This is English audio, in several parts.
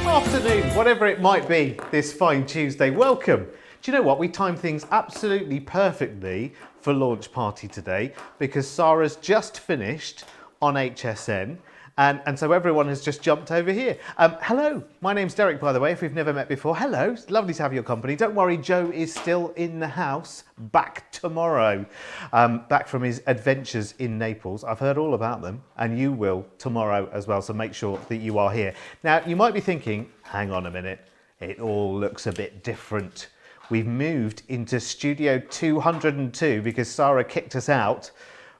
Afternoon, whatever it might be this fine Tuesday, welcome. Do you know what? We timed things absolutely perfectly for launch party today because Sarah's just finished on HSN and so everyone has just jumped over here. Hello, my name's Derek, by the way, if we've never met before. Hello, it's lovely to have your company. Don't worry, Joe is still in the house, back tomorrow, back from his adventures in Naples. I've heard all about them and you will tomorrow as well, so make sure that you are here. Now, you might be thinking, hang on a minute, it all looks a bit different. We've moved into Studio 202 because Sarah kicked us out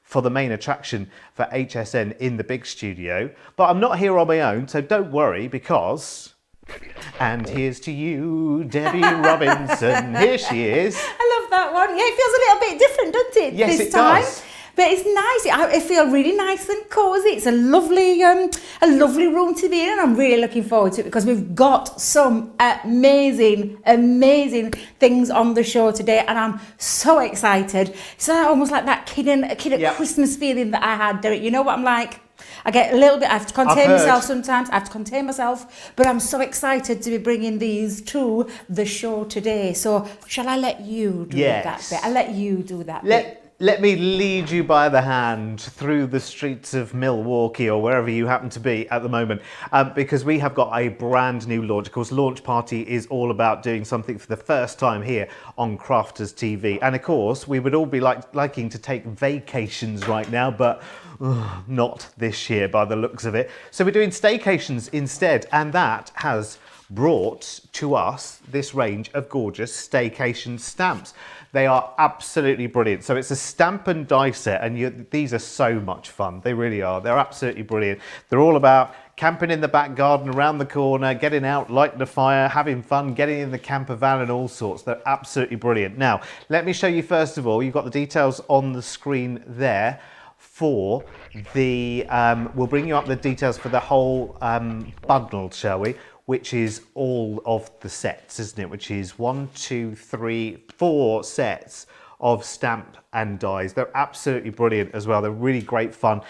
for the main attraction for HSN in the big studio. But I'm not here on my own, so don't worry because... And here's to you, Debbie Robinson. Here she is. I love that one. Yeah, it feels a little bit different, doesn't it? Yes, this it time? does. But it's nice. I feel really nice and cosy. It's a lovely room to be in, and I'm really looking forward to it because we've got some amazing things on the show today, and I'm so excited. It's almost like that kid at Christmas feeling that I had, Derek. You know what I'm like? I get a little bit, I have to contain myself sometimes, I have to contain myself, but I'm so excited to be bringing these to the show today. So shall I let you do that bit? I'll let you do that bit. Let me lead you by the hand through the streets of Milwaukee or wherever you happen to be at the moment, because we have got a brand new launch. Of course, Launch Party is all about doing something for the first time here on Crafters TV. And of course, we would all be liking to take vacations right now, but not this year by the looks of it. So we're doing staycations instead, and that has brought to us this range of gorgeous Staycation Stamps. They are absolutely brilliant. So it's a stamp and die set, and these are so much fun. They really are. They're absolutely brilliant. They're all about camping in the back garden, around the corner, getting out, lighting a fire, having fun, getting in the camper van and all sorts. They're absolutely brilliant. Now, let me show you first of all, you've got the details on the screen there for the, we'll bring you up the details for the whole bundle, shall we? Which is all of the sets, isn't it? Which is 1, 2, 3, 4 sets of stamp and dies. They're absolutely brilliant as well. They're really great fun.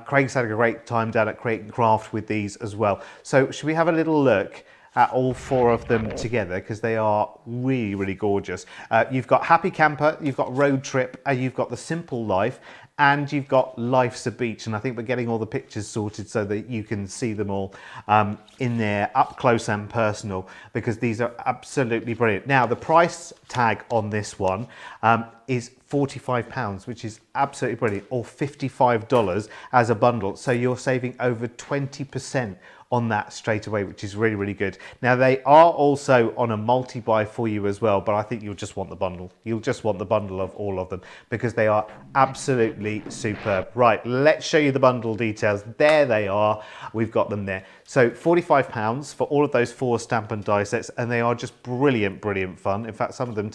Craig's had a great time down at Create and Craft with these as well. So should we have a little look at all 4 of them together, because they are really gorgeous. You've got Happy Camper, you've got Road Trip, and you've got the Simple Life, and you've got Life's a Beach. And I think we're getting all the pictures sorted so that you can see them all in there up close and personal, because these are absolutely brilliant. Now, the price tag on this one is £45, which is absolutely brilliant, or $55 as a bundle. So you're saving over 20% on that straight away, which is really good. Now, they are also on a multi-buy for you as well, but I think you'll just want the bundle. You'll just want the bundle of all of them because they are absolutely superb. Right, let's show you the bundle details. There they are. We've got them there. So £45 for all of those 4 stamp and die sets, and they are just brilliant fun. In fact, some of them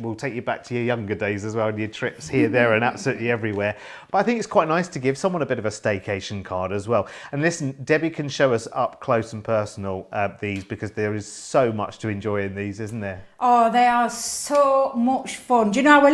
will take you back to your younger days as well, and your trips here, there, and absolutely everywhere. But I think it's quite nice to give someone a bit of a staycation card as well. And listen, Debbie can show us up close and personal these, because there is so much to enjoy in these, isn't there? Oh, they are so much fun. Do you know, I was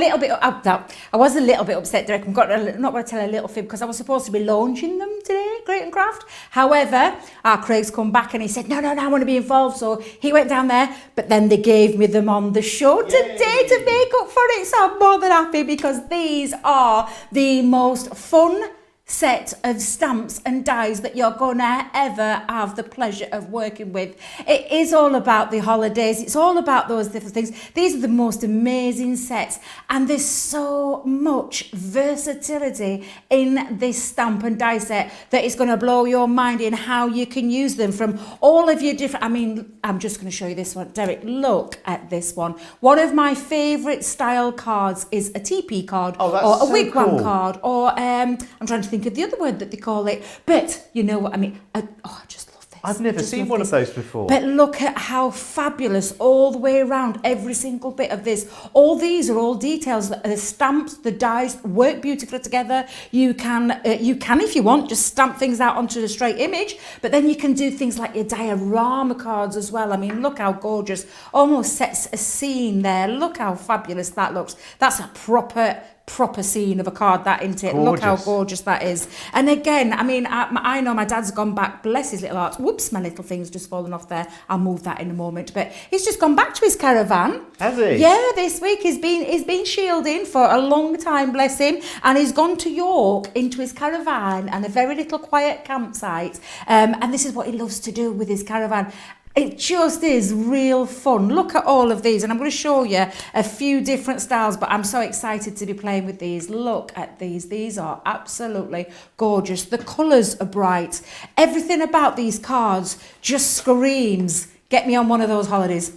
a little bit upset, Derek. I'm not going to tell a little fib, because I was supposed to be launching them today, Create and Craft. However, our Craig's come back and he said, no, I want to be involved. So he went down there, but then they gave me them on the show today to make up for it. So I'm more than happy, because these are the most fun set of stamps and dies that you're gonna ever have the pleasure of working with. It is all about the holidays. It's all about those different things. These are the most amazing sets, and there's so much versatility in this stamp and die set that it's going to blow your mind in how you can use them from all of your different. I mean, I'm just going to show you this one. Derek, look at this one. One of my favourite style cards is a TP card, Oh, that's or a so wigwam cool. card, or I'm trying to think of the other word that they call it, but you know what I mean. I just love this. I've never Just seen love one this. of those before. But look at how fabulous all the way around, every single bit of this. All these are all details. The stamps, the dies work beautifully together. You can, if you want, just stamp things out onto the straight image, but then you can do things like your diorama cards as well. I mean, look how gorgeous. Almost sets a scene there. Look how fabulous that looks. That's a proper scene of a card, that, isn't it? Look how gorgeous that is. And again, I mean, I know my dad's gone back, bless his little heart. Whoops, my little thing's just fallen off there. I'll move that in a moment. But he's just gone back to his caravan. Has he? Yeah, this week he's been shielding for a long time, bless him. And he's gone to York into his caravan and a very little quiet campsite. And this is what he loves to do with his caravan. It just is real fun. Look at all of these, and I'm going to show you a few different styles, but I'm so excited to be playing with these. Look at these. These are absolutely gorgeous. The colours are bright. Everything about these cards just screams, get me on one of those holidays.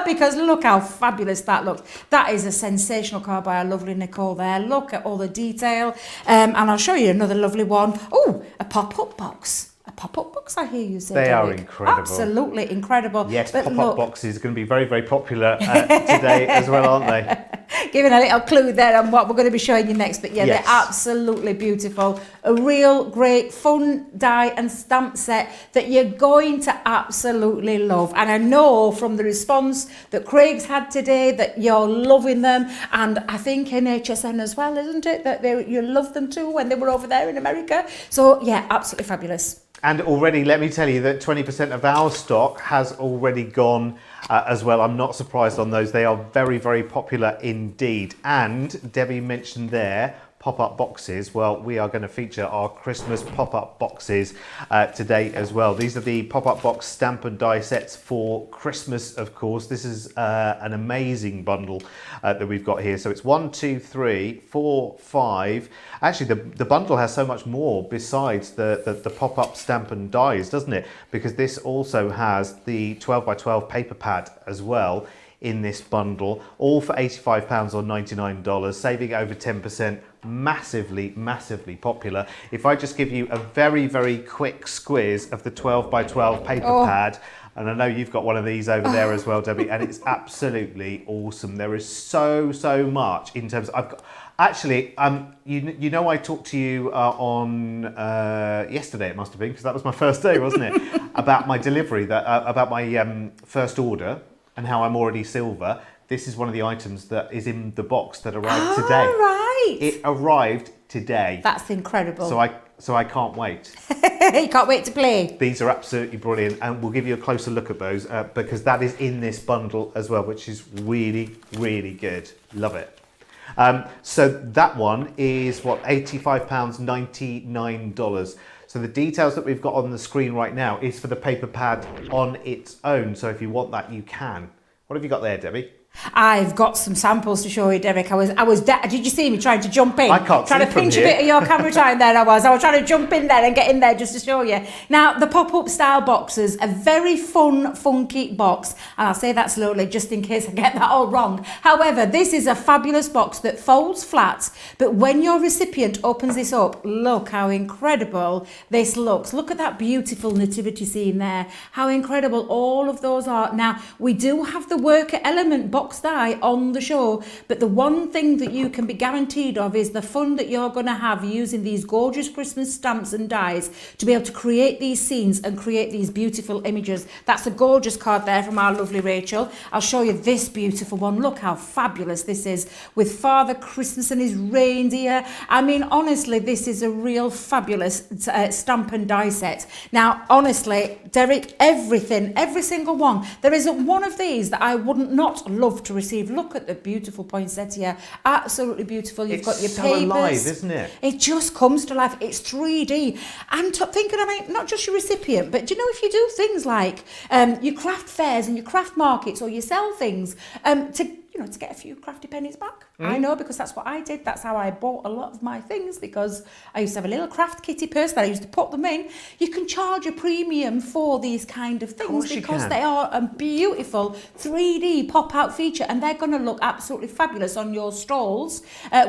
Because look how fabulous that looks. That is a sensational card by our lovely Nicole there. Look at all the detail. And I'll show you another lovely one. Oh, a pop-up box. A pop-up box, I hear you say. They are Derek. incredible. Absolutely incredible. Yes, But pop-up look, boxes are going to be very, very popular today as well, aren't they? giving a little clue there on what we're going to be showing you next. But yeah, Yes. they're absolutely beautiful. A real great fun die and stamp set that you're going to absolutely love. And I know from the response that Craig's had today that you're loving them. And I think NHSN as well, isn't it? That you love them too when they were over there in America. So yeah, absolutely fabulous. And already, let me tell you that 20% of our stock has already gone as well. I'm not surprised on those. They are very, very popular indeed. And Debbie mentioned there, pop-up boxes. Well, we are going to feature our Christmas pop-up boxes today as well. These are the pop-up box stamp and die sets for Christmas, of course. This is an amazing bundle that we've got here. So it's 1, 2, 3, 4, 5. Actually, the bundle has so much more besides the pop-up stamp and dies, doesn't it? Because this also has the 12 by 12 paper pad as well in this bundle, all for £85 or $99, saving over 10%. Massively, massively popular. If I just give you a very, very quick squiz of the 12 by 12 paper pad, and I know you've got one of these over there as well, Debbie, and it's absolutely awesome. There is so much in terms of, I've got, actually, you know I talked to you on yesterday, it must have been, because that was my first day, wasn't it? About my delivery, about my first order, and how I'm already silver. This is one of the items that is in the box that arrived today. Right. It arrived today. That's incredible. So I can't wait. You can't wait to play. These are absolutely brilliant, and we'll give you a closer look at those because that is in this bundle as well, which is really, really good. Love it. So that one is what, £85, $99. So the details that we've got on the screen right now is for the paper pad on its own. So if you want that, you can. What have you got there, Debbie? I've got some samples to show you, Derek. Did you see me trying to jump in? I can't trying see to from pinch here. a bit of your camera time there. I was trying to jump in there and get in there just to show you. Now, the pop-up style boxes, a very fun, funky box. And I'll say that slowly just in case I get that all wrong. However, this is a fabulous box that folds flat. But when your recipient opens this up, look how incredible this looks. Look at that beautiful nativity scene there. How incredible all of those are. Now, we do have the worker element box die on the show, but the one thing that you can be guaranteed of is the fun that you're going to have using these gorgeous Christmas stamps and dies to be able to create these scenes and create these beautiful images. That's a gorgeous card there from our lovely Rachel. I'll show you this beautiful one. Look how fabulous this is with Father Christmas and his reindeer. I mean, honestly, this is a real fabulous stamp and die set. Now, honestly, Derek, every single one. There isn't one of these that I wouldn't not love love to receive. Look at the beautiful poinsettia, absolutely beautiful. You've got your so papers. alive, isn't it? It just comes to life. It's 3D. And thinking, I mean, not just your recipient, but do you know, if you do things like your craft fairs and your craft markets, or you sell things to get a few crafty pennies back. I know, because that's what I did. That's how I bought a lot of my things, because I used to have a little craft kitty purse that I used to put them in. You can charge a premium for these kind of things because they are a beautiful 3D pop-out feature, and they're going to look absolutely fabulous on your stalls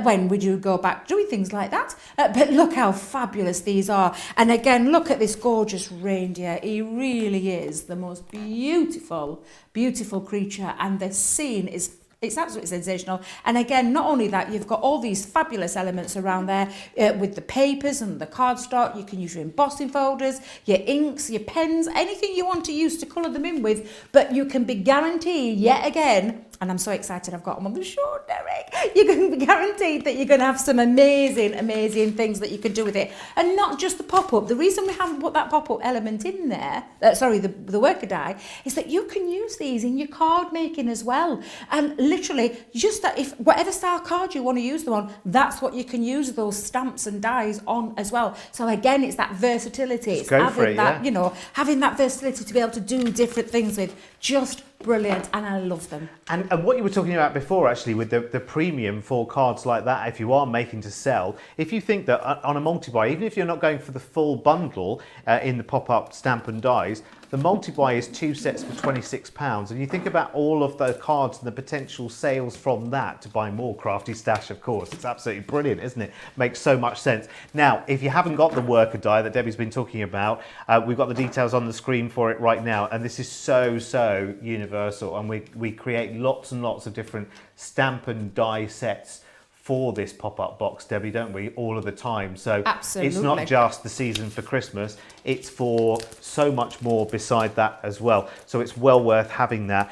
when we do go back doing things like that. But look how fabulous these are. And again, look at this gorgeous reindeer. He really is the most beautiful, beautiful creature, and the scene is absolutely sensational. And again, not only that, you've got all these fabulous elements around there with the papers and the cardstock. You can use your embossing folders, your inks, your pens, anything you want to use to colour them in with. But you can be guaranteed, yet again, and I'm so excited I've got them on the show, Derek, you can be guaranteed that you're going to have some amazing, amazing things that you can do with it. And not just the pop-up. The reason we haven't put that pop-up element in there, the worker die, is that you can use these in your card making as well. And literally, just that, if whatever style card you want to use them on, that's what you can use those stamps and dies on as well. So again, it's that versatility. It's having that, having that versatility to be able to do different things with. Just brilliant, and I love them. And what you were talking about before, actually, with the premium for cards like that, if you are making to sell, if you think that on a multi-buy, even if you're not going for the full bundle in the pop-up stamp and dies, the multi-buy is 2 sets for £26. And you think about all of the cards and the potential sales from that to buy more crafty stash, of course. It's absolutely brilliant, isn't it? Makes so much sense. Now, if you haven't got the worker die that Debbie's been talking about, we've got the details on the screen for it right now. And this is so universal. And we create lots and lots of different stamp and die sets for this pop-up box, Debbie, don't we, all of the time? So absolutely. It's not just the season for Christmas, it's for so much more beside that as well. So it's well worth having that.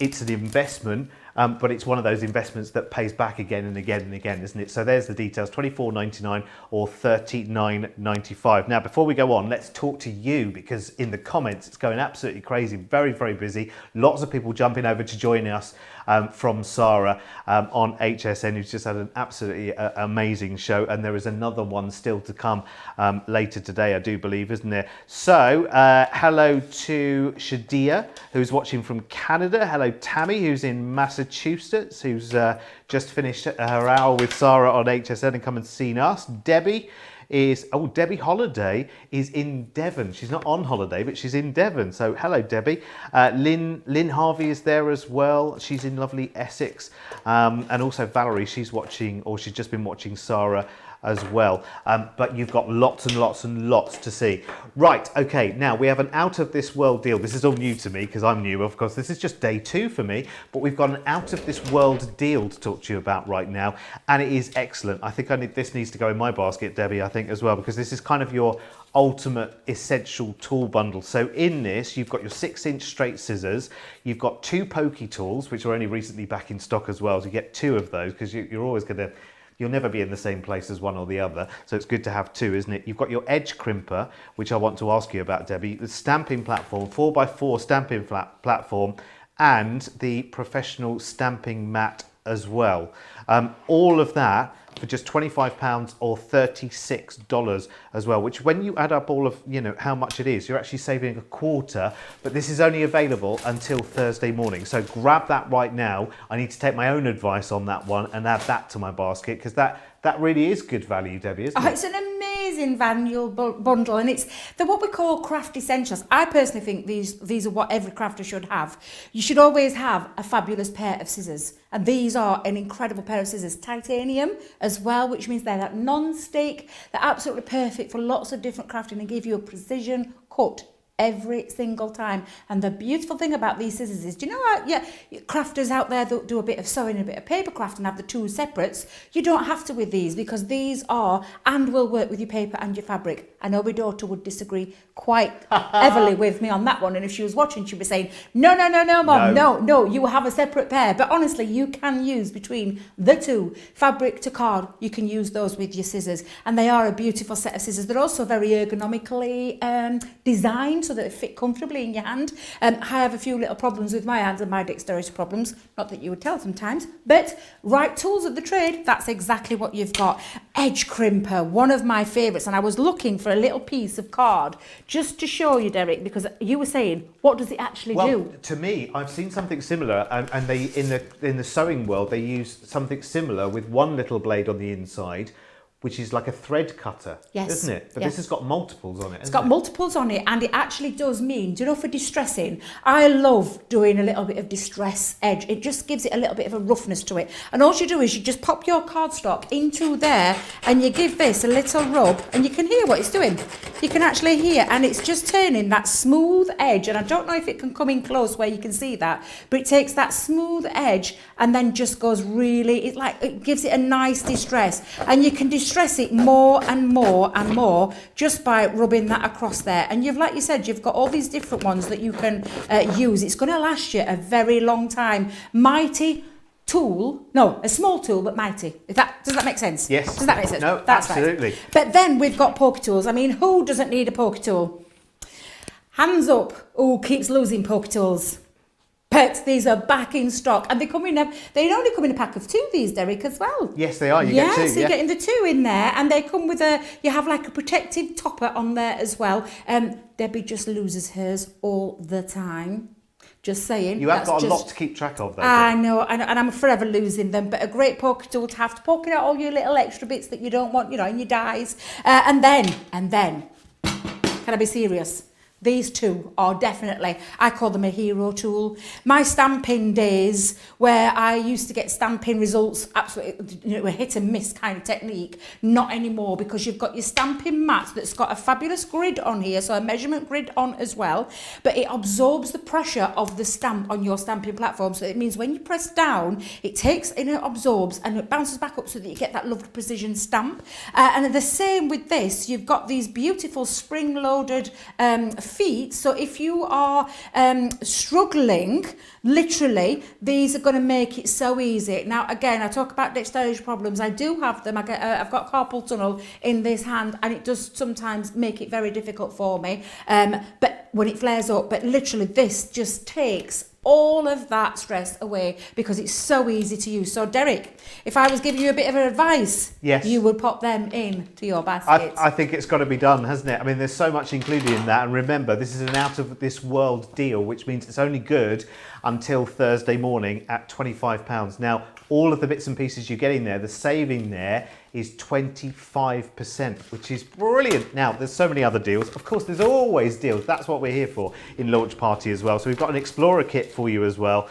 It's an investment, but it's one of those investments that pays back again and again and again, isn't it? So there's the details, $24.99 or $39.95. Now, before we go on, let's talk to you, because in the comments, it's going absolutely crazy, very busy. Lots of people jumping over to join us from Sarah on HSN, who's just had an absolutely amazing show. And there is another one still to come later today, I do believe, isn't there? So hello to Shadia, who's watching from Canada. Hello, Tammy, who's in Massachusetts, who's just finished her hour with Sarah on HSN and come and seen us. Debbie Holiday is in Devon. She's not on holiday, but she's in Devon. So hello, Debbie. Lynn Harvey is there as well. She's in lovely Essex. And also Valerie, she's watching, or she's just been watching Sarah as well. But you've got lots and lots and lots to see. Right, okay, now we have an out of this world deal. This is all new to me because I'm new, of course. This is just day 2 for me, but we've got an out of this world deal to talk to you about right now, and it is excellent. I think this needs to go in my basket, Debbie, I think as well, because this is kind of your ultimate essential tool bundle. So in this, you've got your 6-inch straight scissors, you've got 2 pokey tools, which are only recently back in stock as well. So you get 2 of those because you're always going to, you'll never be in the same place as one or the other. So it's good to have 2, isn't it? You've got your edge crimper, which I want to ask you about, Debbie, the stamping platform, 4x4 stamping platform, and the professional stamping mat as well. All of that for just £25 or $36 as well, which when you add up all of, how much it is, you're actually saving a quarter, but this is only available until Thursday morning. So grab that right now. I need to take my own advice on that one and add that to my basket, because that really is good value, Debbie, isn't it? It's an amazing annual bundle, and it's what we call craft essentials. I personally think these are what every crafter should have. You should always have a fabulous pair of scissors, and these are an incredible pair of scissors, titanium as well, which means they're that non-stick. They're absolutely perfect for lots of different crafting and give you a precision cut every single time. And the beautiful thing about these scissors is, do you know how crafters out there that do a bit of sewing and a bit of paper craft and have the 2 separates? You don't have to with these, because these are and will work with your paper and your fabric. I know my daughter would disagree quite heavily with me on that one, and if she was watching, she'd be saying, no, Mum, no, you will have a separate pair. But honestly, you can use between the 2, fabric to card, you can use those with your scissors, and they are a beautiful set of scissors. They're also very ergonomically designed, so that it fit comfortably in your hand. I have a few little problems with my hands and my dexterity problems, not that you would tell sometimes, but right tools of the trade, that's exactly what you've got. Edge crimper, one of my favourites, and I was looking for a little piece of card just to show you, Derek, because you were saying, what does it actually do? To me, I've seen something similar, and they in the sewing world they use something similar with one little blade on the inside, which is like a thread cutter, isn't it? But this has got multiples on it. It's got multiples on it, and it actually does mean, do you know, for distressing, I love doing a little bit of distress edge. It just gives it a little bit of a roughness to it. And all you do is you just pop your cardstock into there, and you give this a little rub, and you can hear what it's doing. You can actually hear, and it's just turning that smooth edge, and I don't know if it can come in close where you can see that, but it takes that smooth edge and then just goes really, it gives it a nice distress, and you can distress it more and more and more just by rubbing that across there. And like you said, you've got all these different ones that you can use. It's going to last you a very long time. Mighty tool, no, a small tool, but mighty. Does that make sense? Yes. Does that make sense? No, that's absolutely. Right. But then we've got poker tools. I mean, who doesn't need a poker tool? Hands up, who keeps losing poker tools? But these are back in stock, and they only come in a pack of 2, these, Derek, as well. Yes, they are. You get 2. So you're getting the 2 in there, and they come with you have like a protective topper on there as well. Debbie just loses hers all the time. Just saying. You have got a lot to keep track of, though. I know, and I'm forever losing them, but a great poker tool to have to poke out all your little extra bits that you don't want, in your dies. And then, can I be serious? These 2 are definitely, I call them a hero tool. My stamping days, where I used to get stamping results, absolutely, a hit and miss kind of technique, not anymore, because you've got your stamping mat that's got a fabulous grid on here, so a measurement grid on as well, but it absorbs the pressure of the stamp on your stamping platform, so it means when you press down, it takes and it absorbs and it bounces back up so that you get that lovely precision stamp. And the same with this, you've got these beautiful spring-loaded feet, so if you are struggling, literally, these are going to make it so easy. Now, again, I talk about dexterity problems. I do have them. I've got carpal tunnel in this hand, and it does sometimes make it very difficult for me. But when it flares up, but literally, this just takes all of that stress away because it's so easy to use. So, Derek, if I was giving you a bit of advice, you would pop them in to your basket. I think it's got to be done, hasn't it? I mean, there's so much included in that. And remember, this is an out-of-this-world deal, which means it's only good until Thursday morning at £25. Now, all of the bits and pieces you get in there, the saving there is 25%, which is brilliant. Now, there's so many other deals. Of course, there's always deals. That's what we're here for in Launch Party as well. So we've got an Explorer kit for you as well.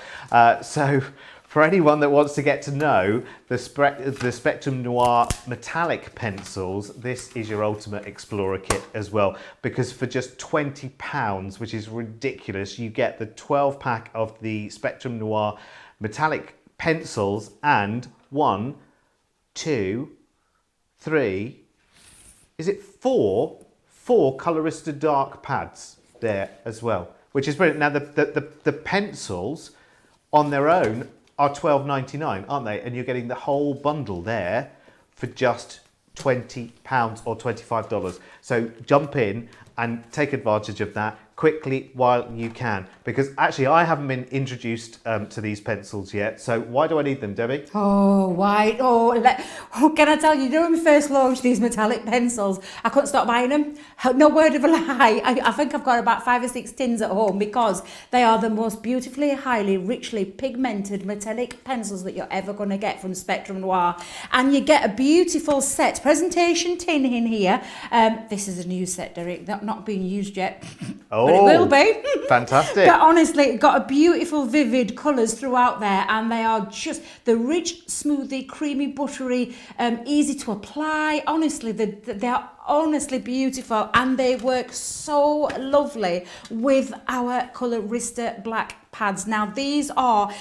So for anyone that wants to get to know the Spectrum Noir metallic pencils, this is your ultimate Explorer kit as well. Because for just £20, which is ridiculous, you get the 12 pack of the Spectrum Noir metallic pencils and 1, 2, 3, is it 4 Colorista dark pads there as well, which is brilliant. Now the pencils on their own are $12.99, aren't they? And you're getting the whole bundle there for just £20 or $25. So jump in and take advantage of that quickly while you can, because actually I haven't been introduced to these pencils yet. So why do I need them, Debbie? Oh, why? Can I tell you, when we first launched these metallic pencils, I couldn't stop buying them. No word of a lie. I think I've got about 5 or 6 tins at home because they are the most beautifully, highly, richly pigmented metallic pencils that you're ever going to get from Spectrum Noir. And you get a beautiful set presentation tin in here. This is a new set, Derek, not being used yet. Oh, but it will be. Fantastic. But honestly, it got a beautiful, vivid colours throughout there, and they are just the rich, smoothie, creamy, buttery, easy to apply. Honestly, they are honestly beautiful, and they work so lovely with our Colorista black pads. Now, these are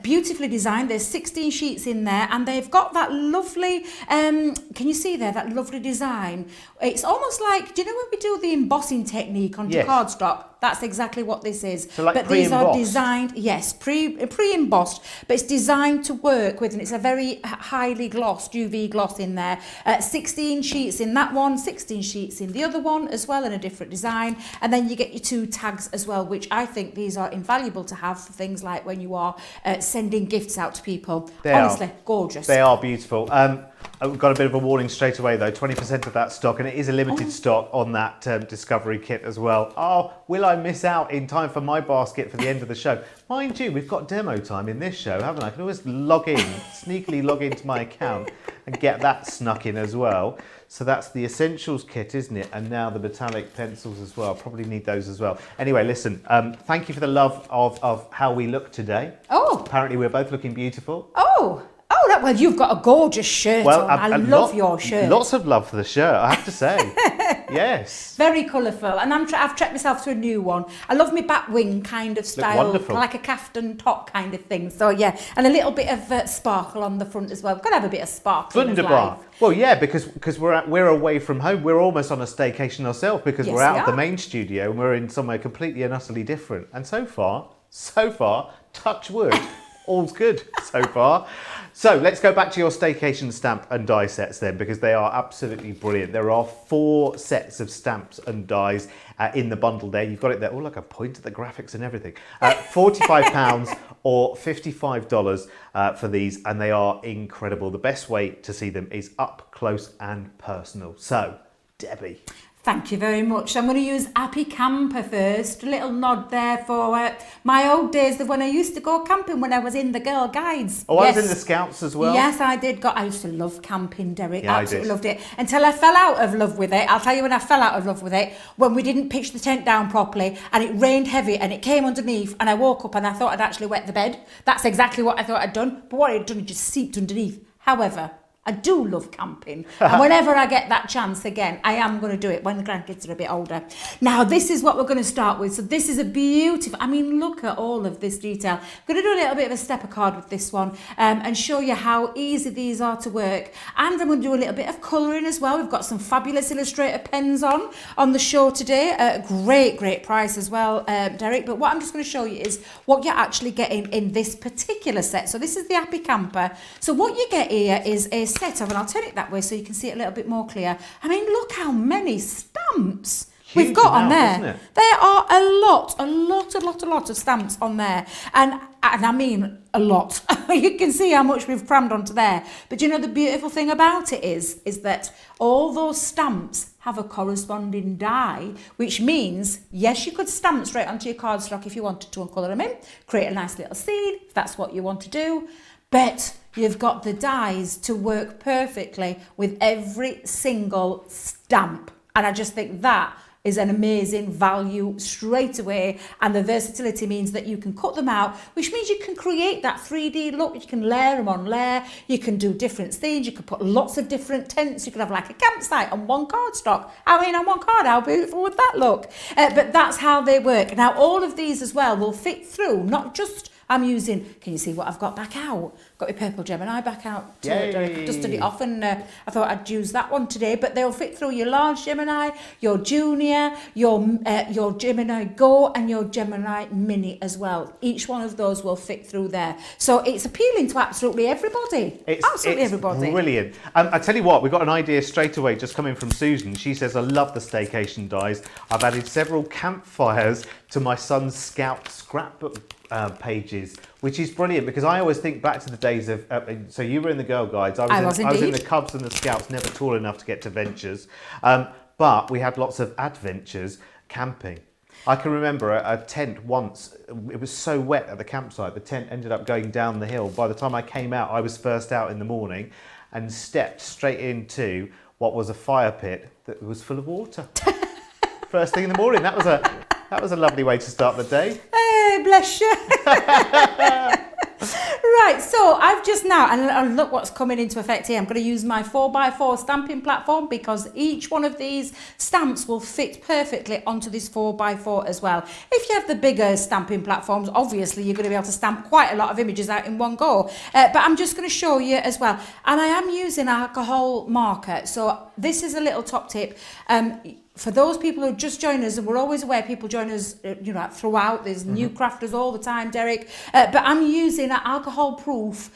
beautifully designed. There's 16 sheets in there, and they've got that lovely, can you see there, that lovely design? It's almost like, do you know when we do the embossing technique onto cardstock? That's exactly what this is. So like but these are pre-embossed? designed, yes, pre-embossed, but it's designed to work with, and it's a very highly glossed UV gloss in there. 16 sheets in that one, 16 sheets in the other one as well, in a different design. And then you get your 2 tags as well, which I think these are invaluable to have for things like when you are sending gifts out to people. Honestly, gorgeous. They are beautiful. We've got a bit of a warning straight away though, 20% of that stock, and it is a limited stock on that Discovery kit as well. Oh, will I miss out in time for my basket for the end of the show? Mind you, we've got demo time in this show, haven't I? I can always sneakily log into my account and get that snuck in as well. So that's the Essentials kit, isn't it? And now the metallic pencils as well. Probably need those as well. Anyway, listen, thank you for the love of how we look today. Oh. Apparently we're both looking beautiful. Well, you've got a gorgeous shirt on. I love your shirt. Lots of love for the shirt, I have to say. Yes. Very colourful. And I've trekked myself to a new one. I love my back wing kind of style. Wonderful. Like a kaftan top kind of thing. So, yeah. And a little bit of sparkle on the front as well. We've got to have a bit of sparkle in Wunderbar. life. Well, yeah, because we're away from home. We're almost on a staycation ourselves because we're out of the main studio and we're in somewhere completely and utterly different. And so far, touch wood, all's good so far. So let's go back to your Staycation stamp and die sets then, because they are absolutely brilliant. There are 4 sets of stamps and dies in the bundle there. You've got it there. Oh, look, I point at the graphics and everything. £45 or $55 for these, and they are incredible. The best way to see them is up close and personal. So, Debbie. Thank you very much. I'm going to use Happy Camper first. A little nod there for my old days of when I used to go camping when I was in the Girl Guides. Oh, yes. I was in the Scouts as well. Yes, I did. I used to love camping, Derek. Yeah, absolutely loved it. Until I fell out of love with it. I'll tell you when I fell out of love with it. When we didn't pitch the tent down properly and it rained heavy and it came underneath and I woke up and I thought I'd actually wet the bed. That's exactly what I thought I'd done. But what I'd done, it just seeped underneath. However, I do love camping, and whenever I get that chance again, I am going to do it when the grandkids are a bit older. Now, this is what we're going to start with. So this is a beautiful, I mean, look at all of this detail. I'm going to do a little bit of a stepper card with this one and show you how easy these are to work. And I'm going to do a little bit of colouring as well. We've got some fabulous Illustrator pens on the show today. Great price as well, Derek. But what I'm just going to show you is what you're actually getting in this particular set. So this is the Happy Camper. So what you get here is a set of, and I'll turn it that way so you can see it a little bit more clear. I mean, look how many stamps we've got on there. Isn't it? There are a lot of stamps on there, and I mean a lot. You can see how much we've crammed onto there. But you know, the beautiful thing about it is that all those stamps have a corresponding die, which means, yes, you could stamp straight onto your cardstock if you wanted to and colour them in, create a nice little scene if that's what you want to do. But you've got the dies to work perfectly with every single stamp. And I just think that is an amazing value straight away. And the versatility means that you can cut them out, which means you can create that 3D look. You can layer them on layer. You can do different things. You can put lots of different tents. You can have like a campsite on one cardstock. I mean, on one card, how beautiful would that look? But that's how they work. Now, all of these as well will fit through, not just... I'm using, can you see what I've got back out? Got my purple Gemini back out. Dusted it off and I thought I'd use that one today. But they'll fit through your large Gemini, your Junior, your Gemini Go and your Gemini Mini as well. Each one of those will fit through there. So it's appealing to absolutely everybody. Absolutely everybody. Brilliant. I tell you what, we've got an idea straight away just coming from Susan. She says, I love the Staycation dies. I've added several campfires to my son's Scout scrapbook pages, which is brilliant because I always think back to the days of so you were in the Girl Guides, I was in the Cubs and the Scouts, never tall enough to get to ventures, but we had lots of adventures camping. I can remember a tent once, it was so wet at the campsite, the tent ended up going down the hill. By the time I came out, I was first out in the morning and stepped straight into what was a fire pit that was full of water. First thing in the morning. That was a lovely way to start the day. Hey, bless you. Right, so I've just now, and look what's coming into effect here. I'm going to use my 4x4 stamping platform because each one of these stamps will fit perfectly onto this 4x4 as well. If you have the bigger stamping platforms, obviously you're going to be able to stamp quite a lot of images out in one go. But I'm just going to show you as well. And I am using alcohol marker. So this is a little top tip. for those people who just join us, and we're always aware people join us, throughout. There's new crafters all the time, Derek. But I'm using an alcohol-proof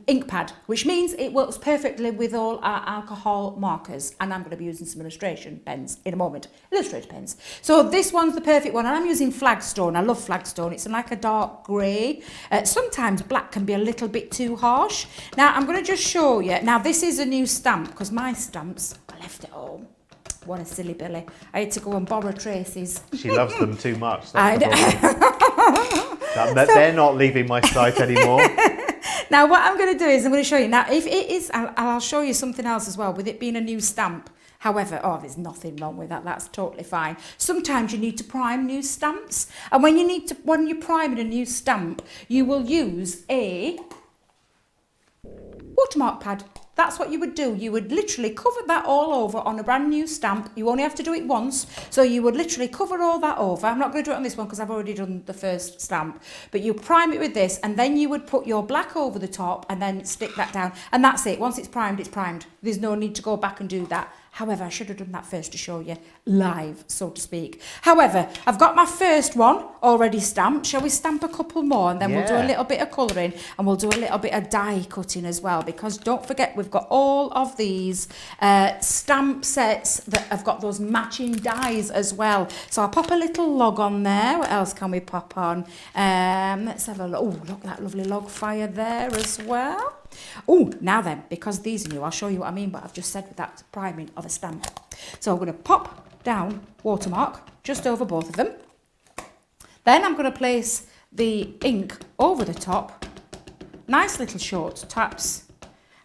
ink pad, which means it works perfectly with all our alcohol markers. And I'm going to be using some illustration pens in a moment. Illustrator pens. So this one's the perfect one. And I'm using Flagstone. I love Flagstone. It's like a dark grey. Sometimes black can be a little bit too harsh. Now, I'm going to just show you. Now, this is a new stamp, because my stamps, I left at home. What a silly Billy. I had to go and borrow Tracy's. She loves them too much. That's the problem. They're not leaving my sight anymore. Now, what I'm going to do is I'm going to show you. Now, if it is, I'll show you something else as well, with it being a new stamp. However, there's nothing wrong with that. That's totally fine. Sometimes you need to prime new stamps. And when you're priming a new stamp, you will use a watermark pad. That's what you would do. You would literally cover that all over on a brand new stamp. You only have to do it once. So you would literally cover all that over. I'm not going to do it on this one because I've already done the first stamp. But you prime it with this, and then you would put your black over the top and then stick that down. And that's it. Once it's primed, it's primed. There's no need to go back and do that. However, I should have done that first to show you live, so to speak. However, I've got my first one already stamped. Shall we stamp a couple more, and then we'll do a little bit of colouring, and we'll do a little bit of die cutting as well, because don't forget, we've got all of these stamp sets that have got those matching dies as well. So I'll pop a little log on there. What else can we pop on? Let's have a look. Oh, look, that lovely log fire there as well. Oh, now then, because these are new, I'll show you what I mean, what I've just said with that priming of a stamp. So I'm going to pop down watermark just over both of them. Then I'm going to place the ink over the top, nice little short taps,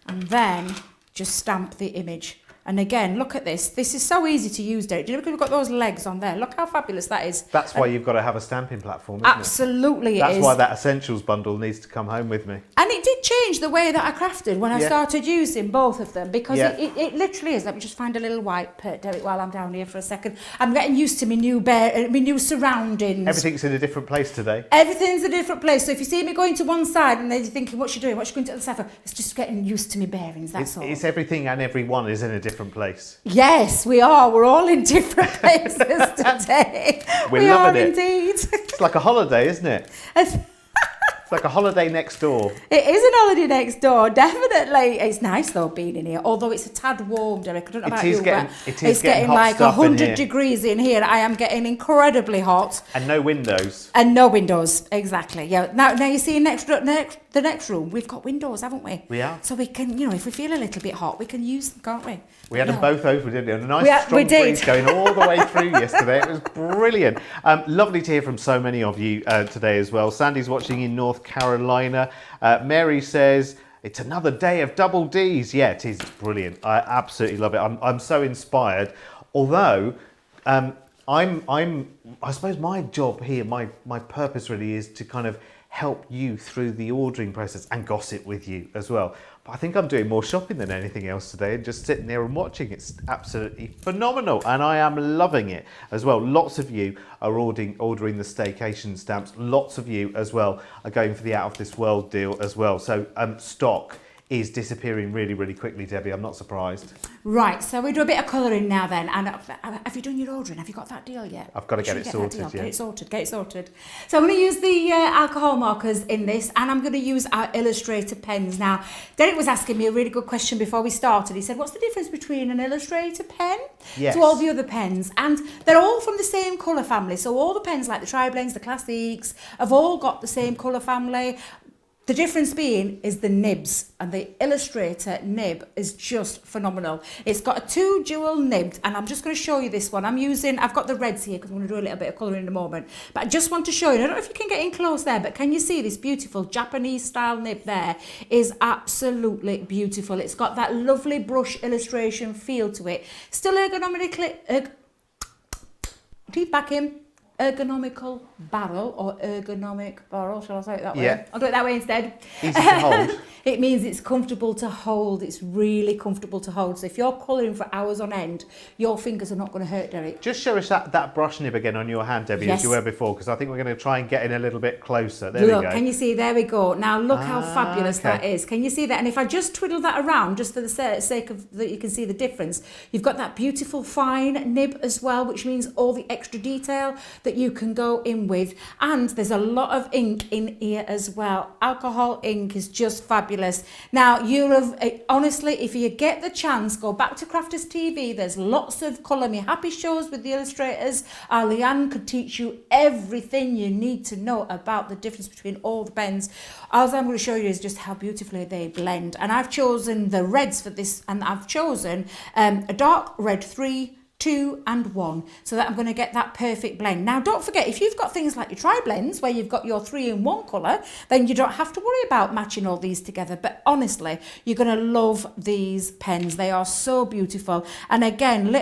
and then just stamp the image. And again, look at this. This is so easy to use, Derek. Do you know, because we've got those legs on there. Look how fabulous that is. That's why you've got to have a stamping platform, isn't absolutely, it? That's why that essentials bundle needs to come home with me. And it did change the way that I crafted when I started using both of them, because it literally is. Let me just find a little wipe, Derek, while I'm down here for a second. I'm getting used to my new surroundings. Everything's in a different place today. Everything's a different place. So if you see me going to one side and then you're thinking, what's she doing? What's she going to the other? It's just getting used to my bearings, that's all. It's everything and everyone is in a different place. Yes, we are. We're all in different places today. We loving are it. Indeed. It's like a holiday, isn't it? It's like a holiday next door. It is an holiday next door, definitely. It's nice though being in here, although it's a tad warm, Derek. I don't know about you, but it's getting like 100 degrees in here. I am getting incredibly hot. And no windows. And no windows, exactly. Yeah. Now you see the next room, we've got windows, haven't we? We are. So we can, if we feel a little bit hot, we can use them, can't we? We had them both open, didn't we? And a nice strong breeze going all the way through yesterday. It was brilliant. Lovely to hear from so many of you today as well. Sandy's watching in North Carolina. Mary says, it's another day of double Ds. Yeah, it is. It's brilliant. I absolutely love it. I'm so inspired. Although, I suppose my job here, my purpose really is to kind of help you through the ordering process and gossip with you as well. But I think I'm doing more shopping than anything else today, and just sitting there and watching. It's absolutely phenomenal, and I am loving it as well. Lots of you are ordering the Staycation Stamps. Lots of you as well are going for the Out of This World deal as well. So stock is disappearing really, really quickly, Debbie. I'm not surprised. Right, so we do a bit of colouring now then. And have you done your ordering? Have you got that deal yet? I've got to get it sorted, yeah. Get it sorted. So I'm going to use the alcohol markers in this, and I'm going to use our Illustrator pens. Now, Derek was asking me a really good question before we started. He said, what's the difference between an Illustrator pen to all the other pens? And they're all from the same colour family. So all the pens, like the Tri-Blends, the Classics, have all got the same colour family. The difference being is the nibs, and the Illustrator nib is just phenomenal. It's got a 2 dual nibbed, and I'm just going to show you this one. I've got the reds here because I'm going to do a little bit of colouring in a moment. But I just want to show you, I don't know if you can get in close there, but can you see this beautiful Japanese style nib there is absolutely beautiful. It's got that lovely brush illustration feel to it. Still ergonomically, teeth back in. Ergonomical barrel, or ergonomic barrel, shall I say it that way? Yeah. I'll do it that way instead. Easy to hold. It means it's comfortable to hold. It's really comfortable to hold. So if you're colouring for hours on end, your fingers are not going to hurt, Derek. Just show us that brush nib again on your hand, Debbie, as you were before, because I think we're going to try and get in a little bit closer. There we go. Can you see? There we go. Now look how fabulous that is. Can you see that? And if I just twiddle that around, just for the sake of that, you can see the difference. You've got that beautiful fine nib as well, which means all the extra detail that you can go in with. And there's a lot of ink in here as well. Alcohol ink is just fabulous. Now, honestly, if you get the chance, go back to Crafters TV. There's lots of Colour Me Happy shows with the illustrators. Leanne could teach you everything you need to know about the difference between all the pens. All I'm going to show you is just how beautifully they blend. And I've chosen the reds for this, and I've chosen a dark red 3, 2 and 1, so that I'm going to get that perfect blend. Now don't forget, if you've got things like your tri-blends where you've got your 3-in-1 colour, then you don't have to worry about matching all these together. But honestly, you're going to love these pens. They are so beautiful. And again,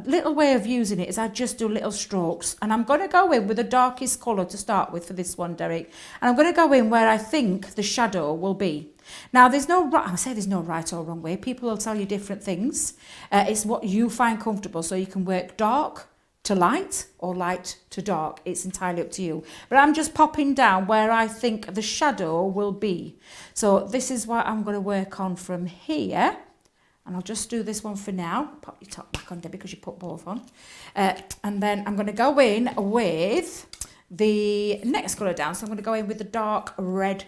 little way of using it is I just do little strokes, and I'm going to go in with the darkest colour to start with for this one, Derek, and I'm going to go in where I think the shadow will be. Now, there's no right or wrong way. People will tell you different things. It's what you find comfortable. So you can work dark to light or light to dark. It's entirely up to you. But I'm just popping down where I think the shadow will be. So this is what I'm going to work on from here. And I'll just do this one for now. Pop your top back on, Debbie, because you put both on. And then I'm going to go in with the next colour down. So I'm going to go in with the dark red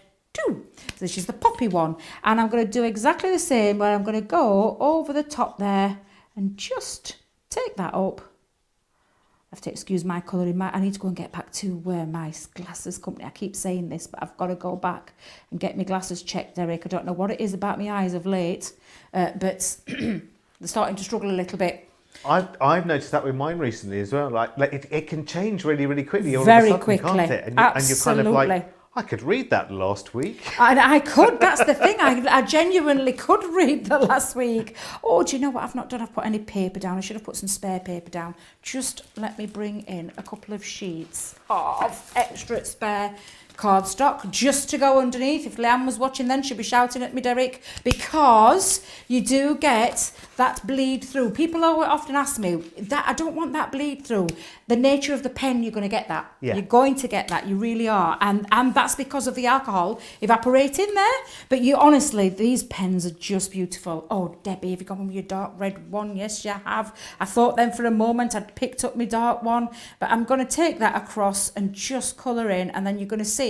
2. So this is the poppy one, and I'm going to do exactly the same, where I'm going to go over the top there and just take that up. I have to excuse my colouring. I need to go and get back to my glasses company. I keep saying this, but I've got to go back and get my glasses checked, Derek. I don't know what it is about my eyes of late, but they're starting to struggle a little bit. I've noticed that with mine recently as well. Like it can change really, really quickly. Very quickly, can't it? And you're kind of like, I could read that last week. And I could, that's the thing. I genuinely could read that last week. Oh, do you know what I've not done? I've put any paper down. I should have put some spare paper down. Just let me bring in a couple of sheets of extra spare cardstock just to go underneath. If Leanne was watching then, she'd be shouting at me, Derek, because you do get that bleed through. People often ask me, that I don't want that bleed through. The nature of the pen, you're going to get that. Yeah. You're going to get that. You really are. And that's because of the alcohol evaporating there. But you honestly, these pens are just beautiful. Oh, Debbie, have you gone with your dark red one? Yes, you have. I thought then for a moment I'd picked up my dark one. But I'm going to take that across and just colour in. And then you're going to see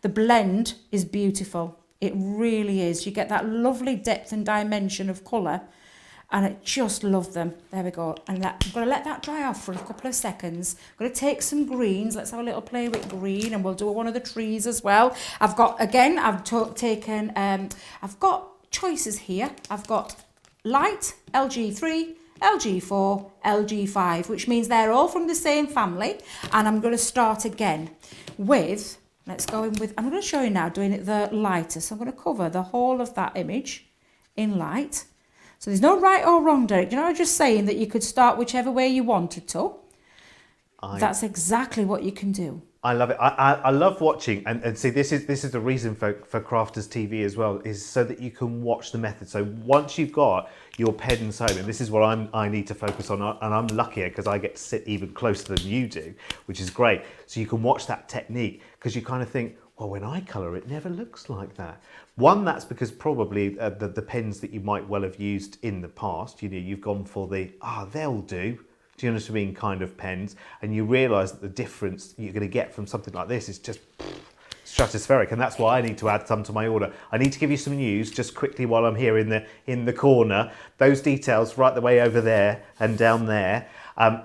the blend is beautiful. It really is. You get that lovely depth and dimension of colour, and I just love them. There we go. And I'm going to let that dry off for a couple of seconds. I'm going to take some greens. Let's have a little play with green, and we'll do one of the trees as well. I've got choices here. I've got light, LG3, LG4, LG5, which means they're all from the same family. And I'm going to start again with, let's go in with, I'm going to show you now doing it the lighter. So I'm going to cover the whole of that image in light. So there's no right or wrong, Derek. You know, I'm just saying that you could start whichever way you wanted to. That's exactly what you can do. I love it. I love watching, and see, this is the reason for Crafters TV as well, is so that you can watch the method. So once you've got your pens home, and this is what I need to focus on, and I'm luckier because I get to sit even closer than you do, which is great. So you can watch that technique, because you kind of think, well, when I colour, it never looks like that. One, that's because probably the pens that you might well have used in the past, you know, you've gone for the, they'll do. Do you know what I mean, kind of pens, and you realise that the difference you're going to get from something like this is just stratospheric, and that's why I need to add some to my order. I need to give you some news just quickly while I'm here in the corner. Those details right the way over there and down there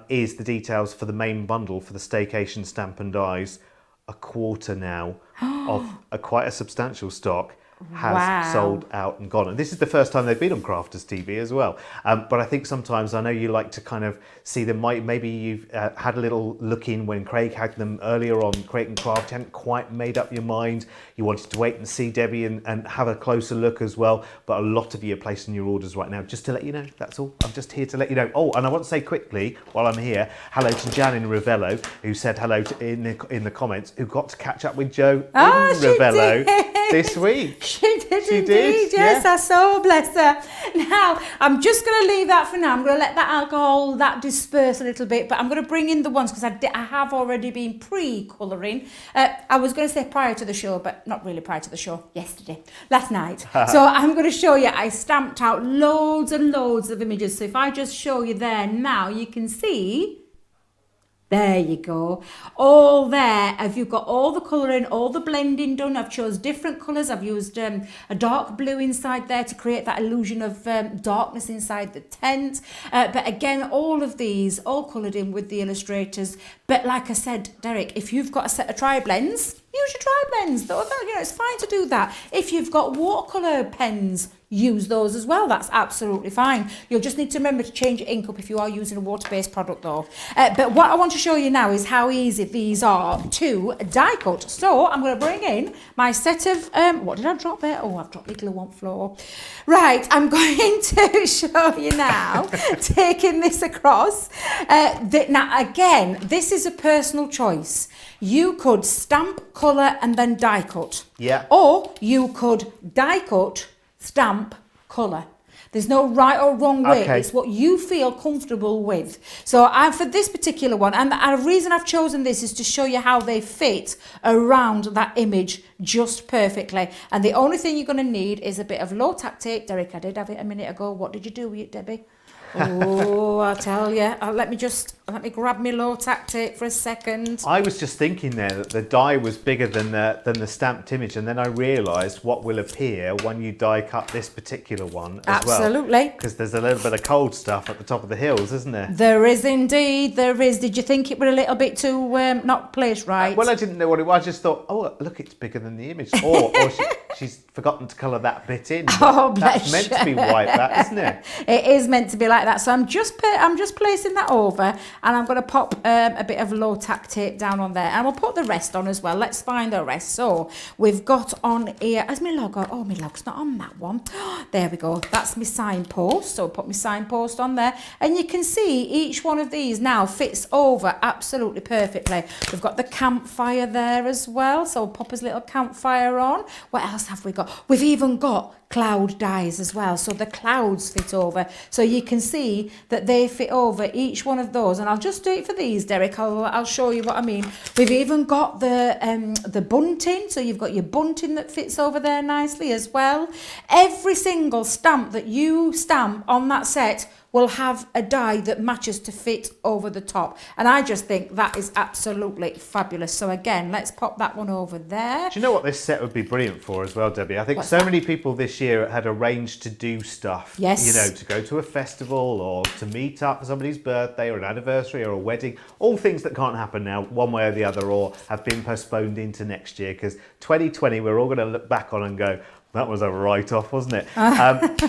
is the details for the main bundle for the Staycation Stamp and Dies. A quarter now of quite a substantial stock has sold out and gone. And this is the first time they've been on Crafters TV as well. But I think sometimes, I know you like to kind of see them, maybe you've had a little look in when Craig had them earlier on Create and Craft, you hadn't quite made up your mind. You wanted to wait and see Debbie and have a closer look as well. But a lot of you are placing your orders right now, just to let you know, that's all. I'm just here to let you know. Oh, and I want to say quickly, while I'm here, hello to Jan in Ravello, who said hello in the comments, who got to catch up with Jo in Ravello this week. She did She indeed. did, Yes, yeah. I saw, bless her. Now, I'm just going to leave that for now. I'm going to let that alcohol, that disperse a little bit, but I'm going to bring in the ones because I have already been pre-colouring. I was going to say prior to the show, but not really prior to the show, last night. So I'm going to show you, I stamped out loads and loads of images. So if I just show you there now, you can see. There you go. All there. Have you got all the colouring, all the blending done? I've chose different colours. I've used a dark blue inside there to create that illusion of darkness inside the tent. But again, all of these, all coloured in with the illustrators. But like I said, Derek, if you've got a set of tri-blends, use your tri-blends. It's fine to do that. If you've got watercolour pens, use those as well. That's absolutely fine. You'll just need to remember to change your ink up if you are using a water-based product though. But what I want to show you now is how easy these are to die cut. So I'm going to bring in my set of, what did I drop there? Oh, I've dropped the glue on floor. Right, I'm going to show you now, taking this across. Now again, this is a personal choice. You could stamp, colour and then die cut. Yeah. Or you could die cut, stamp, colour. There's no right or wrong way. Okay. It's what you feel comfortable with. So for this particular one, and the reason I've chosen this is to show you how they fit around that image just perfectly. And the only thing you're going to need is a bit of low tack tape. Derek, I did have it a minute ago. What did you do with it, Debbie? Oh, I'll tell you. Let me grab my low tack tape for a second. I was just thinking there that the die was bigger than the stamped image, and then I realised what will appear when you die cut this particular one as well. Absolutely. Because there's a little bit of cold stuff at the top of the hills, isn't there? There is indeed, there is. Did you think it were a little bit too not placed right? Well, I didn't know what it was. I just thought, oh, look, it's bigger than the image. Or she's forgotten to colour that bit in. Oh, bless That's meant to be white, that, isn't it? It is meant to be like that. So I'm just placing that over, and I'm going to pop a bit of low tack tape down on there, and we'll put the rest on as well. Let's find the rest. So we've got on here, as my logo. Oh, my logo's not on that one. There we go. That's my signpost. So I'll put my signpost on there, and you can see each one of these now fits over absolutely perfectly. We've got the campfire there as well. So we'll pop his little campfire on. What else have we got? We've even got cloud dies as well, so the clouds fit over, so you can see that they fit over each one of those. And I'll just do it for these, Derek. I'll show you what I mean. We've even got the bunting, so you've got your bunting that fits over there nicely as well. Every single stamp that you stamp on that set will have a die that matches to fit over the top, and I just think that is absolutely fabulous. So again, let's pop that one over there. Do you know what this set would be brilliant for as well, Debbie? I think What's so that? many people this year had arranged to do stuff. Yes. You know, to go to a festival or to meet up for somebody's birthday or an anniversary or a wedding. All things that can't happen now, one way or the other, or have been postponed into next year, because 2020 we're all going to look back on and go, that was a write-off, wasn't it?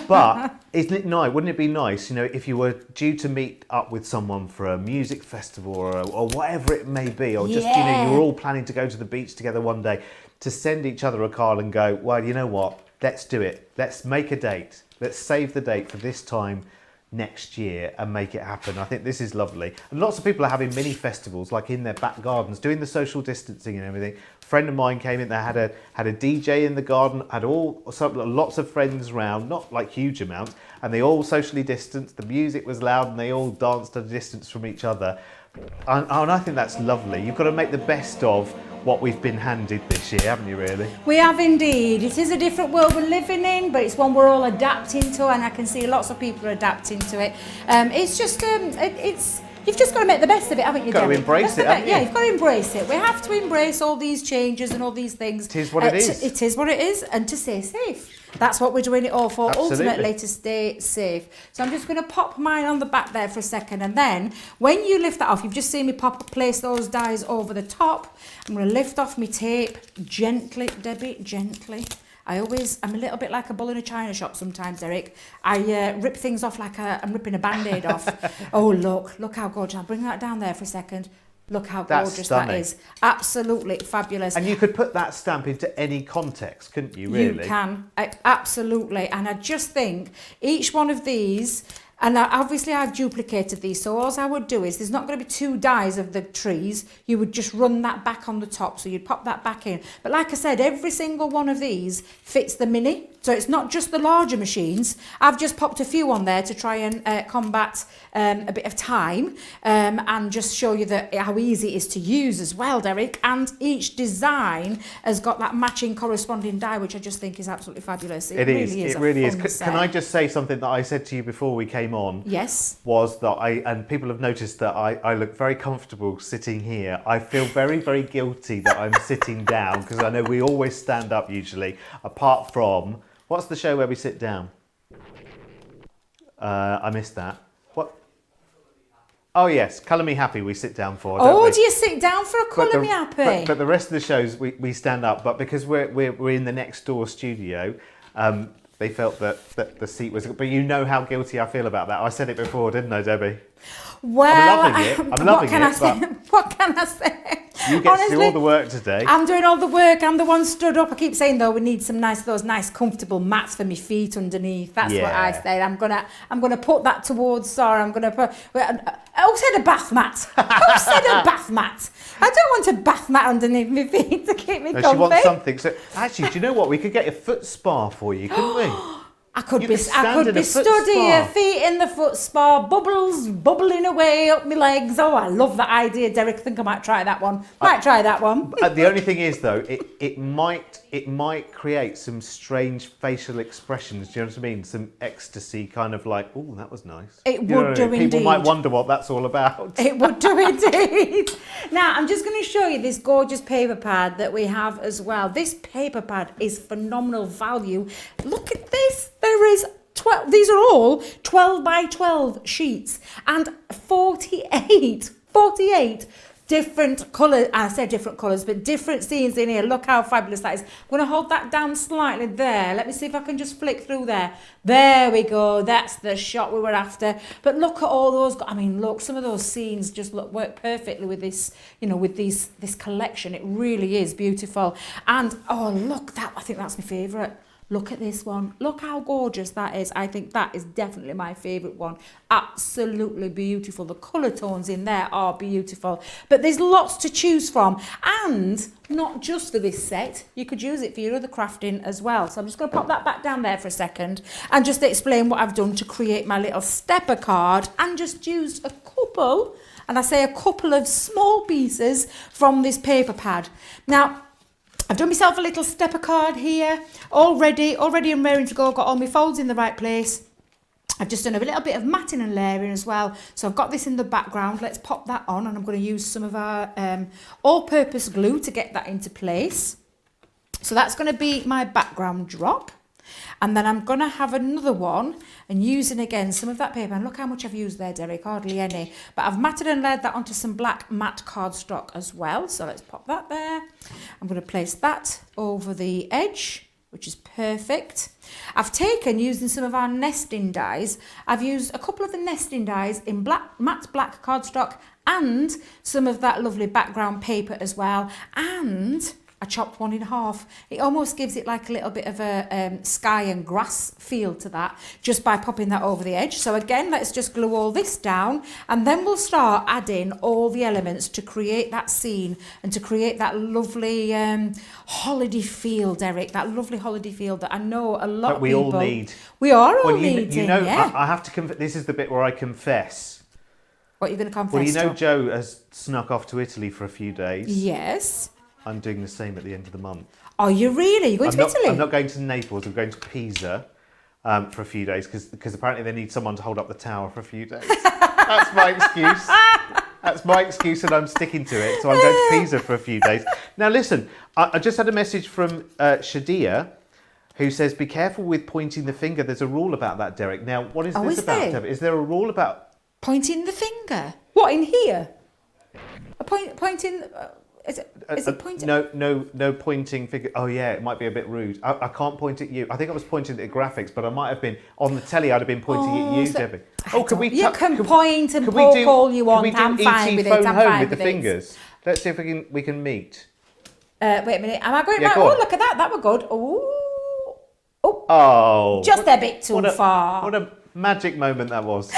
But isn't it nice? Wouldn't it be nice, you know, if you were due to meet up with someone for a music festival or whatever it may be, or just, you know, you were all planning to go to the beach together one day, to send each other a card and go, well, you know what? Let's do it. Let's make a date. Let's save the date for this time next year and make it happen. I think this is lovely. And lots of people are having mini festivals, like in their back gardens, doing the social distancing and everything. A friend of mine came in there, had a DJ in the garden, had lots of friends round, not like huge amounts, and they all socially distanced. The music was loud and they all danced at a distance from each other. And I think that's lovely. You've got to make the best of what we've been handed this year, haven't you, really? We have indeed. It is a different world we're living in, but it's one we're all adapting to, and I can see lots of people are adapting to it. It's just, you've just got to make the best of it, haven't you, Got to Derek? embrace it, haven't you? Yeah, you've got to embrace it. We have to embrace all these changes and all these things. It is what it is. It is what it is, and to stay safe. That's what we're doing it all for, Absolutely. ultimately, to stay safe. So I'm just going to pop mine on the back there for a second, and then when you lift that off, you've just seen me place those dies over the top. I'm going to lift off my tape gently, Debbie, gently. I'm a little bit like a bull in a china shop sometimes, Eric. I rip things off like I'm ripping a Band-Aid off. Oh, look how gorgeous. I'll bring that down there for a second. Look how gorgeous that is. Absolutely fabulous. And you could put that stamp into any context, couldn't you, really? You can, absolutely. And I just think each one of these, And obviously I've duplicated these, so all I would do is, there's not going to be 2 dies of the trees, you would just run that back on the top, so you'd pop that back in. But like I said, every single one of these fits the mini, so it's not just the larger machines. I've just popped a few on there to try and combat a bit of time, and just show you how easy it is to use as well, Derek. And each design has got that matching corresponding die, which I just think is absolutely fabulous. It really is. It really is. Can I just say something that I said to you before we came on? Yes. Was that and people have noticed that I look very comfortable sitting here. I feel very, very guilty that I'm sitting down, because I know we always stand up usually, apart from, what's the show where we sit down? I missed that. What? Oh yes, Colour Me Happy we sit down for. Don't we? Do you sit down for a Colour Me Happy? But the rest of the shows we stand up. But because we're in the next door studio, they felt that the seat was. But you know how guilty I feel about that. I said it before, didn't I, Debbie? Well, I'm loving it. What can I say? You get to do all the work today. I'm doing all the work. I'm the one stood up. I keep saying though, we need those nice comfortable mats for my feet underneath. That's what I said. I'm gonna put that towards Sarah. I'm gonna put. Who said a bath mat? Who said a bath mat? I don't want a bath mat underneath my feet to keep me comfy. She wants something. So actually, do you know what? We could get a foot spa for you, couldn't we? I could be stood here, feet in the foot spa, bubbles bubbling away up my legs. Oh, I love that idea, Derek. I think I might try that one. The only thing is, though, it might create some strange facial expressions. Do you know what I mean? Some ecstasy, kind of like, oh, that was nice. It would do indeed. People might wonder what that's all about. It would do indeed. Now, I'm just going to show you this gorgeous paper pad that we have as well. This paper pad is phenomenal value. Look at this. There is 12, these are all 12 by 12 sheets and 48 different colours. I say different colours, but different scenes in here. Look how fabulous that is. I'm going to hold that down slightly there. Let me see if I can just flick through there. There we go. That's the shot we were after. But look at all those. I mean, look, some of those scenes just work perfectly with this, with this collection. It really is beautiful. And, oh, look, I think that's my favourite. Look at this one. Look how gorgeous that is. I think that is definitely my favourite one. Absolutely beautiful. The colour tones in there are beautiful. But there's lots to choose from. And not just for this set. You could use it for your other crafting as well. So I'm just going to pop that back down there for a second and just explain what I've done to create my little stepper card, and just used a couple, and I say a couple of small pieces from this paper pad. Now, I've done myself a little stepper card here, all ready and raring to go. Got all my folds in the right place. I've just done a little bit of matting and layering as well. So I've got this in the background. Let's pop that on, and I'm going to use some of our all-purpose glue to get that into place. So that's going to be my background drop. And then I'm going to have another one and using again some of that paper. And look how much I've used there, Derek, hardly any. But I've matted and laid that onto some black matte cardstock as well. So let's pop that there. I'm going to place that over the edge, which is perfect. I've taken, using some of our nesting dies, I've used a couple of the nesting dies in matte black cardstock and some of that lovely background paper as well. And I chopped one in half. It almost gives it like a little bit of a sky and grass feel to that, just by popping that over the edge. So again, let's just glue all this down, and then we'll start adding all the elements to create that scene and to create that lovely holiday feel, Derek, that lovely holiday feel that I know a lot of people... all need. We are all needing, yeah. I have to confess, this is the bit where I confess. What are you going to confess? Well, you know Joe has snuck off to Italy for a few days. Yes. I'm doing the same at the end of the month. Are you really? You're going to Italy? I'm not going to Naples. I'm going to Pisa for a few days because apparently they need someone to hold up the tower for a few days. That's my excuse. That's my excuse, and I'm sticking to it. So I'm going to Pisa for a few days. Now listen, I just had a message from Shadia, who says, "Be careful with pointing the finger." There's a rule about that, Derek. Now, what is this about, Deborah? Is there a rule about pointing the finger? What, in here? Pointing. Is it pointing? No pointing figure. Oh yeah, it might be a bit rude. I can't point at you. I think I was pointing at graphics, but I might have been on the telly. I'd have been pointing at you, Debbie. Oh, can we? You can point and poke all you want. I'm fine with it. I'm fine with the fingers. Let's see if we can meet. Wait a minute. Am I going right? Oh, look at that. That were good. Oh. Oh. Just a bit too far. Magic moment that was.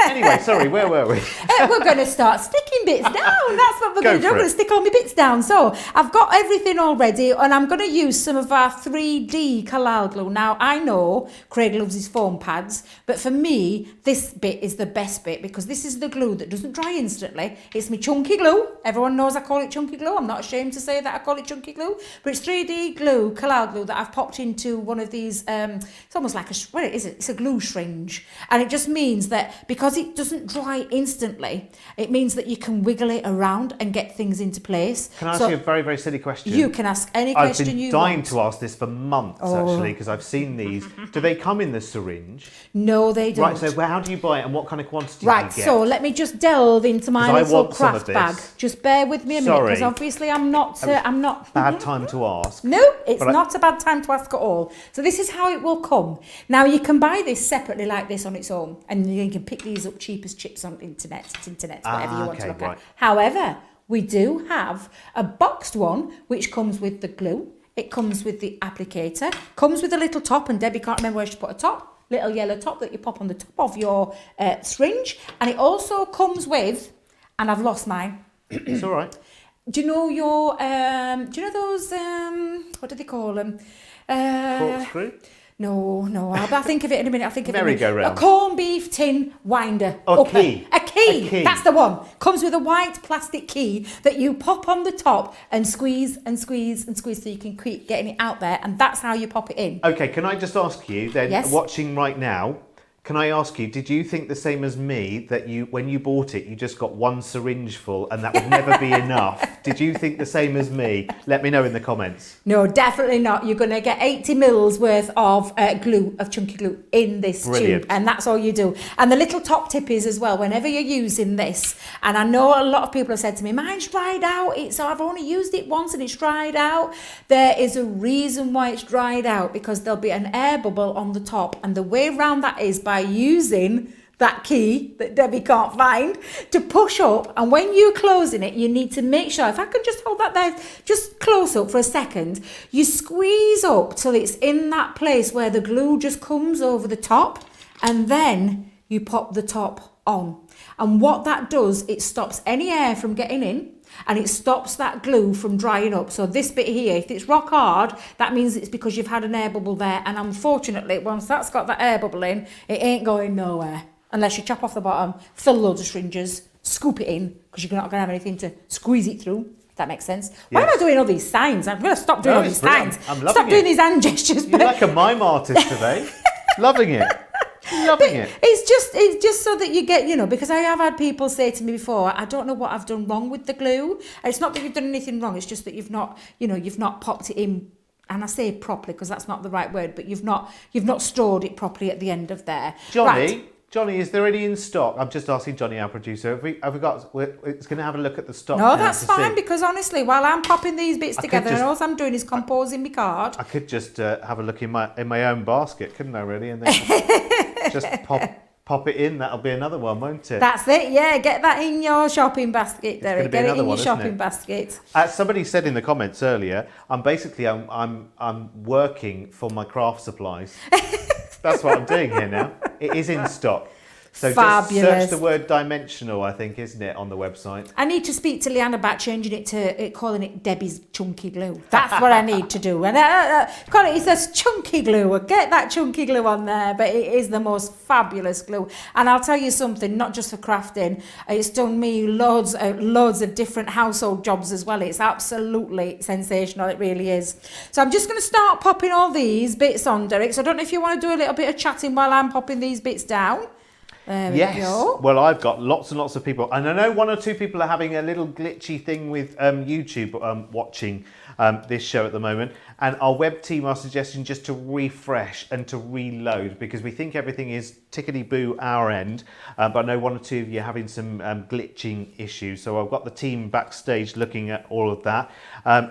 Anyway, sorry, where were we? We're going to start sticking bits down. That's what we're going to do. I'm for going to it. stick all my bits down. So I've got everything all ready, and I'm going to use some of our 3D Collal glue. Now, I know Craig loves his foam pads, but for me, this bit is the best bit because this is the glue that doesn't dry instantly. It's my chunky glue. Everyone knows I call it chunky glue. I'm not ashamed to say that I call it chunky glue, but it's 3D glue, Collal glue that I've popped into one of these, it's almost like what is it? It's a glue syringe. And it just means that because it doesn't dry instantly, it means that you can wiggle it around and get things into place. Can I ask you a very, very silly question? You can ask any question you want. I've been dying to ask this for months, actually, because I've seen these. Do they come in the syringe? No, they don't. Right, so how do you buy it and what kind of quantity do you Right, get? so let me just delve into my 'Cause I little want some of craft bag. this. Just bear with me a minute, Sorry. because obviously I'm not. Bad time to ask. No, it's not a bad time to ask at all. So this is how it will come. Now you can buy this separately like this on its own, and you can pick these up cheap as chips on internet, whatever you want to look right. at. However, we do have a boxed one which comes with the glue. It comes with the applicator, comes with a little top, and Debbie can't remember where she put a top. Little yellow top that you pop on the top of your syringe, and it also comes with, and I've lost mine. It's all right. Do you know your do you know those what do they call them? Corkscrew? No, I'll think of it in a minute. I'll think of it. Merry-go-round. A corned beef tin winder. Oh, Upper. key. A key. A key. That's the one. Comes with a white plastic key that you pop on the top and squeeze and squeeze and squeeze so you can keep getting it out there, and that's how you pop it in. Okay, can I just ask you then, Yes. watching right now, can I ask you, did you think the same as me that when you bought it, you just got one syringe full and that would never be enough? Did you think the same as me? Let me know in the comments. No, definitely not. You're going to get 80 mils worth of glue, of chunky glue in this Brilliant. tube. And that's all you do. And the little top tip is as well, whenever you're using this, and I know a lot of people have said to me, mine's dried out. So I've only used it once and it's dried out. There is a reason why it's dried out, because there'll be an air bubble on the top. And the way around that is by using that key that Debbie can't find to push up, and when you're closing it, you need to make sure, if I can just hold that there, just close up for a second, you squeeze up till it's in that place where the glue just comes over the top, and then you pop the top on. And what that does, it stops any air from getting in, and it stops that glue from drying up. So this bit here, if it's rock hard, that means it's because you've had an air bubble there, and unfortunately, once that's got that air bubble in, it ain't going nowhere. Unless you chop off the bottom, fill loads of syringes, scoop it in, because you're not going to have anything to squeeze it through, if that makes sense. Why am I doing all these signs? I'm going to stop doing all these signs. I'm loving Stop it. doing these hand gestures. You're like a mime artist today. Loving it. Loving it. It's just so that you get, because I have had people say to me before, I don't know what I've done wrong with the glue. And it's not that you've done anything wrong, it's just that you've not popped it in, and I say properly because that's not the right word, but you've not stored it properly at the end of there. Johnny, is there any in stock? I'm just asking Johnny, our producer. Have we got? It's going to have a look at the stock. No, now that's to fine, see. because honestly, while I'm popping these bits together, and all I'm doing is composing my card. I could just have a look in my own basket, couldn't I? Really, and then just pop it in. That'll be another one, won't it? That's it. Yeah, get that in your shopping basket, Derek. Get it in your shopping basket. Somebody said in the comments earlier, I'm working for my craft supplies. That's what I'm doing here now. It is in stock. So Fabulous. just search the word dimensional, I think, isn't it, on the website? I need to speak to Leanne about changing it to calling it Debbie's chunky glue. That's what I need to do. And it says chunky glue. Get that chunky glue on there. But it is the most fabulous glue. And I'll tell you something, not just for crafting. It's done me loads of different household jobs as well. It's absolutely sensational. It really is. So I'm just going to start popping all these bits on, Derek. So I don't know if you want to do a little bit of chatting while I'm popping these bits down. There we go. Well, I've got lots and lots of people, and I know one or two people are having a little glitchy thing with YouTube watching this show at the moment, and our web team are suggesting just to refresh and to reload, because we think everything is tickety-boo our end, but I know one or two of you are having some glitching issues, so I've got the team backstage looking at all of that.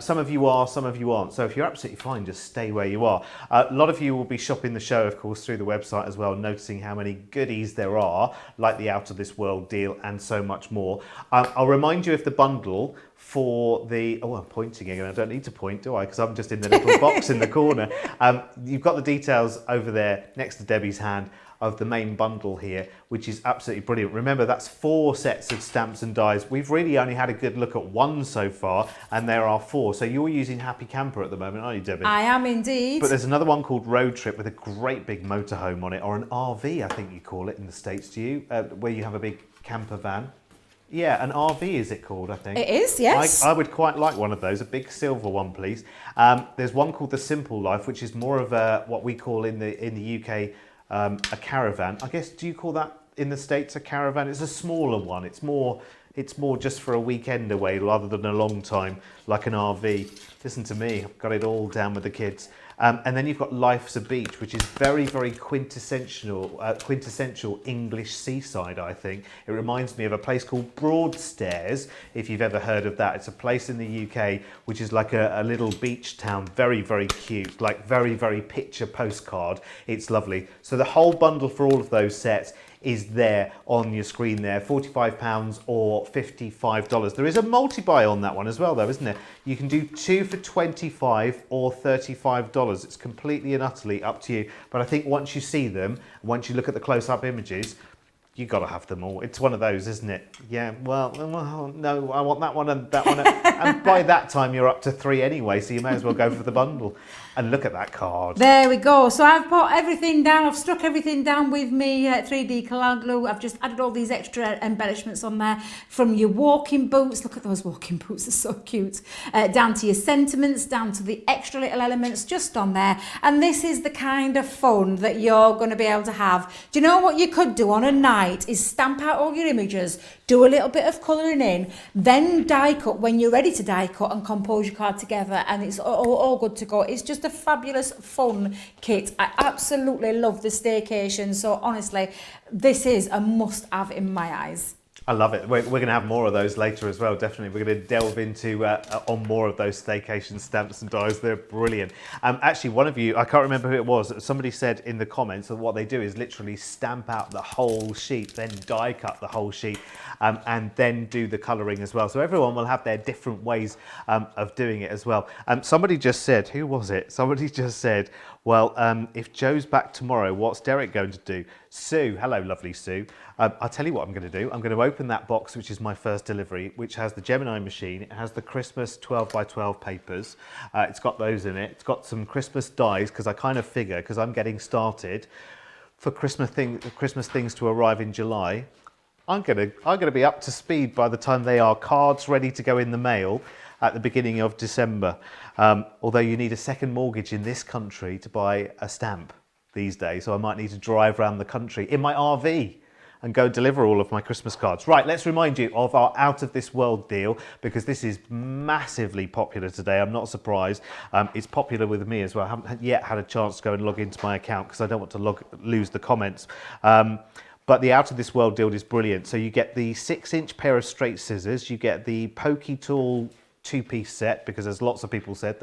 Some of you are, some of you aren't, so if you're absolutely fine, just stay where you are. A lot of you will be shopping the show, of course, through the website as well, noticing how many goodies there are, like the Out of This World deal and so much more. I'll remind you of the bundle for the... Oh, I'm pointing again. I don't need to point, do I? Because I'm just in the little box in the corner. You've got the details over there next to Debbie's hand. of the main bundle here, which is absolutely brilliant. Remember, that's 4 sets of stamps and dies. We've really only had a good look at 1 so far, and there are 4. So you're using Happy Camper at the moment, aren't you, Debbie? I am indeed. But there's another one called Road Trip with a great big motorhome on it, or an RV, I think you call it in the States, do you? Where you have a big camper van. Yeah, an RV is it called, I think. It is, yes. I would quite like one of those, a big silver one, please. There's one called the Simple Life, which is more of a, what we call in the UK, a caravan. I guess, do you call that in the States a caravan? It's a smaller one. It's more just for a weekend away rather than a long time, like an RV. Listen to me, I've got it all down with the kids. And then you've got Life's a Beach, which is very, very quintessential English seaside, I think. It reminds me of a place called Broadstairs, if you've ever heard of that. It's a place in the UK which is like a little beach town, very, very cute, like very, very picture postcard. It's lovely. So the whole bundle for all of those sets is there on your screen there, £45 or $55. There is a multi-buy on that one as well though, isn't there? You can do 2 for $25 or $35. It's completely and utterly up to you. But I think once you see them, once you look at the close-up images, you got to have them all. It's one of those, isn't it? Yeah, well, no, I want that one and that one. And by that time, you're up to 3 anyway, so you may as well go for the bundle. And look at that card. There we go. So I've put everything down. I've stuck everything down with me 3D Collage glue. I've just added all these extra embellishments on there. From your walking boots, look at those walking boots, they're so cute. Down to your sentiments, down to the extra little elements just on there. And this is the kind of fun that you're going to be able to have. Do you know what you could do on a night is stamp out all your images, do a little bit of colouring in, then die cut when you're ready to die cut and compose your card together, and it's all good to go. It's just a fabulous fun kit. I absolutely love the Staycation, so honestly this is a must have in my eyes. I love it. We're going to have more of those later as well, definitely. We're going to delve into on more of those Staycation stamps and dies. They're brilliant. Actually, one of you, I can't remember who it was, somebody said in the comments that what they do is literally stamp out the whole sheet, then die cut the whole sheet, and then do the colouring as well. So everyone will have their different ways of doing it as well. Somebody just said, who was it? Somebody just said, well, if Joe's back tomorrow, what's Derek going to do? Sue, hello, lovely Sue. I'll tell you what I'm going to do. I'm going to open that box, which is my first delivery, which has the Gemini machine. It has the Christmas 12 by 12 papers. It's got those in it. It's got some Christmas dies, because I kind of figure, because I'm getting started, for Christmas things to arrive in July, I'm gonna be up to speed by the time they are cards ready to go in the mail at the beginning of December. Although you need a second mortgage in this country to buy a stamp these days, so I might need to drive around the country in my RV and go deliver all of my Christmas cards. Right, let's remind you of our Out of This World deal, because this is massively popular today. I'm not surprised. It's popular with me as well. I haven't yet had a chance to go and log into my account because I don't want to lose the comments. But the Out of This World deal is brilliant. So you get the 6-inch pair of straight scissors, you get the Pokey Tool 2-piece set, because as lots of people said,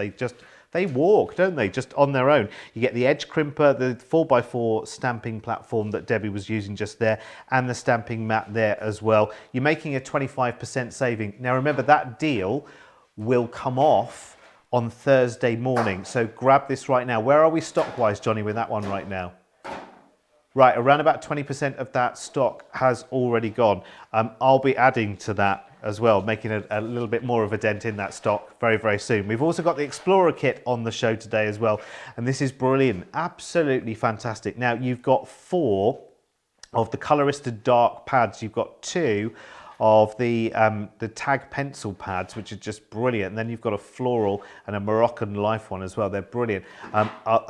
they walk, don't they, just on their own. You get the edge crimper, the 4x4 stamping platform that Debbie was using just there, and the stamping mat there as well. You're making a 25% saving. Now remember, that deal will come off on Thursday morning, so grab this right now. Where are we stock-wise, Johnny, with that one right now? Right, around about 20% of that stock has already gone. I'll be adding to that as well, making a little bit more of a dent in that stock very, very soon. We've also got the Explorer kit on the show today as well, and this is brilliant, absolutely fantastic. Now, you've got 4 of the Coloristed Dark pads. You've got 2 of the tag pencil pads, which are just brilliant. And then you've got a floral and a Moroccan life one as well. They're brilliant.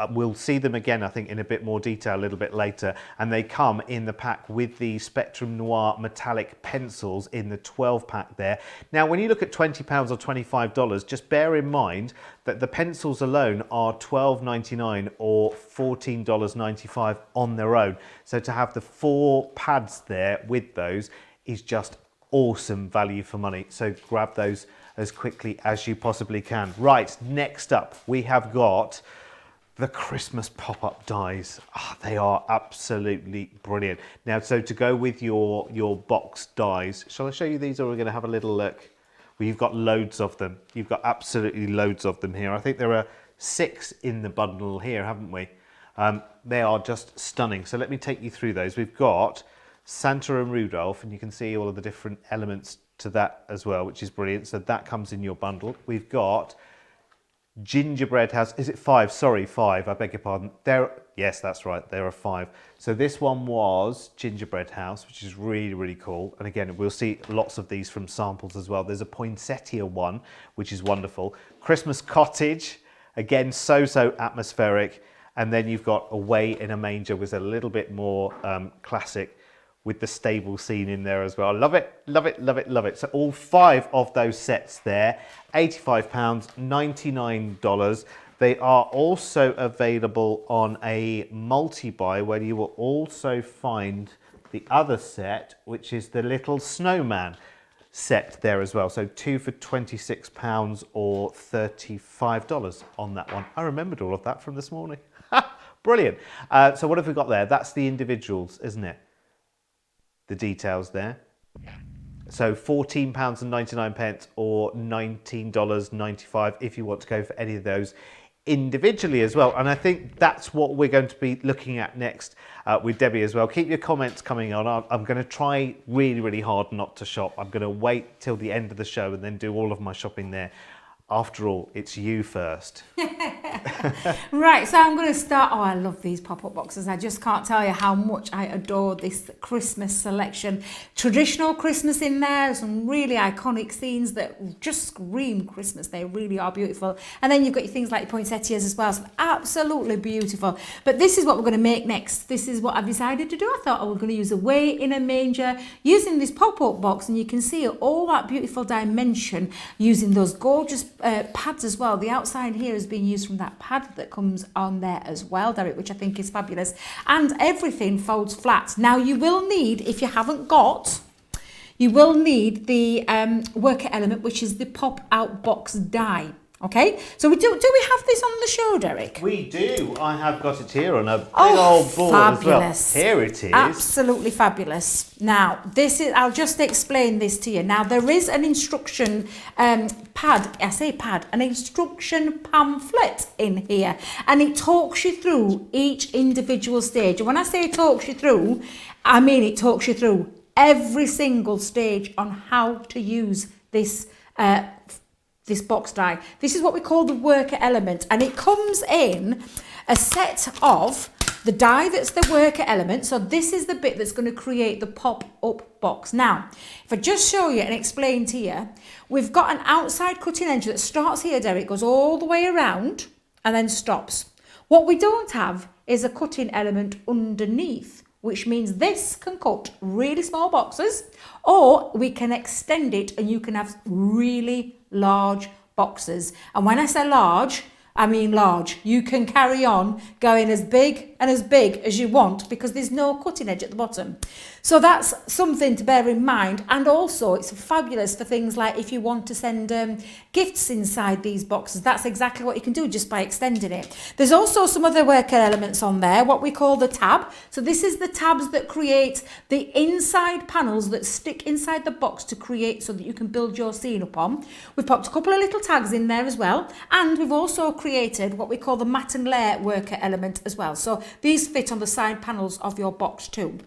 We'll see them again, I think, in a bit more detail a little bit later. And they come in the pack with the Spectrum Noir metallic pencils in the 12 pack there. Now, when you look at £20 or $25, just bear in mind that the pencils alone are $12.99 or $14.95 on their own. So to have the 4 pads there with those is just awesome value for money. So grab those as quickly as you possibly can. Right, next up we have got the Christmas pop-up dies. They are absolutely brilliant. Now, so to go with your box dies, shall I show you these, or we're going to have a little look? Well, you've got loads of them. You've got absolutely loads of them here. I think there are 6 in the bundle here, haven't we? They are just stunning. So let me take you through those. We've got Santa and Rudolph, and you can see all of the different elements to that as well, which is brilliant. So that comes in your bundle. We've got Gingerbread House. Is it 5? Sorry, 5. I beg your pardon. Yes, that's right. There are 5. So this one was Gingerbread House, which is really, really cool. And again, we'll see lots of these from samples as well. There's a poinsettia one, which is wonderful. Christmas Cottage, again, so atmospheric. And then you've got Away in a Manger, was a little bit more classic, with the stable scene in there as well. Love it, love it, love it, love it. So all 5 of those sets there, £85, $99. They are also available on a multi-buy where you will also find the other set, which is the little snowman set there as well. So 2 for £26 or $35 on that one. I remembered all of that from this morning. Brilliant. So what have we got there? That's the individuals, isn't it? The details there. So £14.99 or $19.95 if you want to go for any of those individually as well. And I think that's what we're going to be looking at next with Debbie as well. Keep your comments coming on. I'm going to try really, really hard not to shop. I'm going to wait till the end of the show and then do all of my shopping there. After all, it's you first. Right, so I'm going to start. Oh, I love these pop-up boxes. I just can't tell you how much I adore this Christmas selection. Traditional Christmas in there, some really iconic scenes that just scream Christmas. They really are beautiful. And then you've got your things like poinsettias as well. So absolutely beautiful. But this is what we're going to make next. This is what I've decided to do. I thought I was going to use Away in a Manger using this pop-up box, and you can see all that beautiful dimension using those gorgeous pads as well. The outside here has been used from that pad that comes on there as well, Derek, which I think is fabulous. And everything folds flat. Now you will need, if you haven't got, you will need the worker element, which is the pop out box die. Okay, so do we have this on the show, Derek? We do. I have got it here on a big old board fabulous. as well. Here it is. Absolutely fabulous. Now, I'll just explain this to you. Now, there is an instruction pad, I say pad, an instruction pamphlet in here, and it talks you through each individual stage. And when I say it talks you through, I mean it talks you through every single stage on how to use this this box die. This is what we call the worker element, and it comes in a set of the die that's the worker element. So this is the bit that's going to create the pop-up box. Now, if I just show you and explain to you, we've got an outside cutting edge that starts here, Derek, goes all the way around and then stops. What we don't have is a cutting element underneath, which means this can cut really small boxes, or we can extend it and you can have really large boxes. And when I say large, I mean large. You can carry on going as big as you want because there's no cutting edge at the bottom. So that's something to bear in mind. And also it's fabulous for things like if you want to send gifts inside these boxes. That's exactly what you can do just by extending it. There's also some other worker elements on there, what we call the tab. So this is the tabs that create the inside panels that stick inside the box to create so that you can build your scene upon. We've popped a couple of little tags in there as well. And we've also created what we call the mat and layer worker element as well. So these fit on the side panels of your box too.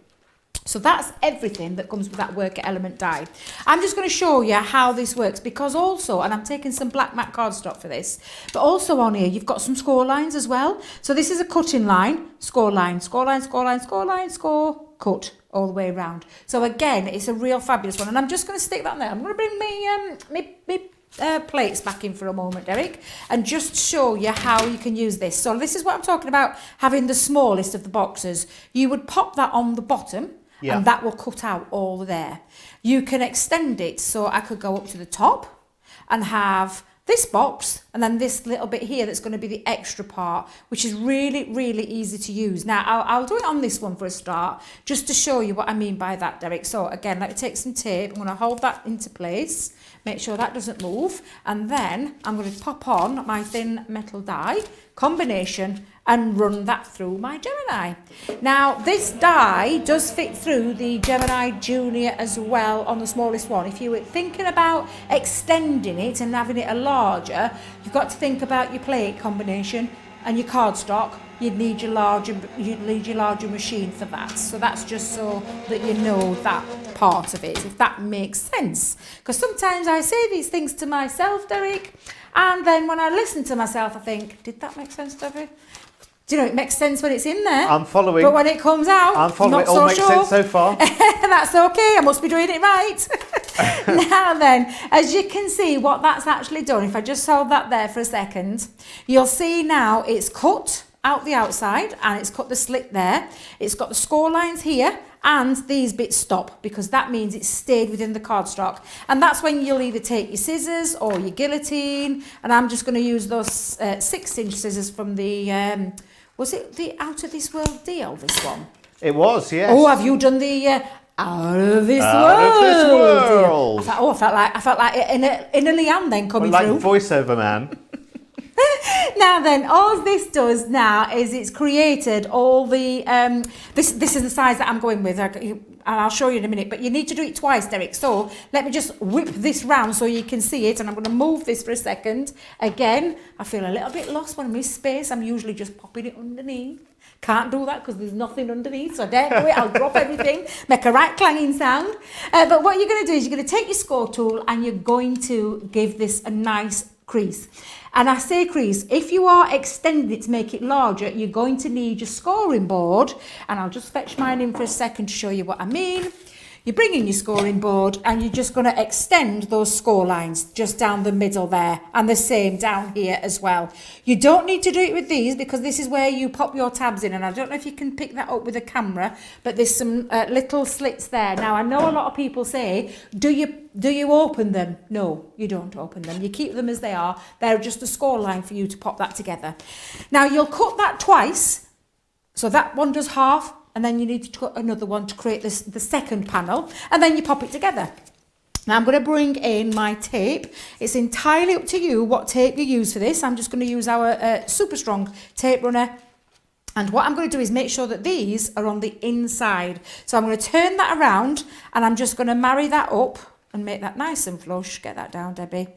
So that's everything that comes with that worker element die. I'm just going to show you how this works because also, and I'm taking some black matte cardstock for this, but also on here you've got some score lines as well. So this is a cutting line, score line, score line, score line, score line, score, cut all the way around. So again, it's a real fabulous one, and I'm just going to stick that in there. I'm going to bring my plates back in for a moment, Derek, and just show you how you can use this. So this is what I'm talking about, having the smallest of the boxes. You would pop that on the bottom, and that will cut out all there. You can extend it, so I could go up to the top and have this box and then this little bit here that's going to be the extra part, which is really, really easy to use. Now, I'll do it on this one for a start, just to show you what I mean by that, Derek. So again, let me take some tape. I'm going to hold that into place, make sure that doesn't move, and then I'm going to pop on my thin metal die combination and run that through my Gemini. Now, this die does fit through the Gemini Junior as well on the smallest one. If you were thinking about extending it and having it a larger, you've got to think about your plate combination. and your cardstock, you'd need your larger machine for that. So that's just so that you know that part of it, if that makes sense. Because sometimes I say these things to myself, Derek, and then when I listen to myself, I think, did that make sense, Debbie? Do you know, it makes sense when it's in there. I'm following. But when it comes out, I'm following. not It all so makes sure. sense so far. That's okay, I must be doing it right. Now then, as you can see what that's actually done, if I just hold that there for a second, you'll see now it's cut out the outside and it's cut the slit there. It's got the score lines here and these bits stop because that means it's stayed within the cardstock. And that's when you'll either take your scissors or your guillotine, and I'm just going to use those 6-inch scissors from the, was it the Out of This World deal, this one? It was, yes. Oh, have you done the Out of This Out World? of This World. I felt like in a Leanne then coming Like through. voiceover man. Now then, all this does now is it's created all the, this is the size that I'm going with, and I'll show you in a minute, but you need to do it twice, Derek. So let me just whip this round so you can see it, and I'm going to move this for a second. Again, I feel a little bit lost when I miss space. I'm usually just popping it underneath. Can't do that because there's nothing underneath, so don't do it. I'll drop everything, make a right clanging sound. But what you're going to do is you're going to take your score tool and you're going to give this a nice crease. And I say crease, if you are extending it to make it larger, you're going to need your scoring board, and I'll just fetch mine in for a second to show you what I mean. You bring in your scoring board and you're just going to extend those score lines just down the middle there, and the same down here as well. You don't need to do it with these because this is where you pop your tabs in, and I don't know if you can pick that up with a camera, but there's some little slits there. Now I know a lot of people say, do you open them? No, you don't open them. You keep them as they are. They're just a score line for you to pop that together. Now you'll cut that twice, so that one does half, and then you need to cut another one to create the second panel, and then you pop it together. Now I'm going to bring in my tape. It's entirely up to you what tape you use for this. I'm just going to use our super strong tape runner. And what I'm going to do is make sure that these are on the inside. So I'm going to turn that around, and I'm just going to marry that up and make that nice and flush. Get that down, Debbie.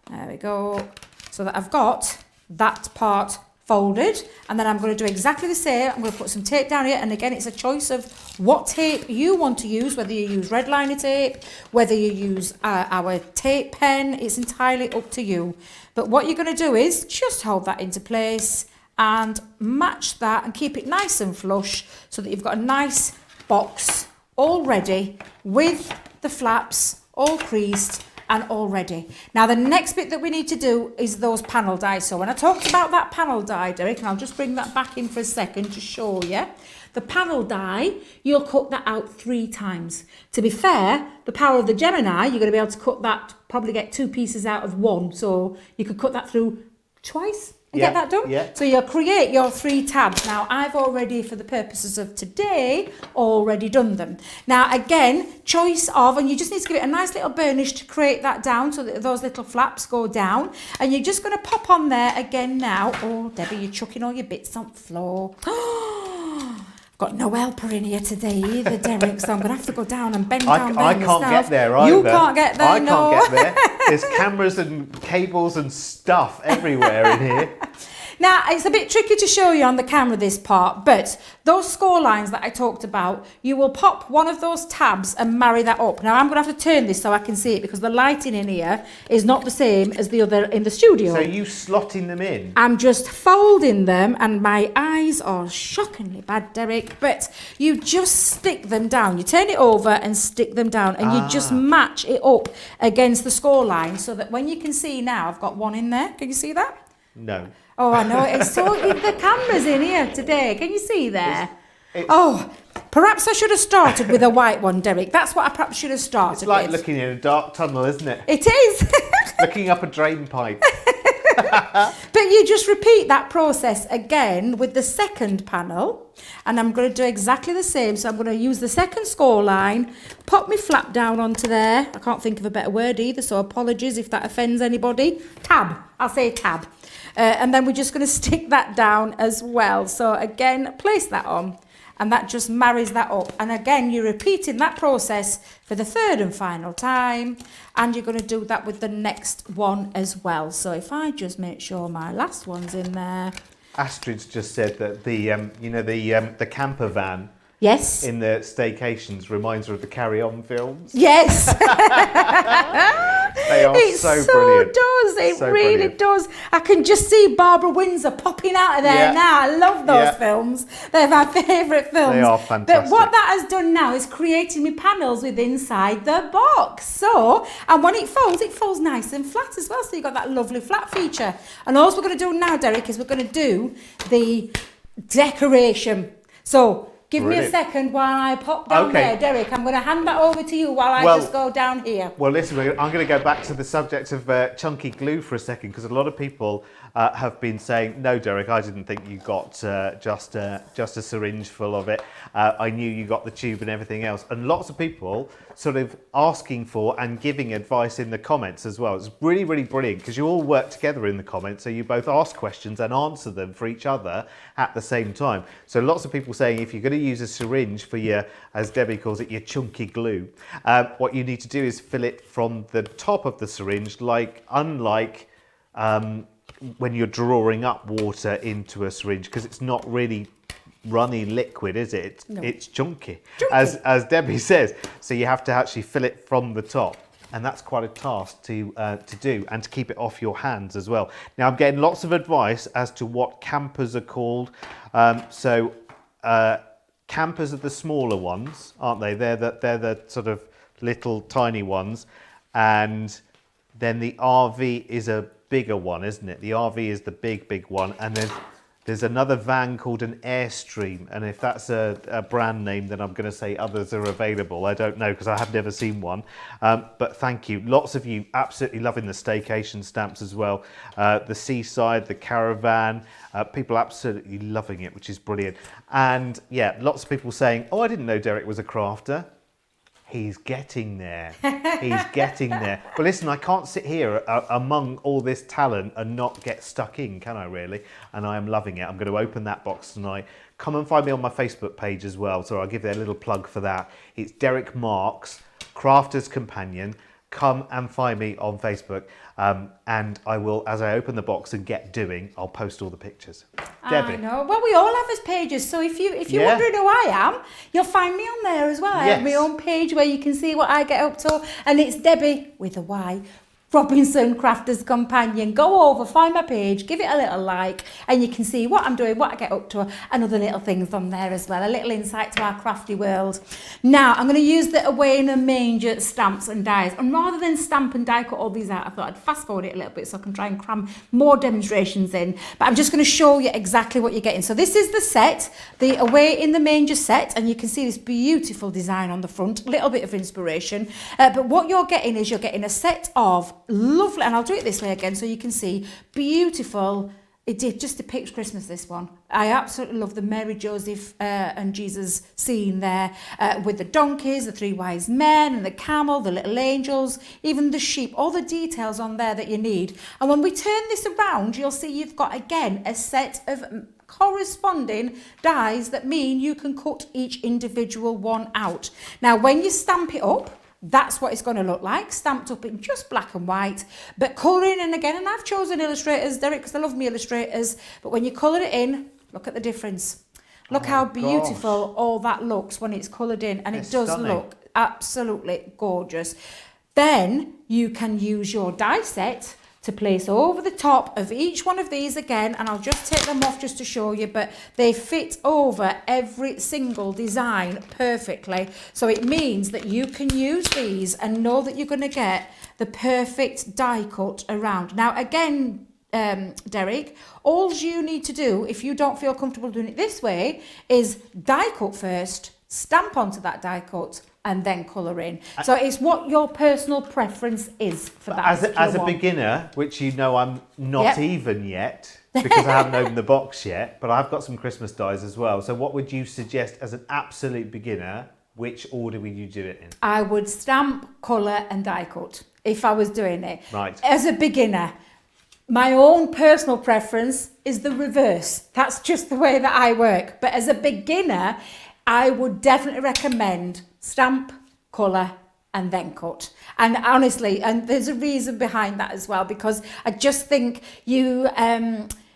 There we go. So that I've got that part folded, and then I'm going to do exactly the same. I'm going to put some tape down here, and again it's a choice of what tape you want to use, whether you use red liner tape, whether you use our tape pen. It's entirely up to you. But what you're going to do is just hold that into place and match that and keep it nice and flush so that you've got a nice box all ready with the flaps all creased and all ready. Now the next bit that we need to do is those panel dies. So when I talked about that panel die, Derek, and I'll just bring that back in for a second to show you, the panel die, you'll cut that out 3 times. To be fair, the power of the Gemini, you're going to be able to cut that, probably get 2 pieces out of 1. So you could cut that through twice and get that done. Yeah. So you'll create your 3 tabs. Now I've already, for the purposes of today, already done them. Now again, choice of, and you just need to give it a nice little burnish to create that down so that those little flaps go down. And you're just going to pop on there again now. Oh, Debbie, you're chucking all your bits on the floor. Got no helper in here today either, Derek, so I'm going to have to go down and bend down there I can't myself. get there either. You can't get there, no. I can't get there. There's cameras and cables and stuff everywhere in here. Now, it's a bit tricky to show you on the camera this part, but those score lines that I talked about, you will pop one of those tabs and marry that up. Now, I'm going to have to turn this so I can see it because the lighting in here is not the same as the other in the studio. So are you slotting them in? I'm just folding them, and my eyes are shockingly bad, Derek, but you just stick them down. You turn it over and stick them down, and you just match it up against the score line so that when you can see now, I've got one in there. Can you see that? No. Oh, I know. It's so the camera's in here today. Can you see there? Oh, perhaps I should have started with a white one, Derek. That's what I perhaps should have started It's like with. looking in a dark tunnel, isn't it? It is. Looking up a drain pipe. But you just repeat that process again with the second panel, and I'm going to do exactly the same. So I'm going to use the second score line, pop my flap down onto there. I can't think of a better word either, so apologies if that offends anybody. Tab. I'll say tab. And then we're just going to stick that down as well. So again, place that on, and that just marries that up. And again, you're repeating that process for the 3rd and final time, and you're going to do that with the next one as well. So if I just make sure my last one's in there, Astrid's just said that the camper van Yes. in the Staycations reminds her of the Carry On films. Yes. They are It so brilliant. does. It So really brilliant. does. I can just see Barbara Windsor popping out of there Yeah. now. I love those Yeah. films. They're my favourite films. They are But fantastic. what that has done now is created me panels with inside the box. So, and when it folds nice and flat as well. So you've got that lovely flat feature. And all we're going to do now, Derek, is we're going to do the decoration. So, give me a Brilliant. second while I pop down Okay. there. Derek, I'm going to hand that over to you while I Well- just go down here. Well, listen, I'm going to go back to the subject of chunky glue for a second, because a lot of people have been saying, no, Derek, I didn't think you got just a syringe full of it. I knew you got the tube and everything else. And lots of people sort of asking for and giving advice in the comments as well. It's really, really brilliant, because you all work together in the comments. So you both ask questions and answer them for each other at the same time. So lots of people saying if you're going to use a syringe for your, as Debbie calls it, your chunky glue, what you need to do is fill it from the top of the syringe, unlike when you're drawing up water into a syringe, because it's not really runny liquid, is it? No. It's chunky, as Debbie says. So you have to actually fill it from the top. And that's quite a task to do, and to keep it off your hands as well. Now, I'm getting lots of advice as to what campers are called. Campers are the smaller ones, aren't they? They're the sort of little tiny ones. And then the RV is a bigger one, isn't it? The RV is the big one. And then there's another van called an Airstream. And if that's a brand name, then I'm going to say others are available. I don't know, because I have never seen one. But thank you. Lots of you absolutely loving the Staycation Stamps as well. The Seaside, the Caravan. People absolutely loving it, which is brilliant. And yeah, lots of people saying, oh, I didn't know Derek was a crafter. He's getting there. He's getting there. But listen, I can't sit here among all this talent and not get stuck in, can I really? And I am loving it. I'm going to open that box tonight. Come and find me on my Facebook page as well. So I'll give you a little plug for that. It's Derek Marks, Crafter's Companion. Come and find me on Facebook. And I will, as I open the box and get doing, I'll post all the pictures. Debbie. I know. Well, we all have his pages. So if you're Yeah. wondering who I am, you'll find me on there as well. I have my Yes. own page where you can see what I get up to. And it's Debbie with a Y. Robinson Crafter's Companion. Go over, find my page, give it a little like, and you can see what I'm doing, what I get up to, and other little things on there as well. A little insight to our crafty world. Now, I'm going to use the Away in a Manger stamps and dies. And rather than stamp and die cut all these out, I thought I'd fast forward it a little bit so I can try and cram more demonstrations in. But I'm just going to show you exactly what you're getting. So this is the set, the Away in the Manger set, and you can see this beautiful design on the front, a little bit of inspiration. But what you're getting is you're getting a set of lovely, and I'll do it this way again so you can see, beautiful. It just depicts Christmas, this one. I absolutely love the Mary, Joseph and Jesus scene there with the donkeys, the three wise men and the camel, the little angels, even the sheep, all the details on there that you need. And when we turn this around, you'll see you've got, again, a set of corresponding dies that mean you can cut each individual one out. Now, when you stamp it up, that's what it's going to look like, stamped up in just black and white, but colouring in again, and I've chosen illustrators, Derek, because I love me illustrators, but when you colour it in, look at the difference. Look how beautiful all that looks when it's coloured in, and It's it does stunning. look absolutely gorgeous. Then you can use your die set to place over the top of each one of these again, and I'll just take them off just to show you, but they fit over every single design perfectly. So it means that you can use these and know that you're going to get the perfect die cut around. Now again, Derek, all you need to do, if you don't feel comfortable doing it this way, is die cut first, stamp onto that die cut, and then colour in. So it's what your personal preference is for that. As a beginner, which you know I'm not even yet, because I haven't opened the box yet, but I've got some Christmas dies as well. So what would you suggest as an absolute beginner? Which order would you do it in? I would stamp, colour and die cut if I was doing it. Right. As a beginner, my own personal preference is the reverse. That's just the way that I work. But as a beginner, I would definitely recommend stamp, colour and then cut. And honestly, and there's a reason behind that as well, because I just think you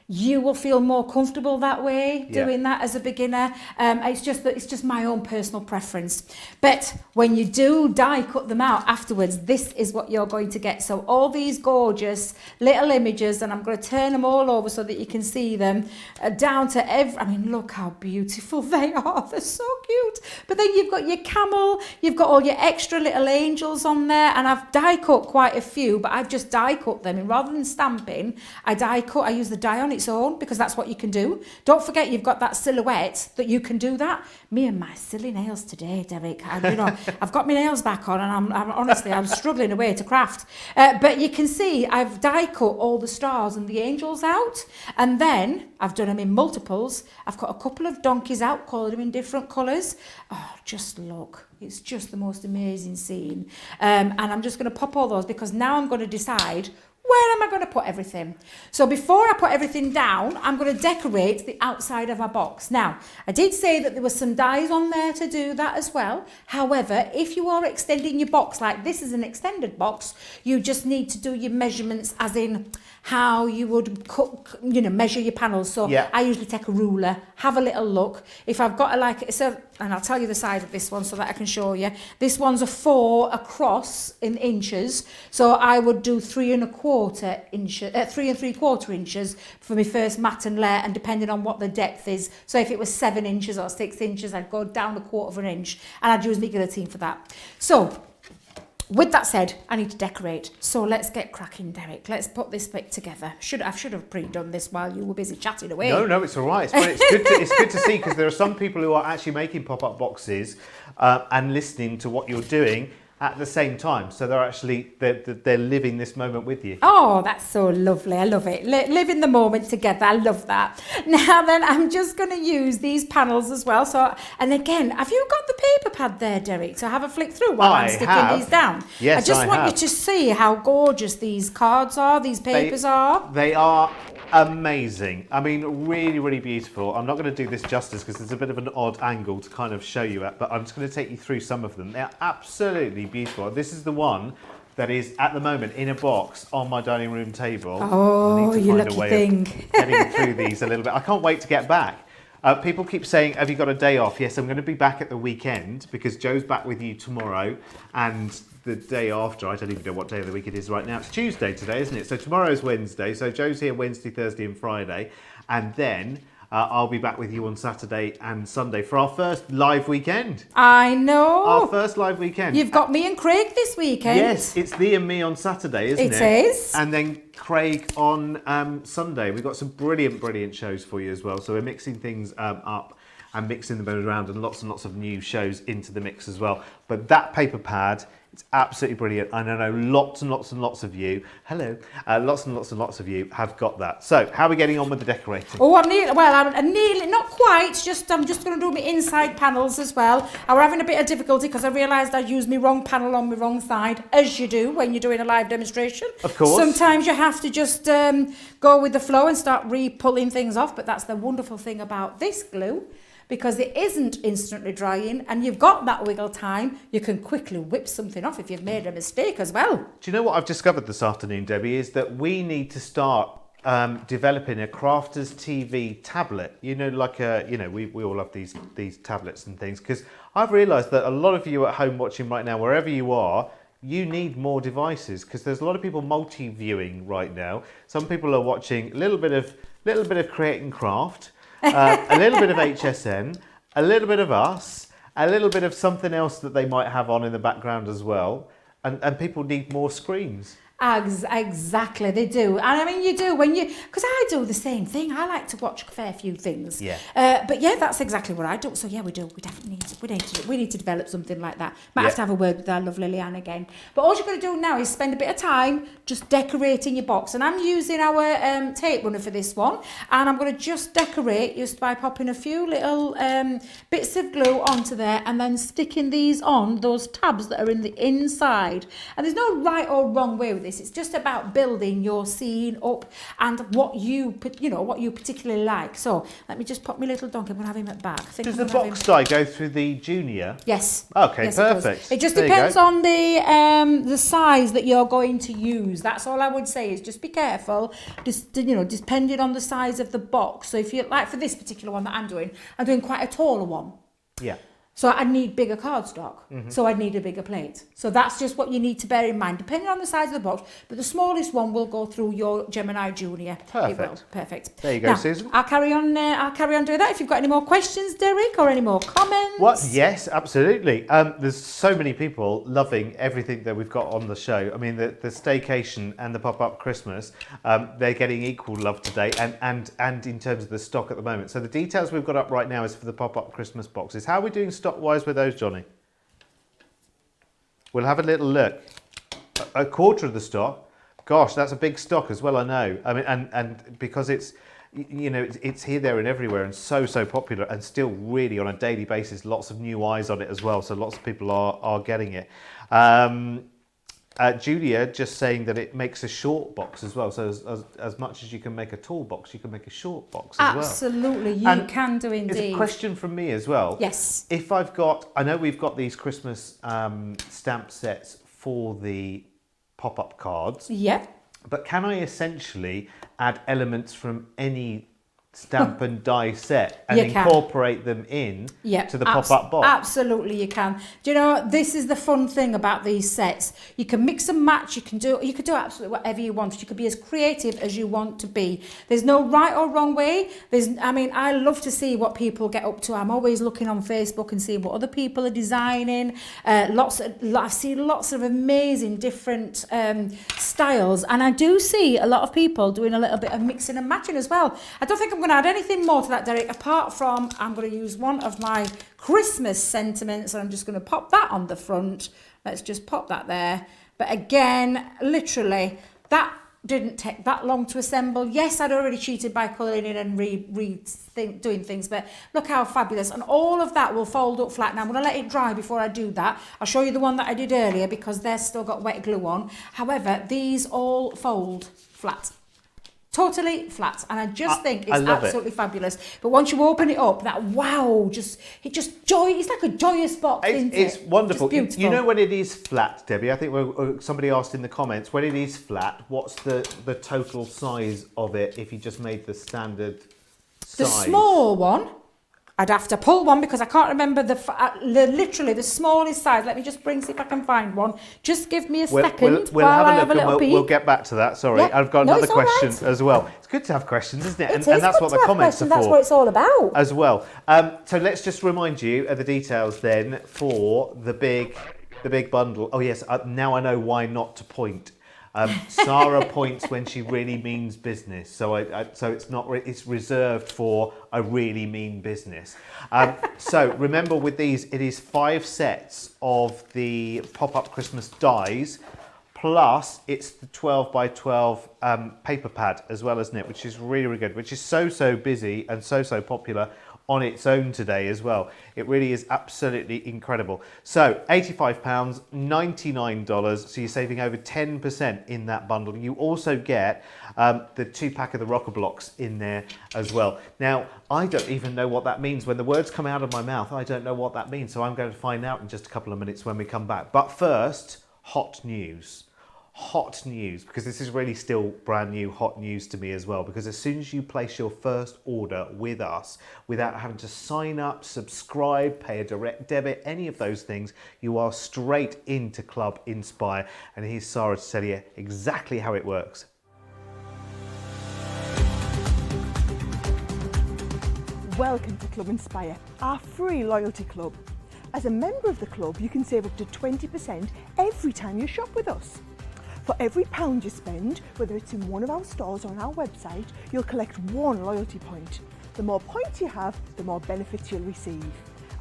you will feel more comfortable that way, doing that as a beginner. It's just my own personal preference. But when you do die cut them out afterwards, this is what you're going to get. So all these gorgeous little images, and I'm going to turn them all over so that you can see them, down to I mean, look how beautiful they are. They're so cute. But then you've got your camel, you've got all your extra little angels on there, and I've die cut quite a few, but I've just die cut them, and rather than stamping, I use the die on its own, because that's what you can do. Don't forget, you've got that silhouette that you can do that. Me and my silly nails today, Derek. I've got my nails back on, and I'm honestly struggling away to craft. But you can see I've die cut all the stars and the angels out, and then I've done them in multiples. I've got a couple of donkeys out, coloured them in different colours. Oh, just look. It's just the most amazing scene. And I'm just going to pop all those, because now I'm going to decide, where am I going to put everything? So before I put everything down, I'm going to decorate the outside of our box. Now, I did say that there were some dies on there to do that as well. However, if you are extending your box, like this is an extended box, you just need to do your measurements, as in how you would cut, measure your panels. So I usually take a ruler, have a little look. If I've got and I'll tell you the size of this one so that I can show you. This one's a 4 across in inches. So I would do 3 3¾ inches for my first mat and layer, and depending on what the depth is. So if it was 7 inches or 6 inches, I'd go down 1/4 inch, and I'd use my guillotine for that. So with that said, I need to decorate. So let's get cracking, Derek. Let's put this bit together. I should have pre-done this while you were busy chatting away. No, it's all right. It's good to see, because there are some people who are actually making pop-up boxes and listening to what you're doing at the same time. So they're living this moment with you. Oh, that's so lovely. I love it. Living the moment together. I love that. Now then, I'm just going to use these panels as well. So, and again, have you got the paper pad there, Derek, to have a flick through while I'm sticking these down? Yes, I just want you to see how gorgeous these cards are, these papers are. They are amazing. I mean, really, really beautiful. I'm not going to do this justice because it's a bit of an odd angle to kind of show you at, but I'm just going to take you through some of them. They're absolutely beautiful. This is the one that is at the moment in a box on my dining room table. Oh, you lucky thing. Getting through these a little bit. I can't wait to get back. People keep saying, have you got a day off? Yes, I'm going to be back at the weekend, because Joe's back with you tomorrow, and the day after, I don't even know what day of the week it is right now. It's Tuesday today, isn't it? So tomorrow's Wednesday. So Joe's here Wednesday, Thursday and Friday. And then I'll be back with you on Saturday and Sunday for our first live weekend. I know. Our first live weekend. You've got me and Craig this weekend. Yes, it's thee and me on Saturday, isn't it? It is. And then Craig on Sunday. We've got some brilliant shows for you as well. So we're mixing things up and mixing them around, and lots of new shows into the mix as well. But that paper pad, it's absolutely brilliant. And I know lots and lots of you, hello, lots and lots of you have got that. So how are we getting on with the decorating? Oh, I'm nearly, not quite, I'm just going to do my inside panels as well. I was having a bit of difficulty because I realised I'd used my wrong panel on my wrong side, as you do when you're doing a live demonstration. Of course. Sometimes you have to just go with the flow and start re-pulling things off, but that's the wonderful thing about this glue, because it isn't instantly drying and you've got that wiggle time. You can quickly whip something off if you've made a mistake as well. Do you know what I've discovered this afternoon, Debbie, is that we need to start developing a crafter's TV tablet. We all have these tablets and things, because I've realised that a lot of you at home watching right now, wherever you are, you need more devices, because there's a lot of people multi-viewing right now. Some people are watching a little bit of Create and Craft, a little bit of HSN, a little bit of us, a little bit of something else that they might have on in the background as well. And people need more screens. Exactly, they do. And I mean, you do because I do the same thing. I like to watch a fair few things. Yeah. But yeah, that's exactly what I do. So yeah, we do. We definitely need to develop something like that. Might have to have a word with our lovely Leanne again. But all you're going to do now is spend a bit of time just decorating your box. And I'm using our tape runner for this one. And I'm going to just decorate just by popping a few little bits of glue onto there, and then sticking these on those tabs that are in the inside. And there's no right or wrong way with this. It's just about building your scene up and what you particularly like. So let me just pop my little donkey. I'm going to have him at back. Does the box die go through the junior? Yes. Okay, yes, perfect. It just depends on the size that you're going to use. That's all I would say, is just be careful. Just depending on the size of the box. So if you like, for this particular one that I'm doing quite a taller one. Yeah. So I need bigger cardstock. So I need a bigger plate. So that's just what you need to bear in mind, depending on the size of the box. But the smallest one will go through your Gemini Junior. Perfect. It will. Perfect. There you go, now, Susan. I'll carry on doing that. If you've got any more questions, Derek, or any more comments. What? Yes, absolutely. There's so many people loving everything that we've got on the show. I mean, the Staycation and the Pop-Up Christmas, they're getting equal love today, and in terms of the stock at the moment. So the details we've got up right now is for the Pop-Up Christmas boxes. How are we doing stock-wise with those, Johnny? We'll have a little look. A quarter of the stock. Gosh, that's a big stock as well, I know. I mean, and because it's here, there, and everywhere, and so popular, and still really on a daily basis, lots of new eyes on it as well. So lots of people are getting it. Julia just saying that it makes a short box as well. So as much as you can make a tall box, you can make a short box as well. Absolutely, you can do indeed. It's a question from me as well. Yes. If I know we've got these Christmas stamp sets for the pop-up cards. Yeah. But can I essentially add elements from any stamp and die set and incorporate them in to the pop-up box? Absolutely, you can. Do you know, this is the fun thing about these sets. You can mix and match. You could do absolutely whatever you want. You could be as creative as you want to be. There's no right or wrong way. I love to see what people get up to. I'm always looking on Facebook and seeing what other people are designing. I see lots of amazing different styles, and I do see a lot of people doing a little bit of mixing and matching as well. I don't think I'm going to add anything more to that, Derek, apart from I'm going to use one of my Christmas sentiments, and I'm just going to pop that on the front. Let's just pop that there. But again, literally, that didn't take that long to assemble. Yes, I'd already cheated by colouring in and doing things, but look how fabulous. And all of that will fold up flat. Now, I'm going to let it dry before I do that. I'll show you the one that I did earlier because they're still got wet glue on. However, these all fold flat. Totally flat, and I just think it's absolutely fabulous. But once you open it up, it's like a joyous box. It's wonderful. Just beautiful. You know when it is flat, Debbie? I think somebody asked in the comments, when it is flat, what's the total size of it if you just made the standard size? The small one, I'd have to pull one because I can't remember literally the smallest size. Let me just see if I can find one. Just give me a second we'll while have I have a little peek. We'll get back to that. Sorry, Yeah. I've got another question right. as well. It's good to have questions, isn't it? And that's what the comments are for. That's what it's all about. As well. So let's just remind you of the details then for the big bundle. Oh yes, now I know why not to point. Sarah points when she really means business, so it's reserved for a really mean business. So remember, with these, it is 5 sets of the pop-up Christmas dies, plus it's the 12 by 12 paper pad as well, isn't it? Which is really, really good. Which is so busy and so popular on its own today as well. It really is absolutely incredible. So £85, $99, so you're saving over 10% in that bundle. You also get the 2-pack of the rocker blocks in there as well. Now, I don't even know what that means. When the words come out of my mouth, I don't know what that means. So I'm going to find out in just a couple of minutes when we come back. But first, hot news. Hot news, because this is really still brand new hot news to me as well, because as soon as you place your first order with us without having to sign up, subscribe, pay a direct debit, any of those things, you are straight into Club Inspire. And here's Sarah to tell you exactly how it works. Welcome to Club Inspire, our free loyalty club. As a member of the club, you can save up to 20% every time you shop with us. For every £1 you spend, whether it's in one of our stores or on our website, you'll collect 1 loyalty point. The more points you have, the more benefits you'll receive.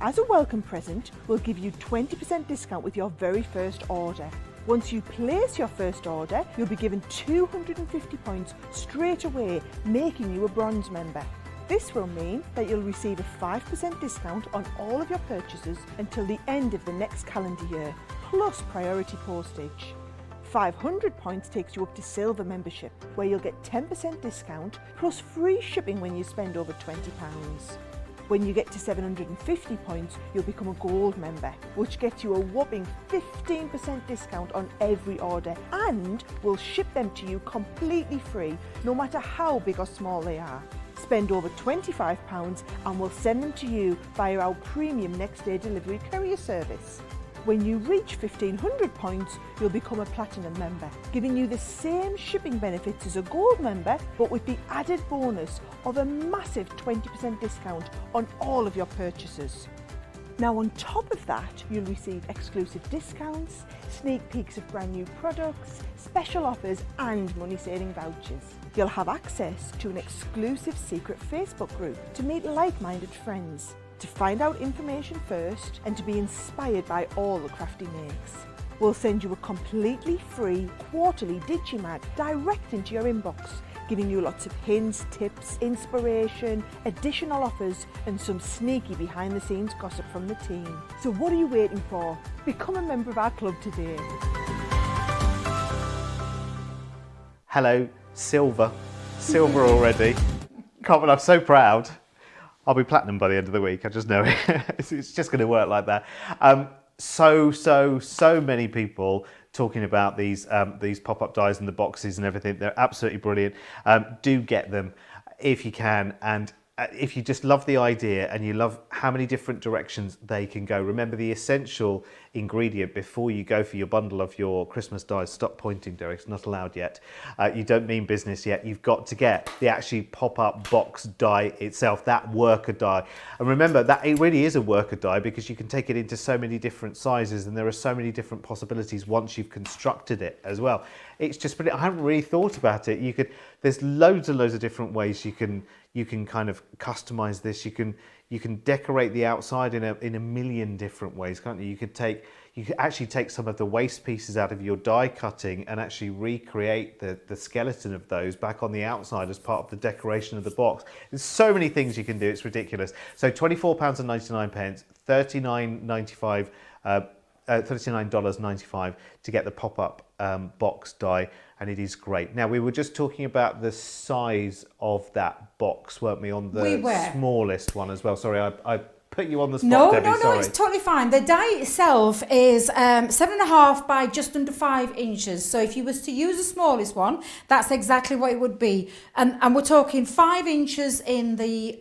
As a welcome present, we'll give you 20% discount with your very first order. Once you place your first order, you'll be given 250 points straight away, making you a bronze member. This will mean that you'll receive a 5% discount on all of your purchases until the end of the next calendar year, plus priority postage. 500 points takes you up to silver membership, where you'll get 10% discount plus free shipping when you spend over £20. When you get to 750 points, you'll become a gold member, which gets you a whopping 15% discount on every order, and we'll ship them to you completely free, no matter how big or small they are. Spend over £25 and we'll send them to you via our premium next day delivery courier service. When you reach 1500 points, you'll become a platinum member, giving you the same shipping benefits as a gold member, but with the added bonus of a massive 20% discount on all of your purchases. Now on top of that, you'll receive exclusive discounts, sneak peeks of brand new products, special offers and money saving vouchers. You'll have access to an exclusive secret Facebook group to meet like-minded friends, to find out information first and to be inspired by all the crafty makes. We'll send you a completely free quarterly Digimag direct into your inbox, giving you lots of hints, tips, inspiration, additional offers and some sneaky behind the scenes gossip from the team. So what are you waiting for? Become a member of our club today. Hello, silver already. Can't believe I'm so proud. I'll be platinum by the end of the week, I just know it. It's just going to work like that. So many people talking about these pop-up dies and the boxes and everything. They're absolutely brilliant. Do get them if you can, and if you just love the idea and you love how many different directions they can go. Remember the essential ingredient before you go for your bundle of your Christmas dies. Stop pointing, Derek, it's not allowed yet. You don't mean business yet. You've got to get the actually pop-up box die itself, that worker die. And remember that it really is a worker die because you can take it into so many different sizes and there are so many different possibilities once you've constructed it as well. It's just brilliant. I haven't really thought about it. There's loads and loads of different ways you can kind of customize this. You can decorate the outside in a million different ways, can't you? You could actually take some of the waste pieces out of your die cutting and actually recreate the skeleton of those back on the outside as part of the decoration of the box. There's so many things you can do, it's ridiculous. So £24.99, $39.95, $39.95 to get the pop-up box die, and it is great. Now, we were just talking about the size of that box, weren't we, on the smallest one as well. Sorry, I put you on the spot, Debbie, sorry. No, it's totally fine. The die itself is 7.5 by just under 5 inches. So if you was to use the smallest one, that's exactly what it would be. And we're talking 5 inches in the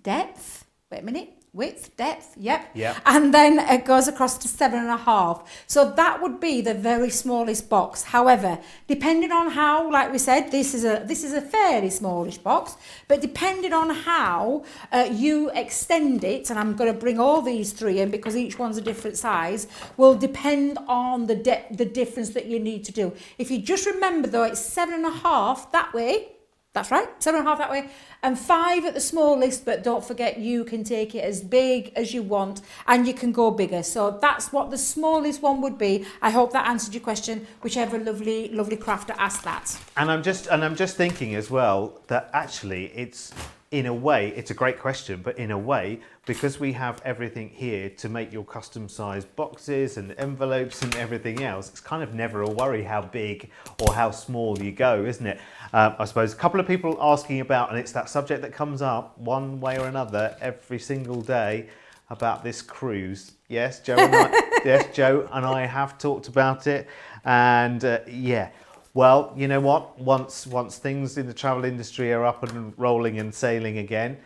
depth. Wait a minute. Width, depth, yep. And then it goes across to 7.5. So that would be the very smallest box. However, depending on how, like we said, this is a fairly smallish box, but depending on how you extend it, and I'm going to bring all these three in because each one's a different size, will depend on the difference that you need to do. If you just remember though, it's 7.5 that way. That's right, 7.5 that way, and 5 at the smallest, but don't forget you can take it as big as you want and you can go bigger. So that's what the smallest one would be. I hope that answered your question, whichever lovely crafter asked that. And I'm just thinking as well that actually it's, in a way, it's a great question, but in a way, because we have everything here to make your custom size boxes and envelopes and everything else, it's kind of never a worry how big or how small you go, isn't it? I suppose a couple of people asking about, and it's that subject that comes up one way or another every single day about this cruise. Yes, Joe and I have talked about it, and yeah. Well, you know what? Once things in the travel industry are up and rolling and sailing again,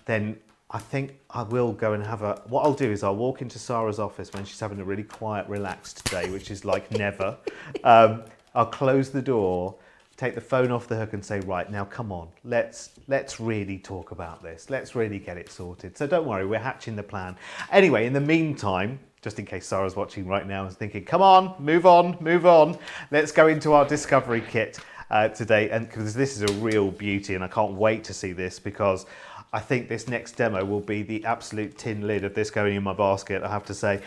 then I think I will go and have what I'll do is I'll walk into Sarah's office when she's having a really quiet, relaxed day, which is like never. I'll close the door, take the phone off the hook and say, right, now come on, let's really talk about this. Let's really get it sorted. So don't worry, we're hatching the plan. Anyway, in the meantime, just in case Sarah's watching right now and is thinking, come on, move on. Let's go into our discovery kit today, and because this is a real beauty and I can't wait to see this, because I think this next demo will be the absolute tin lid of this going in my basket, I have to say.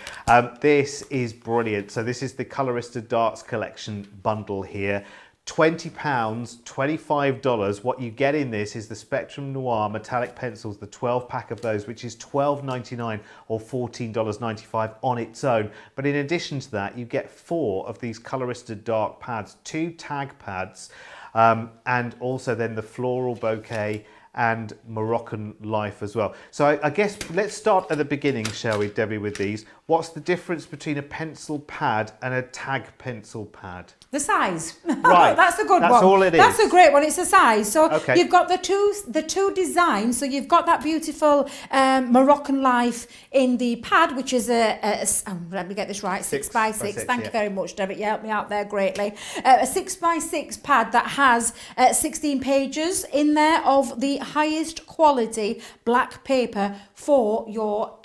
This is brilliant. So this is the Colorista Darts Collection bundle here. £20, $25. What you get in this is the Spectrum Noir metallic pencils, the 12 pack of those, which is $12.99 or $14.95 on its own. But in addition to that, you get 4 of these coloristed dark pads, 2 tag pads, and also then the floral bouquet and Moroccan life as well. So I guess let's start at the beginning, shall we, Debbie, with these. What's the difference between a pencil pad and a tag pencil pad? The size. Right. That's a good one. That's all it is. That's a great one. It's a size. So Okay. you've got the two designs. So you've got that beautiful Moroccan life in the pad, which is let me get this right, 6 by 6. Thank you very much, Derek. You helped me out there greatly. A 6 by 6 pad that has 16 pages in there of the highest quality black paper for your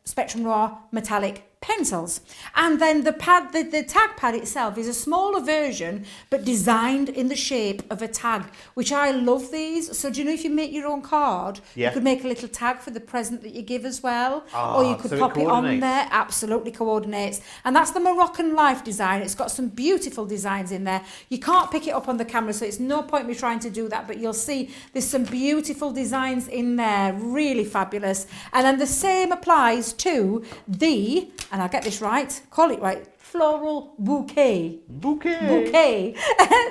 Spectrum Noir metallic pencils. And then the tag pad itself is a smaller version but designed in the shape of a tag, which I love these. So do you know, if you make your own card, you could make a little tag for the present that you give as well, or you could pop it on there. Absolutely coordinates. And that's the Moroccan life design. It's got some beautiful designs in there. You can't pick it up on the camera, so it's no point me trying to do that, but you'll see there's some beautiful designs in there, really fabulous. And then the same applies to the, and I'll get this right, call it right, floral bouquet. Bouquet.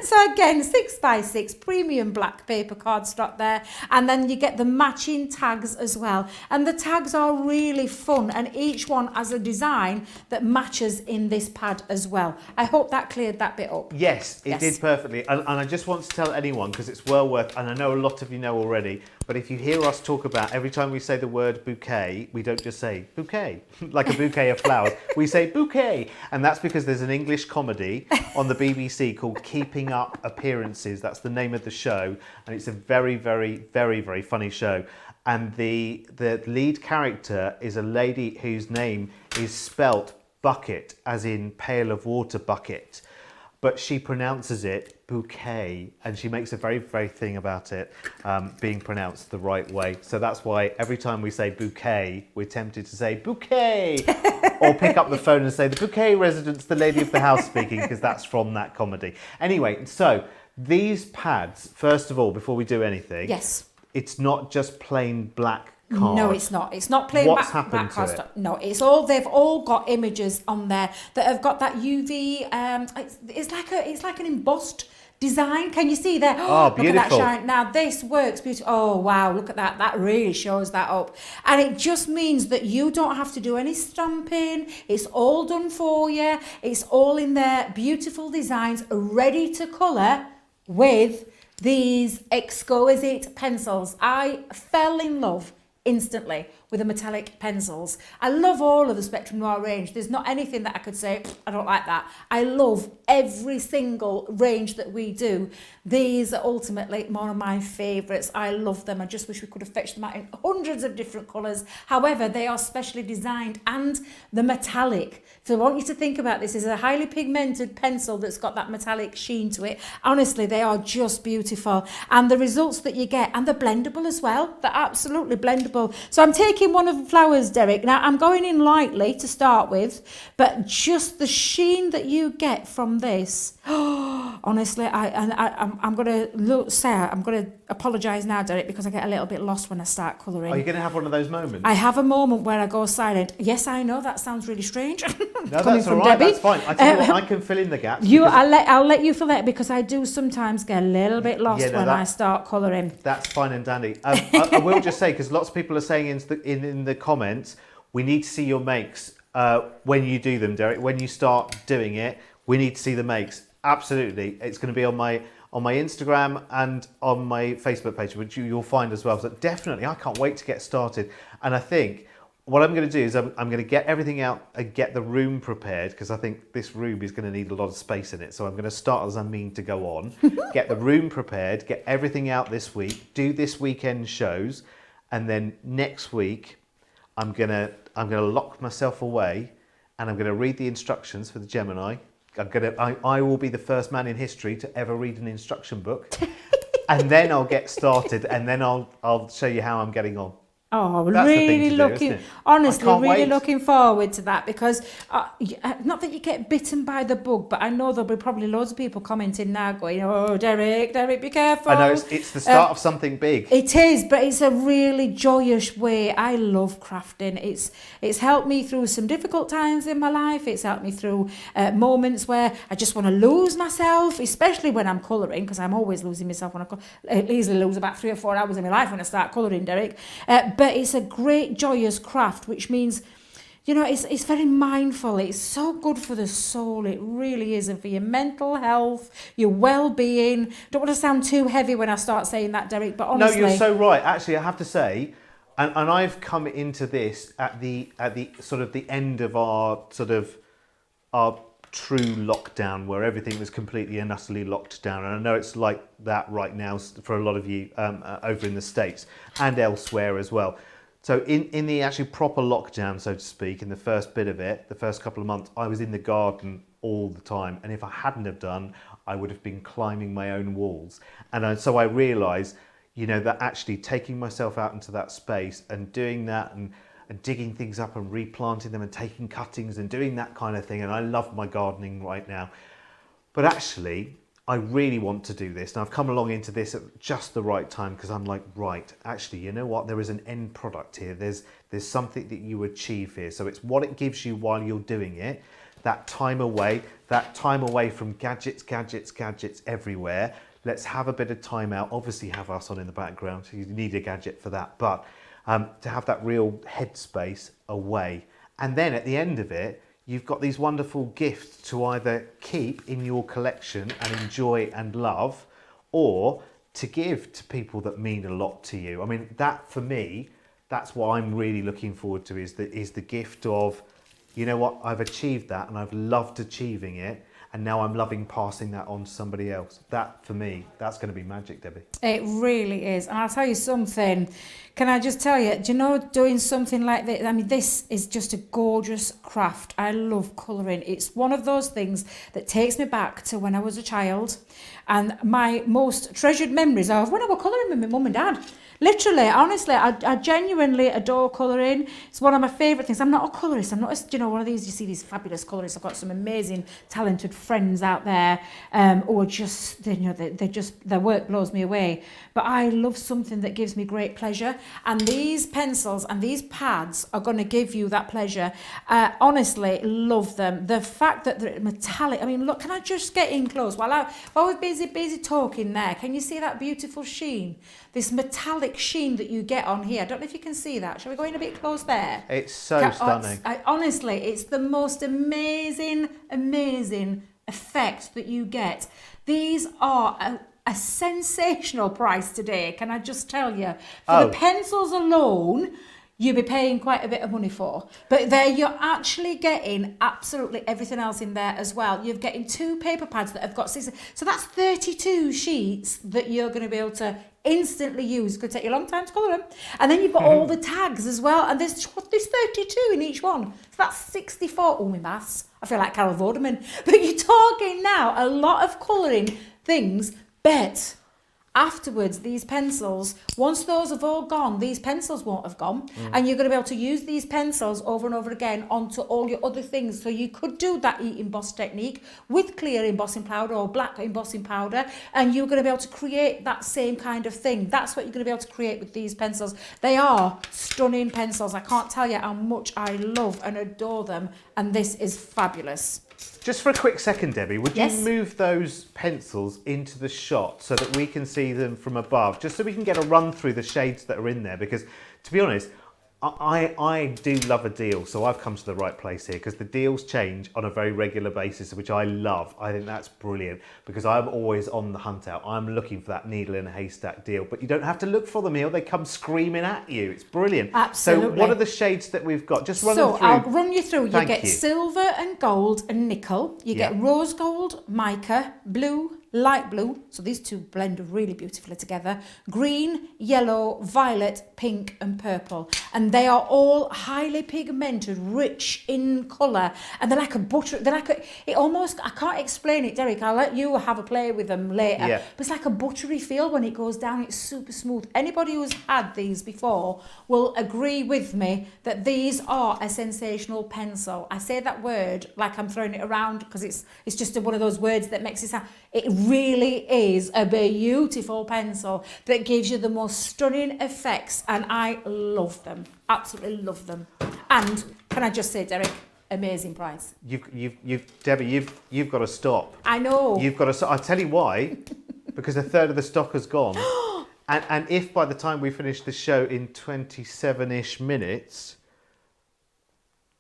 So again, 6 by 6 premium black paper cardstock there, and then you get the matching tags as well. And the tags are really fun, and each one has a design that matches in this pad as well. I hope that cleared that bit up. Yes, it did perfectly. And I just want to tell anyone, because it's well worth, and I know a lot of you know already, but if you hear us talk about, every time we say the word bouquet, we don't just say bouquet, like a bouquet of flowers. We say bouquet. And that's because there's an English comedy on the BBC called Keeping Up Appearances. That's the name of the show. And it's a very, very, very, very funny show. And the lead character is a lady whose name is spelt bucket, as in pail of water bucket. But she pronounces it bouquet, and she makes a very, very thing about it being pronounced the right way. So that's why every time we say bouquet, we're tempted to say bouquet, or pick up the phone and say the bouquet residence, the lady of the house speaking, because that's from that comedy. Anyway, so these pads, first of all, before we do anything, it's not just plain black card. No, it's not. It's not plain What's black happened to card. it? No, it's all. They've all got images on there that have got that UV. It's like an embossed design. Can you see there? Oh, beautiful. Look at that shine. Now this works beautiful. Oh wow, look at that. That really shows that up. And it just means that you don't have to do any stamping. It's all done for you. It's all in there. Beautiful designs, ready to colour with these exquisite pencils. I fell in love instantly with the metallic pencils. I love all of the Spectrum Noir range. There's not anything that I could say, I don't like that. I love every single range that we do. These are ultimately one of my favourites. I love them. I just wish we could have fetched them out in hundreds of different colours. However, they are specially designed, and the metallic. So I want you to think about this. This is a highly pigmented pencil that's got that metallic sheen to it. Honestly, they are just beautiful. And the results that you get, and they're blendable as well. They're absolutely blendable. So I'm taking one of the flowers, Derek. Now, I'm going in lightly to start with, but just the sheen that you get from this, honestly, I'm going to apologise now, Derek, because I get a little bit lost when I start colouring. Are you going to have one of those moments? I have a moment where I go silent. Yes, I know that sounds really strange. No, that's all right. That's fine. I tell you what, I can fill in the gaps. I'll let you fill that, because I do sometimes get a little bit lost when I start colouring. That's fine and dandy. I will just say, because lots of people are saying in the comments, we need to see your makes when you do them, Derek. When you start doing it, we need to see the makes. Absolutely, it's going to be on my Instagram and on my Facebook page, which you'll find as well. So definitely, I can't wait to get started. And I think what I'm going to do is I'm going to get everything out and get the room prepared, because I think this room is going to need a lot of space in it. So I'm going to start as I mean to go on, get the room prepared, get everything out this week, do this weekend shows, and then next week I'm going to lock myself away, and I'm going to read the instructions for the Gemini. I will be the first man in history to ever read an instruction book, and then I'll get started, and then I'll show you how I'm getting on. Oh, That's the thing really to do, looking, isn't it? honestly, I can't really wait. looking forward to that because not that you get bitten by the bug, but I know there'll be probably loads of people commenting now going, oh, Derek, be careful. I know it's the start of something big. It is, but it's a really joyous way. I love crafting. It's helped me through some difficult times in my life. It's helped me through moments where I just want to lose myself, especially when I'm colouring, because I'm always losing myself when I easily lose about 3 or 4 hours in my life when I start colouring, Derek. But it's a great, joyous craft, which means, you know, it's very mindful. It's so good for the soul. It really is. And for your mental health, your well-being. Don't want to sound too heavy when I start saying that, Derek, but honestly. No, you're so right. Actually, I have to say, and I've come into this at the sort of the end of our true lockdown, where everything was completely and utterly locked down. And I know it's like that right now for a lot of you over in the States and elsewhere as well. So in the actually proper lockdown, so to speak, in the first bit of it, the first couple of months, I was in the garden all the time. And if I hadn't have done, I would have been climbing my own walls. And so I realised, you know, that actually taking myself out into that space and doing that and digging things up and replanting them and taking cuttings and doing that kind of thing. And I love my gardening right now. But actually, I really want to do this. And I've come along into this at just the right time because I'm like, right, actually, you know what? There is an end product here. There's something that you achieve here. So it's what it gives you while you're doing it. That time away from gadgets everywhere. Let's have a bit of time out. Obviously have us on in the background. So you need a gadget for that. But to have that real headspace away. And then at the end of it, you've got these wonderful gifts to either keep in your collection and enjoy and love, or to give to people that mean a lot to you. I mean, that for me, that's what I'm really looking forward to, is the gift of, you know what, I've achieved that and I've loved achieving it, and now I'm loving passing that on to somebody else. That, for me, that's going to be magic, Debbie. It really is. And I'll tell you something. Can I just tell you, do you know, doing something like this, I mean, this is just a gorgeous craft. I love colouring. It's one of those things that takes me back to when I was a child. And my most treasured memories are of when I was colouring with my mum and dad. Literally, honestly, I genuinely adore colouring. It's one of my favourite things. I'm not a colourist. I'm not, one of these, you see these fabulous colourists. I've got some amazing, talented friends out there who are just, their work blows me away. But I love something that gives me great pleasure. And these pencils and these pads are going to give you that pleasure. Honestly, love them. The fact that they're metallic. I mean, look, can I just get in close? While we're busy talking there, can you see that beautiful sheen? This metallic sheen that you get on here. I don't know if you can see that. Shall we go in a bit close there? It's so stunning. Honestly, it's the most amazing effect that you get. These are a sensational price today, can I just tell you? For the pencils alone, you'll be paying quite a bit of money for. But there you're actually getting absolutely everything else in there as well. You're getting 2 paper pads that have got 6. So that's 32 sheets that you're going to be able to instantly use. It's going to take you a long time to colour them. And then you've got all the tags as well. And there's 32 in each one. So that's 64. Oh, my maths. I feel like Carol Vorderman. But you're talking now a lot of colouring things. But afterwards, these pencils, once those have all gone, these pencils won't have gone. And you're going to be able to use these pencils over and over again onto all your other things. So you could do that emboss technique with clear embossing powder or black embossing powder, and you're going to be able to create that same kind of thing. That's what you're going to be able to create with these pencils. They are stunning pencils. I can't tell you how much I love and adore them. And this is fabulous. Just for a quick second, Debbie, would Yes. you move those pencils into the shot so that we can see them from above, just so we can get a run through the shades that are in there? Because, to be honest, I do love a deal, so I've come to the right place here, because the deals change on a very regular basis, which I love. I think that's brilliant, because I'm always on the hunt out. I'm looking for that needle in a haystack deal, but you don't have to look for them here. They come screaming at you. It's brilliant. Absolutely. So what are the shades that we've got? Just run them through. So I'll run you through. Thank you get you. silver and gold and nickel. You get rose gold, mica, blue, light blue, so these two blend really beautifully together, green, yellow, violet, pink and purple. And they are all highly pigmented, rich in colour, and they're like a butter, it almost, I can't explain it, Derek, I'll let you have a play with them later, Yeah. but it's like a buttery feel when it goes down, it's super smooth. Anybody who's had these before will agree with me that these are a sensational pencil. I say that word like I'm throwing it around because it's just one of those words that makes it sound, it really is a beautiful pencil that gives you the most stunning effects, and I love them, absolutely love them. And can I just say, Derek, amazing price. Debbie, you've got to stop. I know. You've got to stop. I'll tell you why, because a third of the stock has gone. And if by the time we finish the show in 27-ish minutes,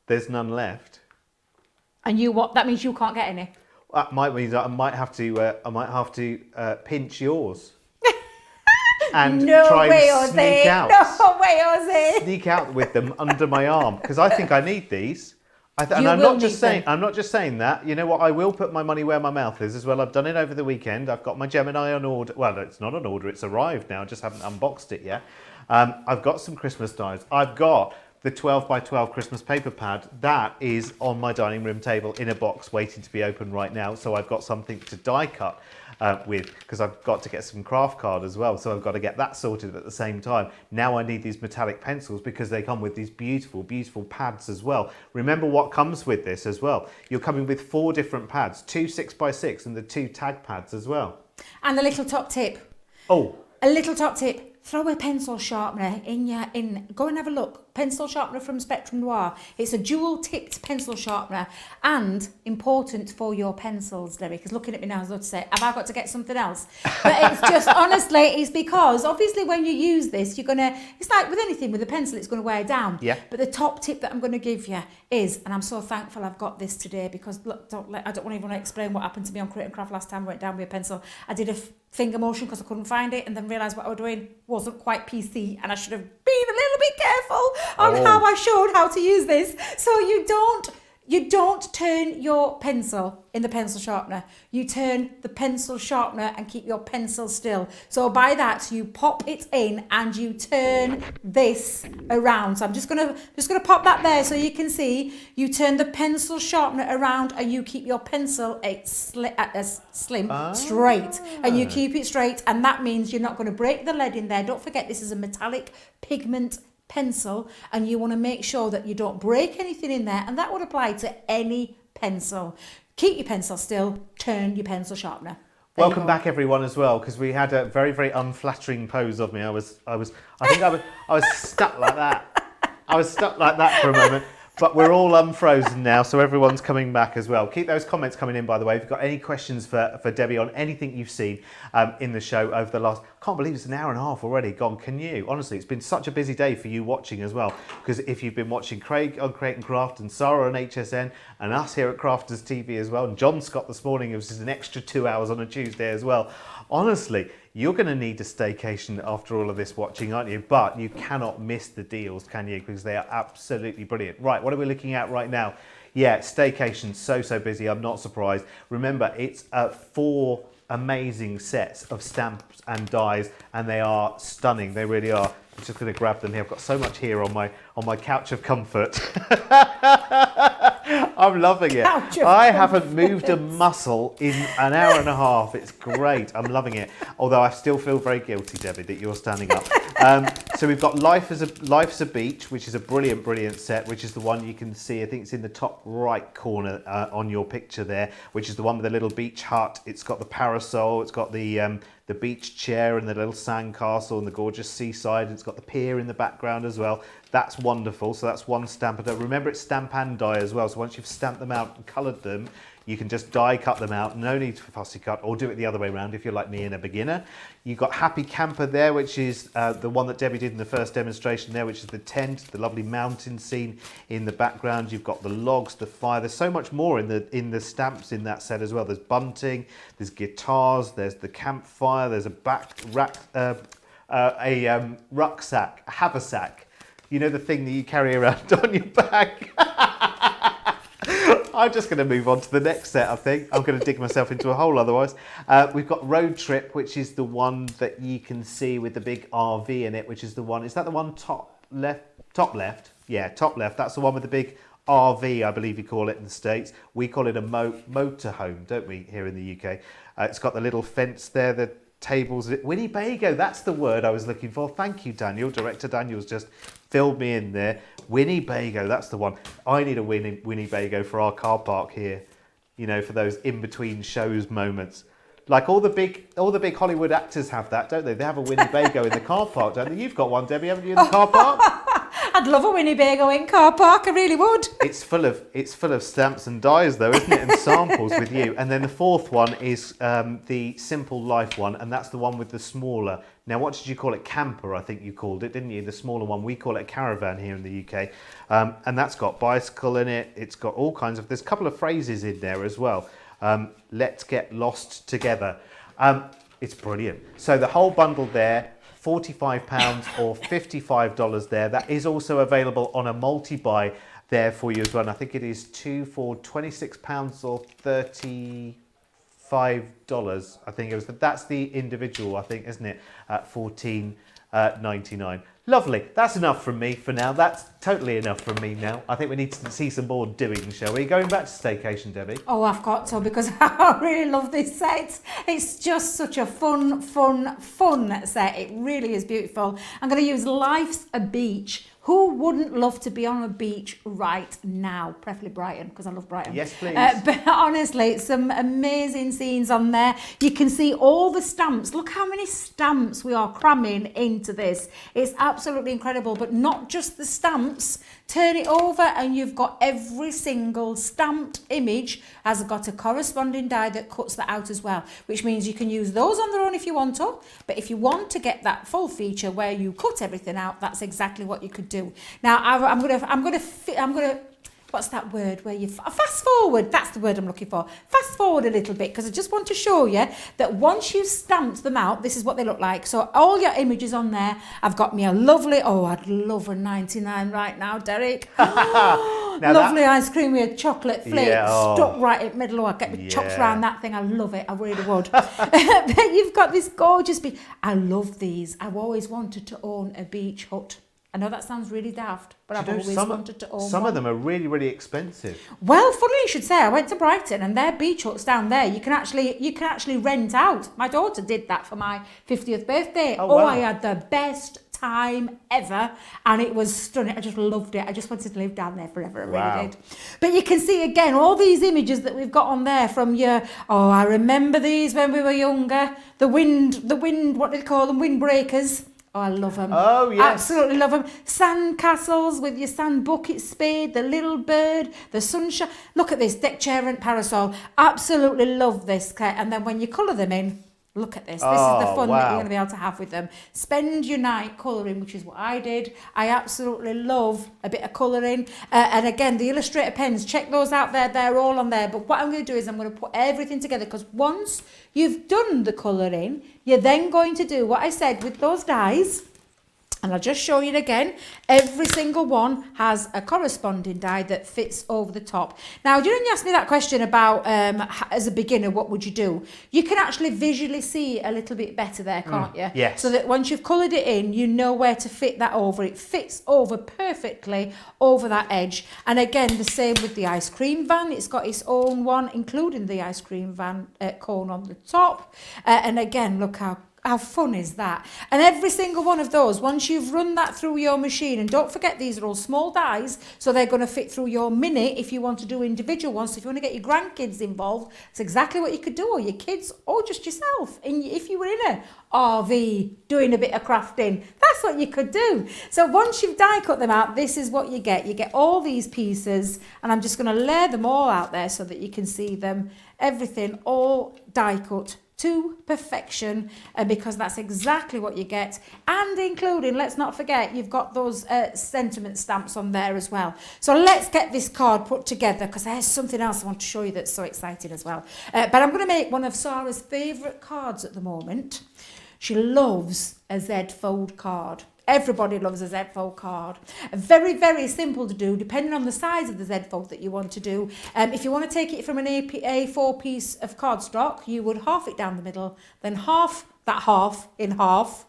there's none left. And that means you can't get any. That might mean that I might have to pinch yours. And try and sneak out. No way, Jose. Sneak out with them under my arm because I think I need these. And I'm not just saying that. You know what? I will put my money where my mouth is as well. I've done it over the weekend. I've got my Gemini on order. Well, it's not on order. It's arrived now. I just haven't unboxed it yet. I've got some Christmas dies. I've got the 12 by 12 Christmas paper pad. That is on my dining room table in a box waiting to be opened right now. So I've got something to die cut with, because I've got to get some craft card as well. So I've got to get that sorted at the same time. Now I need these metallic pencils because they come with these beautiful, beautiful pads as well. Remember what comes with this as well. You're coming with 4 different pads, 2 6x6 and the 2 tag pads as well. And a little top tip. Oh. A little top tip. Throw a pencil sharpener go and have a look. Pencil sharpener from Spectrum Noir. It's a dual tipped pencil sharpener and important for your pencils, Derek, because looking at me now as though to say, have I got to get something else? But it's just, honestly, it's because obviously when you use this, it's like with anything with a pencil, it's going to wear down. Yeah. But the top tip that I'm going to give you is, and I'm so thankful I've got this today because look, I don't even want to explain what happened to me on Create and Craft last time I went down with a pencil. I did a finger motion because I couldn't find it and then realised what I was doing wasn't quite PC and I should have been a little bit careful on how I showed how to use this. So you don't turn your pencil in the pencil sharpener. You turn the pencil sharpener and keep your pencil still. So by that you pop it in and you turn this around. So I'm just gonna pop that there so you can see. You turn the pencil sharpener around and you keep your pencil slim, straight, and you keep it straight. And that means you're not going to break the lead in there. Don't forget this is a metallic pigment pencil and you want to make sure that you don't break anything in there, and that would apply to any pencil. Keep your pencil still, turn your pencil sharpener. Welcome back everyone as well, because we had a very, very unflattering pose of me. I think I was stuck like that. I was stuck like that for a moment. But we're all unfrozen now, so everyone's coming back as well. Keep those comments coming in, by the way. If you've got any questions for Debbie on anything you've seen in the show over the last... I can't believe it's an hour and a half already gone. Can you? Honestly, it's been such a busy day for you watching as well. Because if you've been watching Craig on Create and Craft and Sarah on HSN and us here at Crafters TV as well, and John Scott this morning, it was just an extra 2 hours on a Tuesday as well. Honestly, you're going to need a staycation after all of this watching, aren't you? But you cannot miss the deals, can you? Because they are absolutely brilliant. Right, what are we looking at right now? Yeah, staycation, so busy. I'm not surprised. Remember, it's 4 amazing sets of stamps and dies, and they are stunning. They really are. I'm just going to grab them here. I've got so much here on my couch of comfort. I'm loving it. I haven't moved a muscle in an hour and a half. It's great. I'm loving it. Although I still feel very guilty, Debbie, that you're standing up. So we've got Life's a Beach, which is a brilliant set, which is the one you can see. I think it's in the top right corner on your picture there, which is the one with the little beach hut. It's got the parasol. It's got the beach chair and the little sand castle and the gorgeous seaside. It's got the pier in the background as well. That's wonderful. So that's one stamp. Remember, it's stamp and die as well. So once you've stamped them out and coloured them, you can just die cut them out. No need for fussy cut, or do it the other way around if you're like me and a beginner. You've got Happy Camper there, which is the one that Debbie did in the first demonstration there, which is the tent, the lovely mountain scene in the background. You've got the logs, the fire. There's so much more in the stamps in that set as well. There's bunting, there's guitars, there's the campfire, there's a rucksack, a haversack. You know, the thing that you carry around on your back. I'm just going to move on to the next set, I think. I'm going to dig myself into a hole otherwise. We've got Road Trip, which is the one that you can see with the big RV in it, which is the one, is that the one top left? Top left? Yeah, top left. That's the one with the big RV, I believe you call it in the States. We call it a motorhome, don't we, here in the UK? It's got the little fence there, the tables. Winnebago, that's the word I was looking for. Thank you, Daniel. Director Daniel's just filled me in there. Winnebago, that's the one. I need a Winnebago for our car park here, you know, for those in-between shows moments. Like all the big Hollywood actors have that, don't they? They have a Winnebago in the car park, don't they? You've got one, Debbie, haven't you, in the car park? I'd love a Winnebago in car park, I really would. It's full of stamps and dies though, isn't it? And samples with you. And then the fourth one is the Simple Life one, and that's the one with the smaller. Now, what did you call it? Camper, I think you called it, didn't you? The smaller one. We call it a caravan here in the UK. And that's got bicycle in it. It's got all kinds of, there's a couple of phrases in there as well. Let's get lost together. It's brilliant. So the whole bundle there, £45 or $55 there. That is also available on a multi-buy there for you as well. And I think it is two for £26 or $35. I think it was. That's the individual, I think, isn't it? At $14.99. Lovely. That's enough from me for now. That's totally enough from me now. I think we need to see some more doing, shall we? Going back to Staycation, Debbie. Oh, I've got to, because I really love this set. It's just such a fun set. It really is beautiful. I'm going to use Life's a Beach. Who wouldn't love to be on a beach right now? Preferably Brighton, because I love Brighton. Yes, please. But honestly, some amazing scenes on there. You can see all the stamps. Look how many stamps we are cramming into this. It's absolutely incredible, but not just the stamps. Turn it over and you've got every single stamped image has got a corresponding die that cuts that out as well, which means you can use those on their own if you want to, but if you want to get that full feature where you cut everything out, that's exactly what you could do. Now I'm gonna what's that word where you fast forward? That's the word I'm looking for. Fast forward a little bit, because I just want to show you that once you've stamped them out, this is what they look like. So all your images on there. I've got me a lovely, I'd love a 99 right now, Derek. Lovely ice cream with chocolate flakes stuck right in the middle. Oh, I'd get my chops around that thing. I love it. I really would. But you've got this gorgeous beach. I love these. I've always wanted to own a beach hut. I know that sounds really daft, but I've always wanted to own one. Some of them are really, really expensive. Well, funnily you should say, I went to Brighton and their beach huts down there, you can actually rent out. My daughter did that for my 50th birthday. Oh, wow. I had the best time ever, and it was stunning. I just loved it. I just wanted to live down there forever. I really did. But you can see again all these images that we've got on there from your, I remember these when we were younger. The wind, what do they call them? Windbreakers. Oh, I love them. Oh, yes. Absolutely love them. Sand castles with your sand bucket spade, the little bird, the sunshine. Look at this, deck chair and parasol. Absolutely love this. And then when you colour them in, look at this. This is the fun that you're going to be able to have with them. Spend your night colouring, which is what I did. I absolutely love a bit of colouring. And again, the Illustrator pens, check those out there. They're all on there. But what I'm going to do is I'm going to put everything together, because once you've done the colouring, you're then going to do what I said with those dies. And I'll just show you again. Every single one has a corresponding die that fits over the top. Now, you asked me that question about, as a beginner, what would you do? You can actually visually see a little bit better there, can't you? Yes. So that once you've coloured it in, you know where to fit that over. It fits over perfectly over that edge. And again, the same with the ice cream van. It's got its own one, including the ice cream van cone on the top. And again, look how fun is that? And every single one of those, once you've run that through your machine, and don't forget these are all small dies, so they're going to fit through your Mini if you want to do individual ones. So if you want to get your grandkids involved, it's exactly what you could do, or your kids, or just yourself. If you were in a RV doing a bit of crafting, that's what you could do. So once you've die cut them out, this is what you get. You get all these pieces, and I'm just going to lay them all out there so that you can see them. Everything all die cut to perfection, because that's exactly what you get. And including, let's not forget, you've got those sentiment stamps on there as well. So let's get this card put together, because there's something else I want to show you that's so exciting as well. But I'm going to make one of Sarah's favourite cards at the moment. She loves a Z fold card. Everybody loves a Z-fold card. Very, very simple to do, depending on the size of the Z-fold that you want to do. If you want to take it from an A4 piece of cardstock, you would half it down the middle, then half that half in half.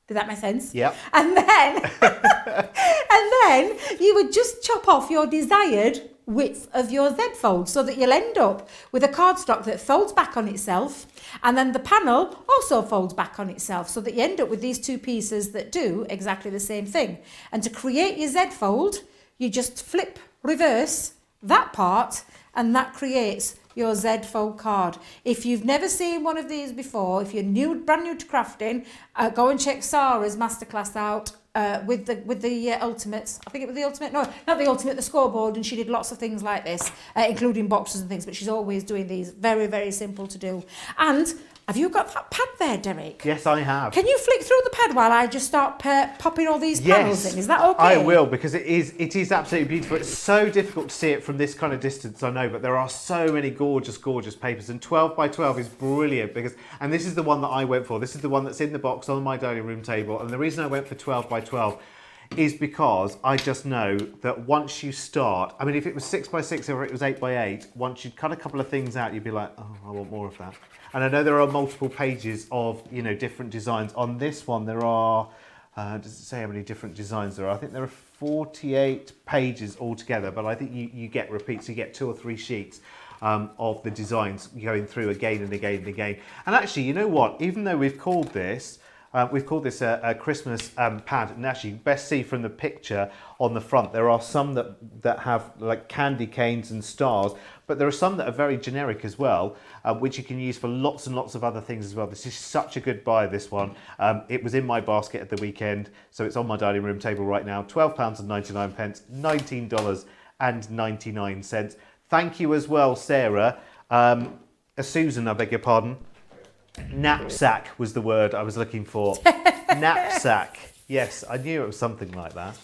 Did that make sense? Yep. And then, and then you would just chop off your desired width of your Z-fold so that you'll end up with a cardstock that folds back on itself, and then the panel also folds back on itself so that you end up with these two pieces that do exactly the same thing. And to create your Z-fold, you just flip reverse that part and that creates your Z-fold card. If you've never seen one of these before, if you're brand new to crafting, go and check Sarah's masterclass out with the ultimates. I think it was the ultimate. No, not the ultimate. The scoreboard, and she did lots of things like this, including boxes and things. But she's always doing these. Very, very simple to do. And have you got that pad there, Derek? Yes, I have. Can you flick through the pad while I just start popping all these panels in? Is that okay? I will, because it is absolutely beautiful. It's so difficult to see it from this kind of distance, I know, but there are so many gorgeous, gorgeous papers, and 12 by 12 is brilliant and this is the one that I went for. This is the one that's in the box on my dining room table, and the reason I went for 12 by 12 is because I just know that once you start, I mean, if it was 6 by 6 or it was 8 by 8, once you'd cut a couple of things out, you'd be like, oh, I want more of that. And I know there are multiple pages of, different designs. On this one, there are, does it say how many different designs there are? I think there are 48 pages altogether, but I think you get repeats. You get 2 or 3 sheets of the designs going through again and again and again. And actually, you know what? Even though we've called this a Christmas pad, and actually best see from the picture on the front, there are some that have like candy canes and stars, but there are some that are very generic as well, which you can use for lots and lots of other things as well. This is such a good buy, this one. It was in my basket at the weekend, so it's on my dining room table right now. £12.99, $19.99. Thank you as well, Sarah. Susan, I beg your pardon. Knapsack was the word I was looking for. Knapsack. Yes, I knew it was something like that.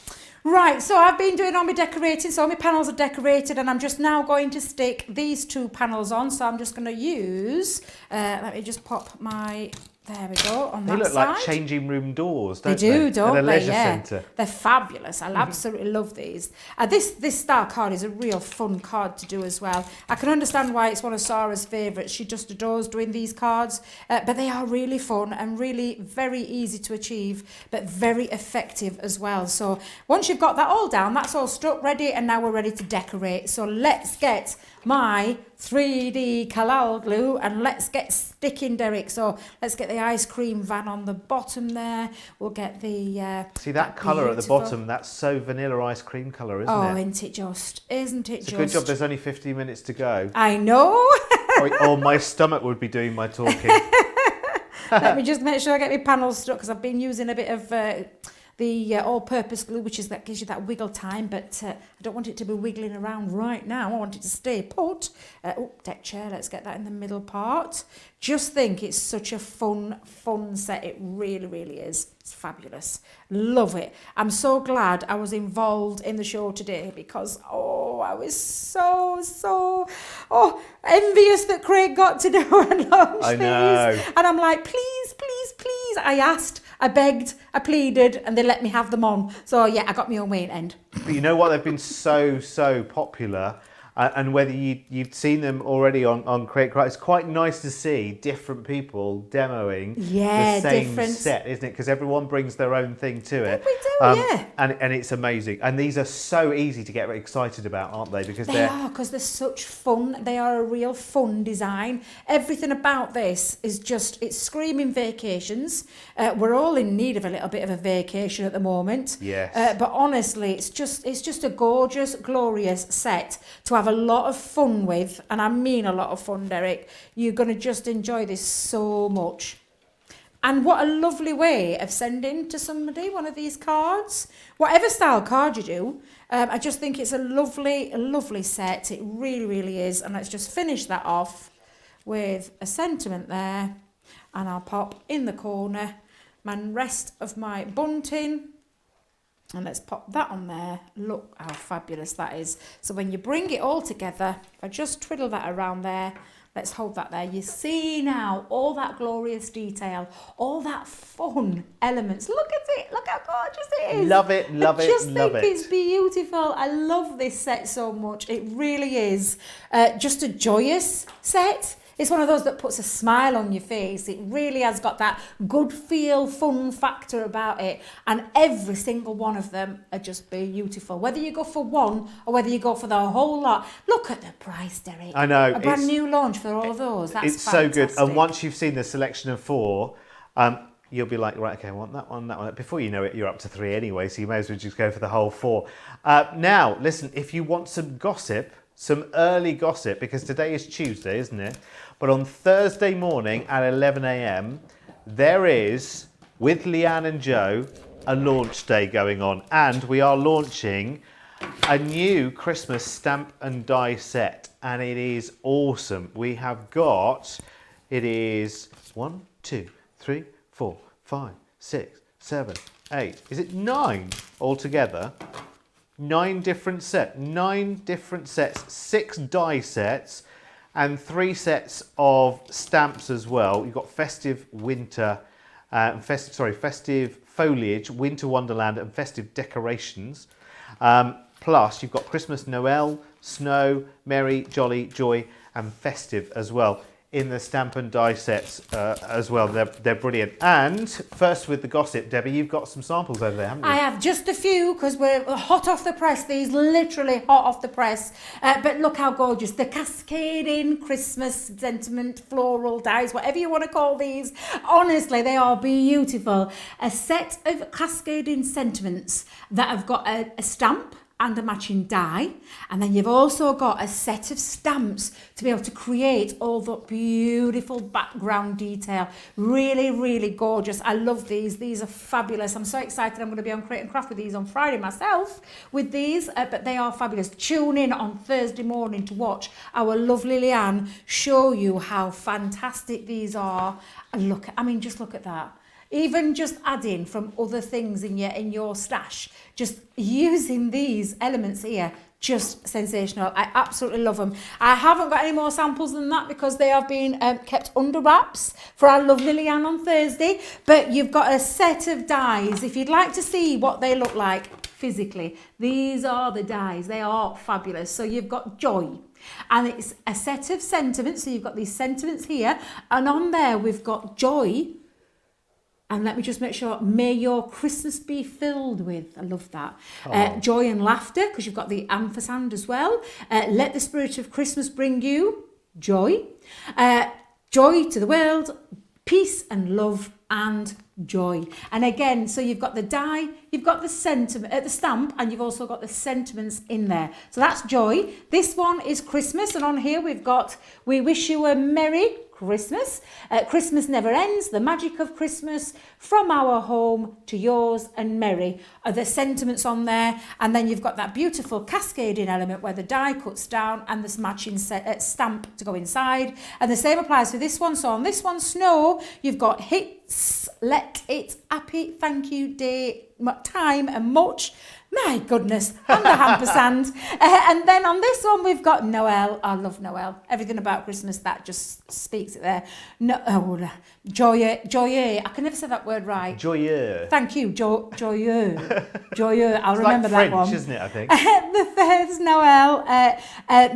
Right, so I've been doing all my decorating, so all my panels are decorated, and I'm just now going to stick these 2 panels on. So I'm just going to use, let me just pop my, there we go, on that side. They look like changing room doors, don't they? They do, don't they? At a leisure yeah. centre. They're fabulous. I absolutely love these. This style card is a real fun card to do as well. I can understand why it's one of Sarah's favourites. She just adores doing these cards, but they are really fun and really very easy to achieve, but very effective as well. So once you've got that all down, that's all stuck, ready, and now we're ready to decorate. So let's get my 3D Kalal glue and let's get sticking, Derek. So let's get the ice cream van on the bottom there. We'll get the see that colour at the bottom. That's so vanilla ice cream colour, isn't it? Oh, isn't it just? Isn't it it's just? a good job. There's only 15 minutes to go. I know. or my stomach would be doing my talking. Let me just make sure I get my panels stuck, because I've been using a bit of the all-purpose glue, which is that gives you that wiggle time, but I don't want it to be wiggling around right now. I want it to stay put. Deck chair, let's get that in the middle part. Just think, it's such a fun set. It really, really is. It's fabulous. Love it. I'm so glad I was involved in the show today, because, I was so envious that Craig got to do and launch I know. these. And I'm like, please. I asked, I begged, I pleaded, and they let me have them on. So yeah, I got my own way in end. But you know what? They've been so popular. And whether you've seen them already on Create Craft, it's quite nice to see different people demoing the same set, isn't it? Because everyone brings their own thing to it. We do, yeah. And it's amazing. And these are so easy to get excited about, aren't they? Because they are, because they're such fun. They are a real fun design. Everything about this is just, it's screaming vacations. We're all in need of a little bit of a vacation at the moment. Yes. But honestly, it's just a gorgeous, glorious set to have a lot of fun with, and I mean a lot of fun, Derek. You're going to just enjoy this so much. And what a lovely way of sending to somebody one of these cards, whatever style card you do. I just think it's a lovely set. It really, really is. And let's just finish that off with a sentiment there, and I'll pop in the corner my rest of my bunting. And let's pop that on there. Look how fabulous that is. So when you bring it all together, if I just twiddle that around there, let's hold that there. You see now all that glorious detail, all that fun elements. Look at it. Look how gorgeous it is. Love it, love I it, just love think it. it's beautiful. I love this set so much. It really is just a joyous set. It's one of those that puts a smile on your face. It really has got that good feel, fun factor about it. And every single one of them are just beautiful. Whether you go for one or whether you go for the whole lot. Look at the price, Derek. I know. A brand new launch for all of those. That's It's so good. fantastic. And once you've seen the selection of 4, you'll be like, right, okay, I want that one, that one. Before you know it, you're up to 3 anyway, so you may as well just go for the whole 4. Now, listen, if you want some gossip, some early gossip, because today is Tuesday, isn't it? But on Thursday morning at 11 a.m, there is, with Leanne and Joe, a launch day going on. And we are launching a new Christmas stamp and die set. And it is awesome. We have got, it is 1, 2, 3, 4, 5, 6, 7, 8. Is it 9 altogether? 9 different sets, 6 die sets, and 3 sets of stamps as well. You've got festive winter, festive foliage, winter wonderland, and festive decorations. Plus, you've got Christmas, Noel, snow, merry, jolly, joy, and festive as well in the stamp and die sets as well. They're brilliant. And first with the gossip, Debbie, you've got some samples over there, haven't you? I have just a few because we're hot off the press. These literally hot off the press. But look how gorgeous. The cascading Christmas sentiment, floral dies, whatever you want to call these. Honestly, they are beautiful. A set of cascading sentiments that have got a stamp and a matching die, and then you've also got a set of stamps to be able to create all the beautiful background detail. Really, really gorgeous. I love these. These are fabulous. I'm so excited. I'm going to be on Create and Craft with these on Friday myself with these, but they are fabulous. Tune in on Thursday morning to watch our lovely Leanne show you how fantastic these are. And look, I mean, just look at that. Even just adding from other things in your stash, just using these elements here, just sensational. I absolutely love them. I haven't got any more samples than that because they have been kept under wraps for our lovely Leanne on Thursday. But you've got a set of dies. If you'd like to see what they look like physically, these are the dies. They are fabulous. So you've got joy. And it's a set of sentiments. So you've got these sentiments here. And on there we've got joy. And let me just make sure, may your Christmas be filled with, I love that, joy and laughter, because you've got the ampersand as well. Let the spirit of Christmas bring you joy. Joy to the world, peace and love and joy. And again, so you've got the die, you've got the sentiment, the stamp, and you've also got the sentiments in there. So that's joy. This one is Christmas, and on here we've got, we wish you a merry Christmas. Christmas never ends. The magic of Christmas from our home to yours and merry are the sentiments on there. And then you've got that beautiful cascading element where the die cuts down and this matching stamp to go inside. And the same applies for this one. So on this one, snow, you've got hits, let it, happy, thank you, day, time and much. My goodness, and the ampersand. And then on this one, we've got Noel. I love Noel. Everything about Christmas, that just speaks it there. No, joyeux. I can never say that word right. Joyeux. Thank you, joyeux. Joyeux, I'll It's remember like that one. French, isn't it, I think? The third Noel.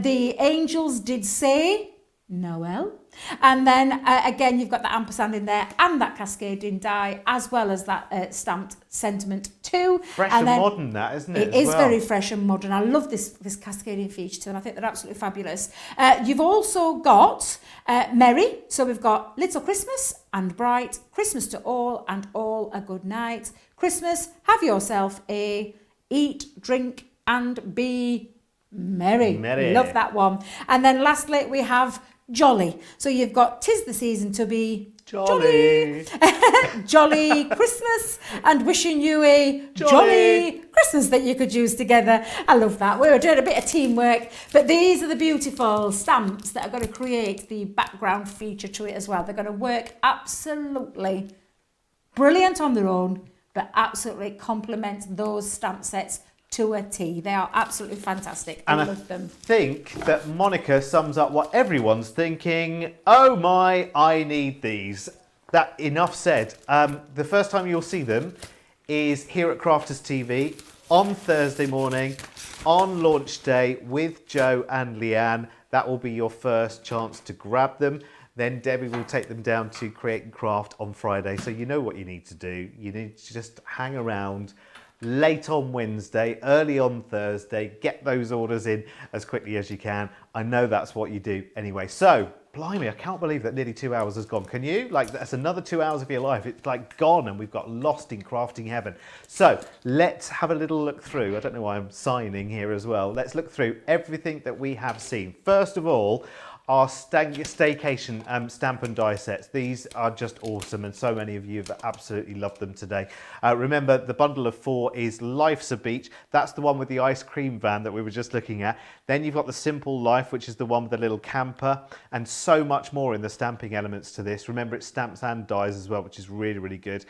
The angels did say Noel. And then again, you've got the ampersand in there and that cascading die, as well as that stamped sentiment too. Fresh and modern, that, isn't it? It is very fresh and modern. I love this cascading feature too, and I think they're absolutely fabulous. You've also got merry. So we've got little Christmas and bright, Christmas to all and all a good night. Christmas, have yourself a eat, drink and be merry. Love that one. And then lastly, we have jolly. So you've got 'tis the season to be jolly. Jolly Christmas, and wishing you a jolly Christmas that you could use together. I love that. We were doing a bit of teamwork, but these are the beautiful stamps that are going to create the background feature to it as well. They're going to work absolutely brilliant on their own, but absolutely complement those stamp sets to a T. They are absolutely fantastic. I love them. I think that Monica sums up what everyone's thinking. Oh my, I need these. That enough said. The first time you'll see them is here at Crafters TV on Thursday morning on launch day with Joe and Leanne. That will be your first chance to grab them. Then Debbie will take them down to Create and Craft on Friday. So you know what you need to do. You need to just hang around late on Wednesday, early on Thursday, get those orders in as quickly as you can. I know that's what you do anyway. So, blimey, I can't believe that nearly 2 hours has gone. Can you? Like, that's another 2 hours of your life. It's like gone and we've got lost in crafting heaven. So, let's have a little look through. I don't know why I'm signing here as well. Let's look through everything that we have seen. First of all, our Staycation stamp and die sets. These are just awesome and so many of you have absolutely loved them today. Remember, the bundle of 4 is Life's a Beach. That's the one with the ice cream van that we were just looking at. Then you've got the Simple Life, which is the one with the little camper, and so much more in the stamping elements to this. Remember, it's stamps and dies as well, which is really, really good.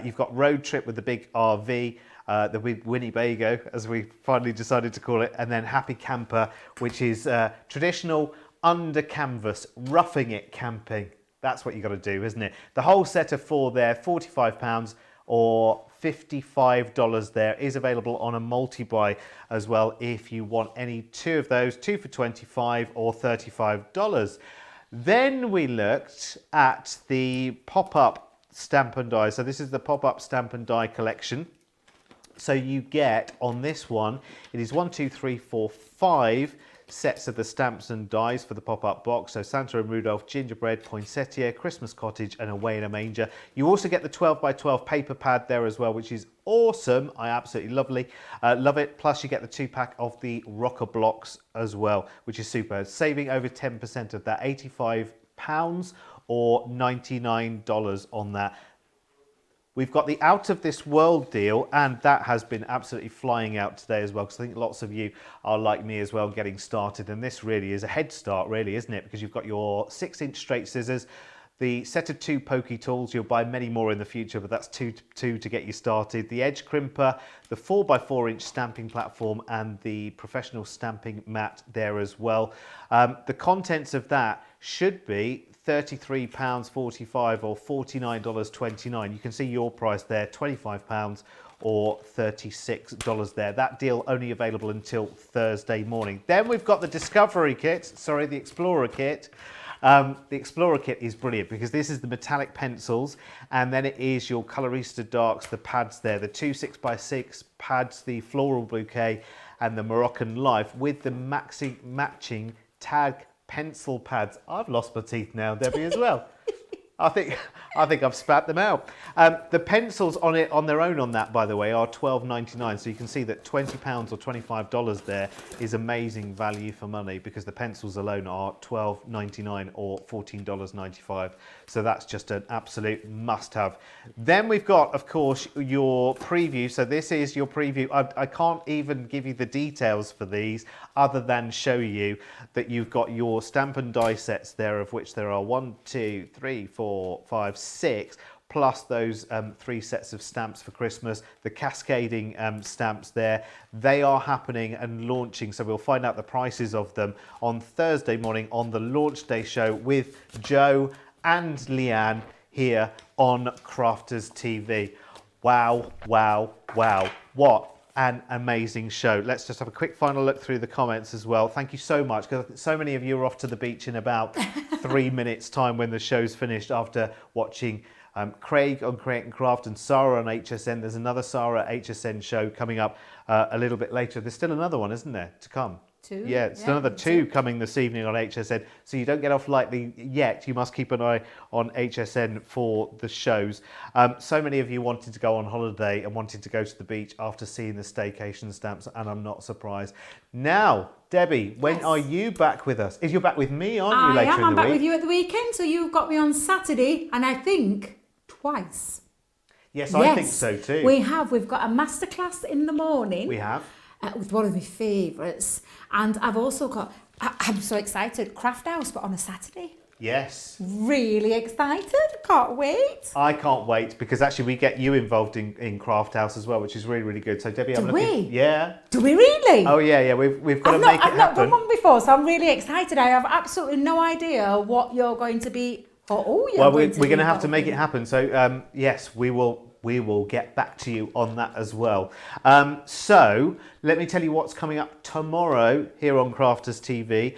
You've got Road Trip with the big RV, the Winnebago, as we finally decided to call it, and then Happy Camper, which is traditional under canvas, roughing it camping. That's what you got to do, isn't it? The whole set of 4 there, £45 or $55 there, is available on a multi-buy as well if you want any 2 of those, 2 for $25 or $35. Then we looked at the pop-up stamp and die. So this is the pop-up stamp and die collection. So you get on this one, it is 1, 2, 3, 4, 5 sets of the stamps and dies for the pop-up box. So Santa and Rudolph, Gingerbread, Poinsettia, Christmas Cottage and Away in a Manger. You also get the 12 by 12 paper pad there as well, which is awesome. I absolutely love it. Plus you get the 2-pack of the rocker blocks as well, which is super. Saving over 10% of that, £85 or $99 on that. We've got the Out of This World deal, and that has been absolutely flying out today as well, because I think lots of you are like me as well, getting started, and this really is a head start, really, isn't it? Because you've got your 6-inch straight scissors, the set of 2 pokey tools. You'll buy many more in the future, but that's two to get you started. The edge crimper, the 4x4-inch stamping platform, and the professional stamping mat there as well. The contents of that should be £33.45 or $49.29. You can see your price there, £25 or $36 there. That deal only available until Thursday morning. Then we've got the Discovery kit, the Explorer kit. The Explorer kit is brilliant because this is the metallic pencils, and then it is your Colorista Darks, the pads there, the 2 6x6 pads, the Floral Bouquet and the Moroccan Life with the matching tag pencil pads. I've lost my teeth now, Debbie, as well. I think I've spat them out. The pencils on their own on that, by the way, are $12.99. So you can see that £20 or $25 there is amazing value for money, because the pencils alone are $12.99 or $14.95. So that's just an absolute must-have. Then we've got, of course, your preview. So this is your preview. I can't even give you the details for these other than show you that you've got your stamp and die sets there, of which there are 1, 2, 3, 4, 5, 6, plus those 3 sets of stamps for Christmas, the cascading stamps there. They are happening and launching, so we'll find out the prices of them on Thursday morning on the launch day show with Joe and Leanne here on Crafters TV. Wow, wow, wow. What an amazing show. Let's just have a quick final look through the comments as well. Thank you so much, because so many of you are off to the beach in about 3 minutes time when the show's finished, after watching Craig on Create and Craft and Sarah on HSN. There's another Sarah HSN show coming up a little bit later. There's still another one, isn't there, to come? 2? Yeah, it's another 2 coming this evening on HSN. So you don't get off lightly yet. You must keep an eye on HSN for the shows. So many of you wanted to go on holiday and wanted to go to the beach after seeing the Staycation Stamps, and I'm not surprised. Now, Debbie, when are you back with us? You're back with me, aren't you, later in the week? I'm back with you at the weekend, so you've got me on Saturday, and I think twice. Yes, I think so too. We have. We've got a masterclass in the morning. We have. With one of my favourites. And I've also got, I'm so excited, Craft House, but on a Saturday. Yes. Really excited. Can't wait. I can't wait because actually we get you involved in Craft House as well, which is really, really good. So Debbie, I'm looking. We? Yeah. Do we really? Oh yeah. We've got to make it I've not done happen. one before, so I'm really excited. I have absolutely no idea what you're going to be. Well, we're going to have to make it happen. So yes, we will get back to you on that as well. So let me tell you what's coming up tomorrow here on Crafters TV.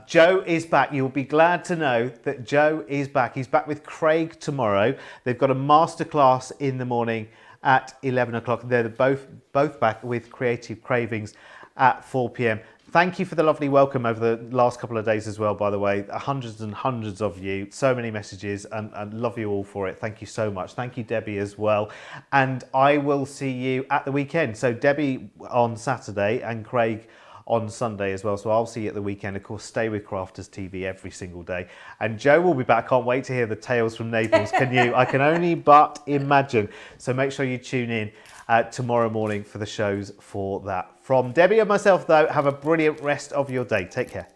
Joe is back. You'll be glad to know that Joe is back. He's back with Craig tomorrow. They've got a masterclass in the morning at 11 o'clock. They're both back with Creative Cravings at 4 p.m. Thank you for the lovely welcome over the last couple of days as well, by the way. Hundreds and hundreds of you, so many messages, and love you all for it. Thank you so much. Thank you, Debbie, as well. And I will see you at the weekend. So Debbie on Saturday and Craig on Sunday as well. So I'll see you at the weekend. Of course, stay with Crafters TV every single day. And Joe will be back. Can't wait to hear the tales from Naples. Can you? I can only but imagine. So make sure you tune in tomorrow morning for the shows for that. From Debbie and myself, though, have a brilliant rest of your day. Take care.